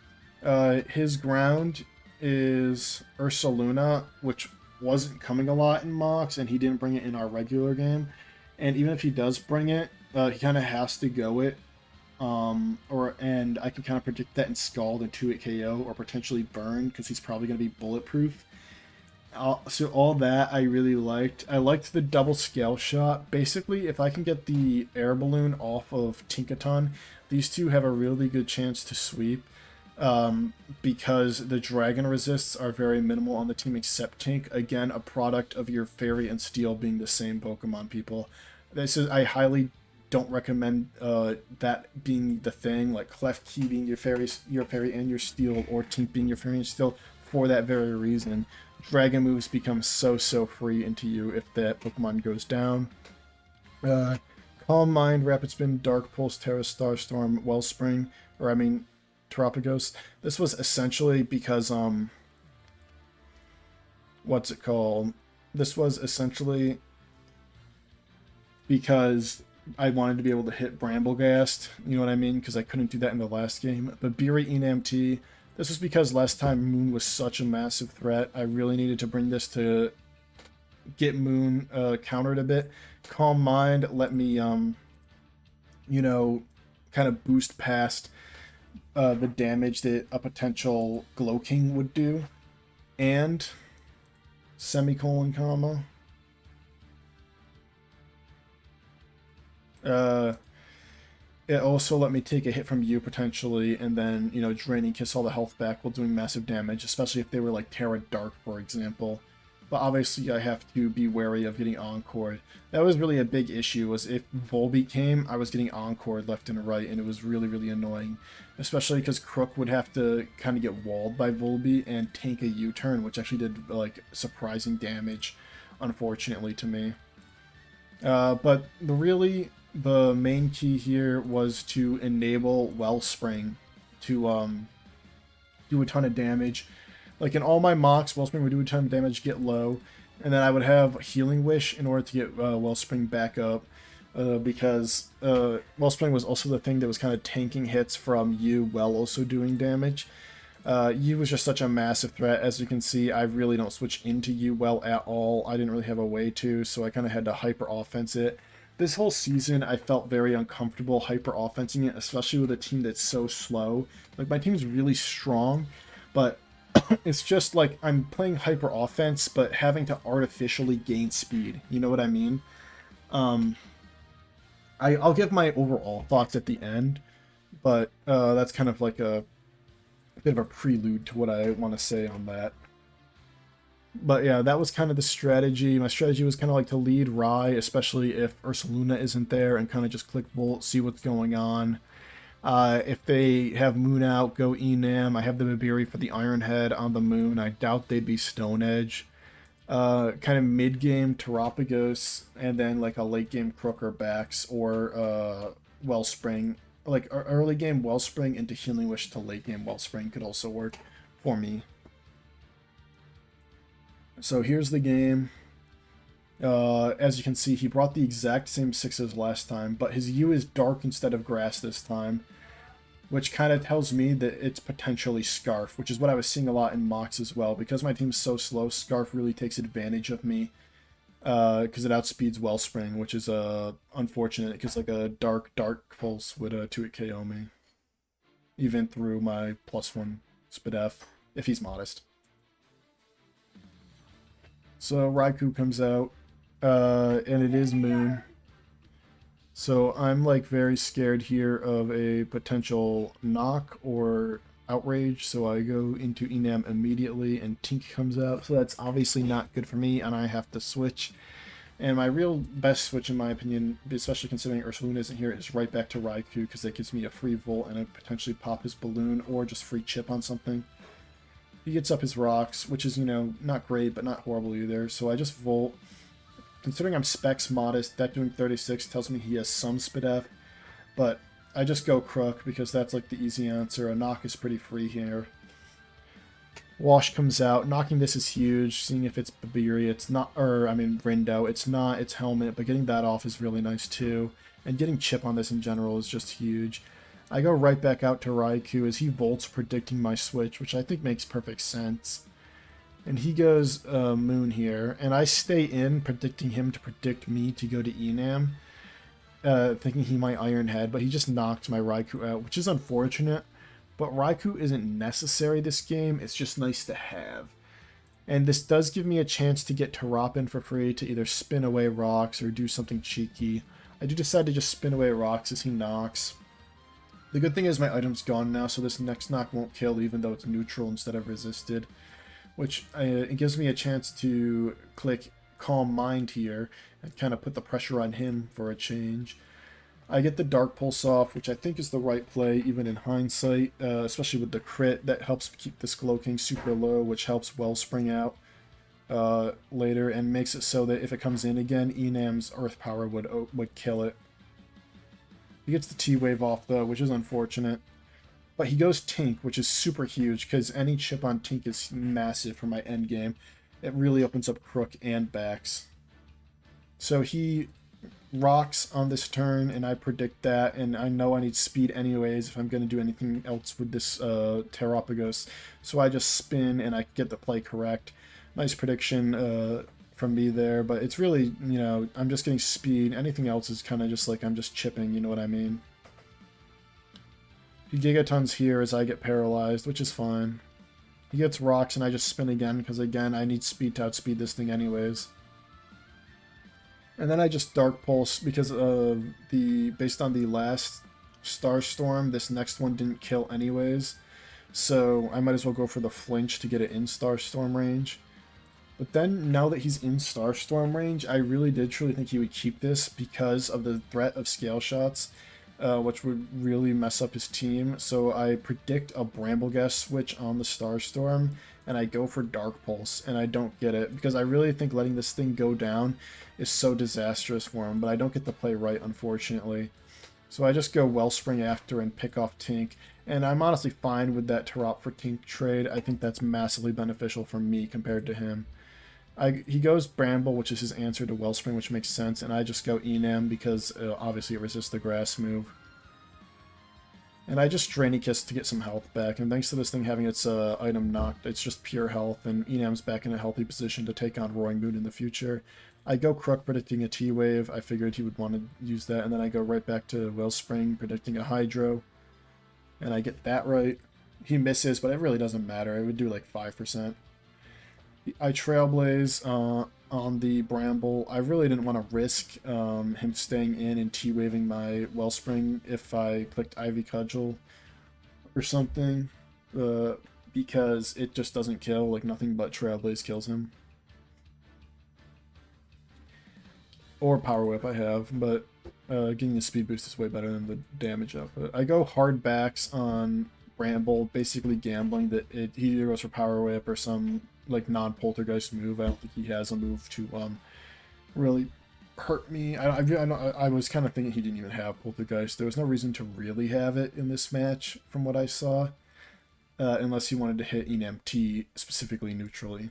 His ground is Ursaluna, which wasn't coming a lot in mocks, and he didn't bring it in our regular game. And even if he does bring it, he kind of has to go it. And I can kind of predict that in Scald and 2-hit KO, or potentially Burn, because he's probably going to be bulletproof. So all that I really liked. I liked the double scale shot. Basically, if I can get the air balloon off of Tinkaton, these two have a really good chance to sweep. Because the dragon resists are very minimal on the team except Tink. Again, a product of your fairy and steel being the same Pokemon, people. I highly don't recommend that being the thing, like Klefki being your fairy and your steel, or Tink being your fairy and steel, for that very reason. Dragon moves become so free into you if that Pokemon goes down. Calm Mind, Rapid Spin, Dark Pulse, Terra, Starstorm, Wellspring, Terapagos. This was essentially because, what's it called? This was essentially because I wanted to be able to hit Bramblegast, you know what I mean? Because I couldn't do that in the last game. But Beery Enamty, this was because last time Moon was such a massive threat. I really needed to bring this to get Moon countered a bit. Calm Mind let me, kind of boost past the damage that a potential Glow King would do. And semicolon comma. It also let me take a hit from you potentially, and then, draining Kiss all the health back while doing massive damage, especially if they were like Terra Dark, for example. But obviously I have to be wary of getting Encored. That was really a big issue, was if Volbeat came, I was getting Encored left and right, and it was really, really annoying. Especially because Crook would have to kind of get walled by Volbeat and tank a U-turn, which actually did, like, surprising damage, unfortunately, to me. But the main key here was to enable Wellspring to do a ton of damage. Like in all my mocks, Wellspring would do a ton of damage, get low, and then I would have Healing Wish in order to get Wellspring back up, because Wellspring was also the thing that was kind of tanking hits from you while also doing damage. You was just such a massive threat. As you can see, I really don't switch into you well at all. I didn't really have a way to, so I kind of had to hyper offense it. This whole season, I felt very uncomfortable hyper offensing it, especially with a team that's so slow. Like, my team's really strong, but it's just like I'm playing hyper offense, but having to artificially gain speed. You know what I mean? I'll give my overall thoughts at the end, but that's kind of like a bit of a prelude to what I want to say on that. But yeah, that was kind of the strategy. My strategy was kind of like to lead Rai, especially if Ursaluna isn't there, and kind of just click Volt, see what's going on. If they have Moon out, go Enam. I have the Babiri for the Iron Head on the Moon. I doubt they'd be Stone Edge. Kind of mid-game Terapagos, and then like a late-game Crook or Bax, or Wellspring. Like early game Wellspring into Healing Wish to late game Wellspring could also work for me. So here's the game. As you can see, he brought the exact same 6s last time, but his U is Dark instead of Grass this time. which kind of tells me that it's potentially Scarf, which is what I was seeing a lot in mocks as well. Because my team's so slow, Scarf really takes advantage of me because it outspeeds Wellspring, which is unfortunate because like a Dark Pulse would 2-hit KO me, even through my +1 SPDF, if he's modest. So Raikou comes out, and it is Moon. So I'm like very scared here of a potential knock or outrage. So I go into Enam immediately and Tink comes out. So that's obviously not good for me and I have to switch. And my real best switch in my opinion, especially considering Ursaluna isn't here, is right back to Raikou because that gives me a free Volt and I potentially pop his balloon or just free chip on something. He gets up his rocks, which is, you know, not great but not horrible either. So I just Volt. Considering I'm specs modest, that doing 36 tells me he has some SPDF, but I just go Crook because that's like the easy answer. A knock is pretty free here. Wash comes out. Knocking this is huge. Seeing if it's Babiri, it's not, or I mean Rindo, it's not, it's Helmet, but getting that off is really nice too. And getting Chip on this in general is just huge. I go right back out to Raikou as he Volts predicting my switch, which I think makes perfect sense. And he goes Moon here, and I stay in, predicting him to predict me to go to Enam, thinking he might Iron Head, but he just knocked my Raikou out, which is unfortunate. But Raikou isn't necessary this game, it's just nice to have. And this does give me a chance to get Terapin for free to either spin away rocks or do something cheeky. I do decide to just spin away rocks as he knocks. The good thing is my item's gone now, so this next knock won't kill even though it's neutral instead of resisted. Which it gives me a chance to click Calm Mind here and kind of put the pressure on him for a change. I get the Dark Pulse off, which I think is the right play even in hindsight, especially with the crit. That helps keep this Slowking super low, which helps Wellspring out later and makes it so that if it comes in again, Enam's Earth Power would kill it. He gets the T-Wave off though, which is unfortunate. But he goes Tink, which is super huge, because any chip on Tink is massive for my endgame. It really opens up Crook and backs. So he rocks on this turn, and I predict that, and I know I need speed anyways if I'm going to do anything else with this Terapagos. So I just spin, and I get the play correct. Nice prediction from me there, but it's really, you know, I'm just getting speed. Anything else is kind of just like I'm just chipping, you know what I mean? He Gigatons here as I get paralyzed, which is fine. He gets rocks and I just spin again, because again, I need speed to outspeed this thing anyways. And then I just Dark Pulse, because based on the last Starstorm, this next one didn't kill anyways. So I might as well go for the flinch to get it in Starstorm range. But then, now that he's in Starstorm range, I really did truly think he would keep this because of the threat of scale shots. Which would really mess up his team. So I predict a Brambleghast switch on the Starstorm, and I go for Dark Pulse, and I don't get it, because I really think letting this thing go down is so disastrous for him, but I don't get the play right, unfortunately. So I just go Wellspring after and pick off Tink, and I'm honestly fine with that Terap for Tink trade. I think that's massively beneficial for me compared to him. He goes Bramble, which is his answer to Wellspring, which makes sense, and I just go Enam because obviously it resists the grass move. And I just Drainy Kiss to get some health back, and thanks to this thing having its item knocked, it's just pure health, and Enam's back in a healthy position to take on Roaring Moon in the future. I go Crook predicting a T-Wave, I figured he would want to use that, and then I go right back to Wellspring predicting a Hydro, and I get that right. He misses, but it really doesn't matter, it would do like 5%. I Trailblaze on the Bramble. I really didn't want to risk him staying in and T-waving my Wellspring if I clicked Ivy Cudgel or something, because it just doesn't kill. Like, nothing but Trailblaze kills him. Or Power Whip I have, but getting the speed boost is way better than the damage output. I go hard backs on Bramble, basically gambling that he either goes for Power Whip or some like non-poltergeist move. I don't think he has a move to really hurt me. I was kind of thinking he didn't even have poltergeist. There was no reason to really have it in this match from what I saw, unless he wanted to hit Enam T specifically neutrally.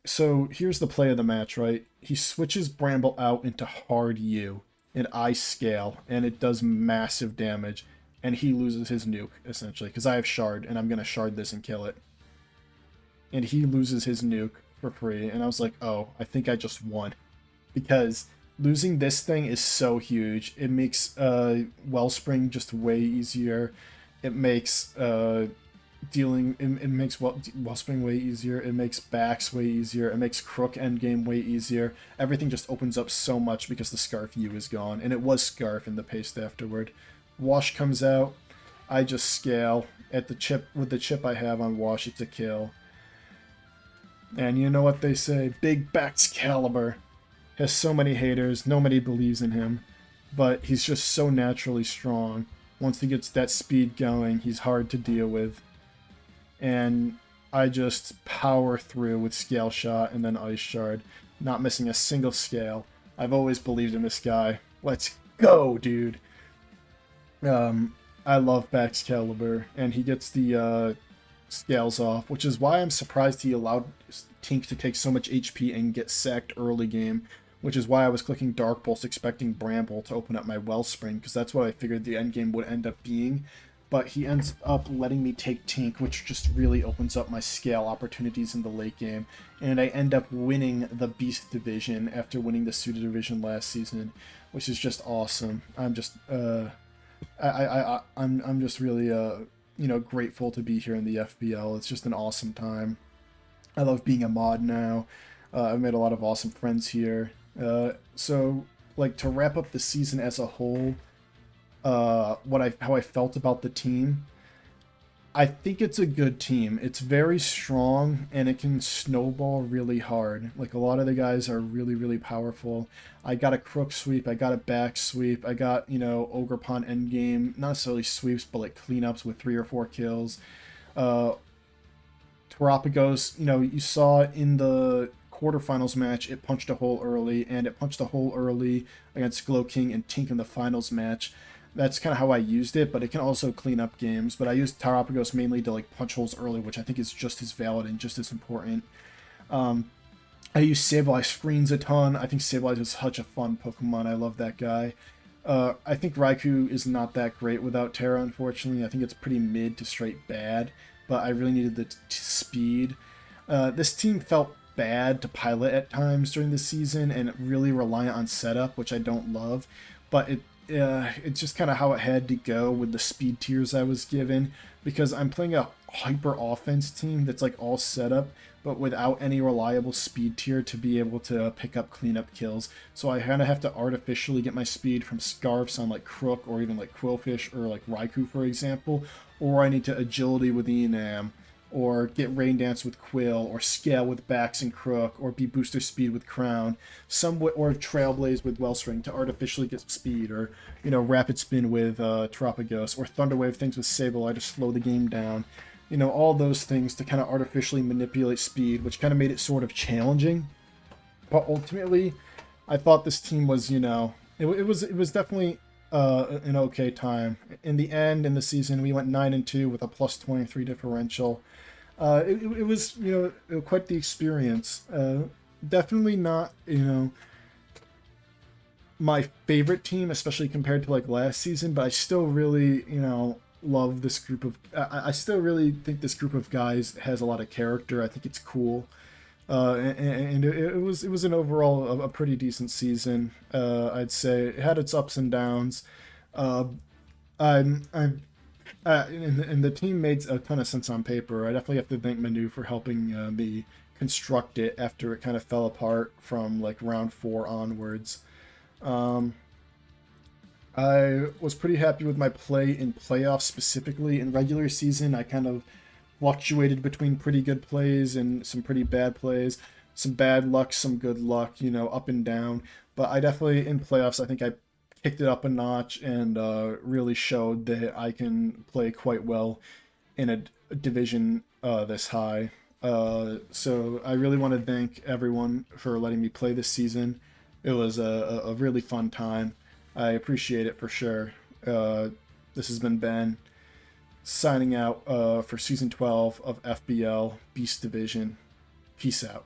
So here's the play of the match, right? He switches Bramble out into hard U. and I scale, and it does massive damage, and he loses his nuke, essentially, because I have shard, and I'm going to shard this and kill it. And he loses his nuke for free, and I was like, oh, I think I just won. Because losing this thing is so huge. It makes Wellspring just way easier. It makes it makes Wellspring way easier. It makes Backs way easier. It makes Crook endgame way easier. Everything just opens up so much because the Scarf U is gone, and it was Scarf in the paste afterward. Wash comes out. I just scale at the chip with the chip I have on Wash. It's a kill. And you know what they say? Big Backs Caliber has so many haters. Nobody believes in him, but he's just so naturally strong. Once he gets that speed going, he's hard to deal with. And I just power through with Scale Shot and then Ice Shard, not missing a single scale. I've always believed in this guy. Let's go, dude. I love Bax Caliber, and he gets the scales off, which is why I'm surprised he allowed Tink to take so much HP and get sacked early game, which is why I was clicking Dark Pulse expecting Bramble to open up my Wellspring, because that's what I figured the endgame would end up being. But he ends up letting me take Tink, which just really opens up my scale opportunities in the late game. And I end up winning the Beast Division after winning the Suited Division last season, which is just awesome. I'm just I'm just really grateful to be here in the FBL. It's just an awesome time. I love being a mod now. I've made a lot of awesome friends here. So like to wrap up the season as a whole, how I felt about the team. I think it's a good team. It's very strong and it can snowball really hard. Like a lot of the guys are really, really powerful. I got a Crook sweep, I got a back sweep, I got, Ogre Pond endgame, not necessarily sweeps, but like cleanups with 3 or 4 kills. Terapagos, you saw in the quarterfinals match, it punched a hole early, and it punched a hole early against Glow King and Tink in the finals match. That's kind of how I used it, but it can also clean up games. But I used Terapagos mainly to like punch holes early, which I think is just as valid and just as important. I use Sableye Screens a ton. I think Sableye is such a fun Pokemon. I love that guy. I think Raikou is not that great without Terra, unfortunately. I think it's pretty mid to straight bad, but I really needed the speed. This team felt bad to pilot at times during the season and really reliant on setup, which I don't love, but it's just kind of how it had to go with the speed tiers I was given, because I'm playing a hyper offense team that's like all setup, but without any reliable speed tier to be able to pick up cleanup kills. So I kind of have to artificially get my speed from Scarfs on like Crook or even like Quillfish or like Raikou, for example, or I need to agility with Enam, or get Rain Dance with Quill, or scale with Backs and Crook, or be booster speed with Crown, or Trailblaze with Wellspring to artificially get speed, or Rapid Spin with Terapagos, or Thunderwave things with Sableye to slow the game down. All those things to kind of artificially manipulate speed, which kind of made it sort of challenging. But ultimately, I thought this team was, it was definitely an okay time. In the end, in the season, we went 9-2 with a plus 23 differential. It was quite the experience. Definitely not my favorite team, especially compared to like last season, but I still really love this group of. I still really think this group of guys has a lot of character. I think it's cool. And it was an overall a pretty decent season. I'd say it had its ups and downs. And the team made a ton of sense on paper. I definitely have to thank Manu for helping me construct it after it kind of fell apart from like round 4 onwards. I was pretty happy with my play in playoffs specifically. In regular season, I kind of fluctuated between pretty good plays and some pretty bad plays, some bad luck, some good luck, up and down. But I definitely, in playoffs, I think I kicked it up a notch and really showed that I can play quite well in a division this high. So I really want to thank everyone for letting me play this season. It was a really fun time. I appreciate it for sure. This has been Ben signing out for Season 12 of FBL Beast Division. Peace out.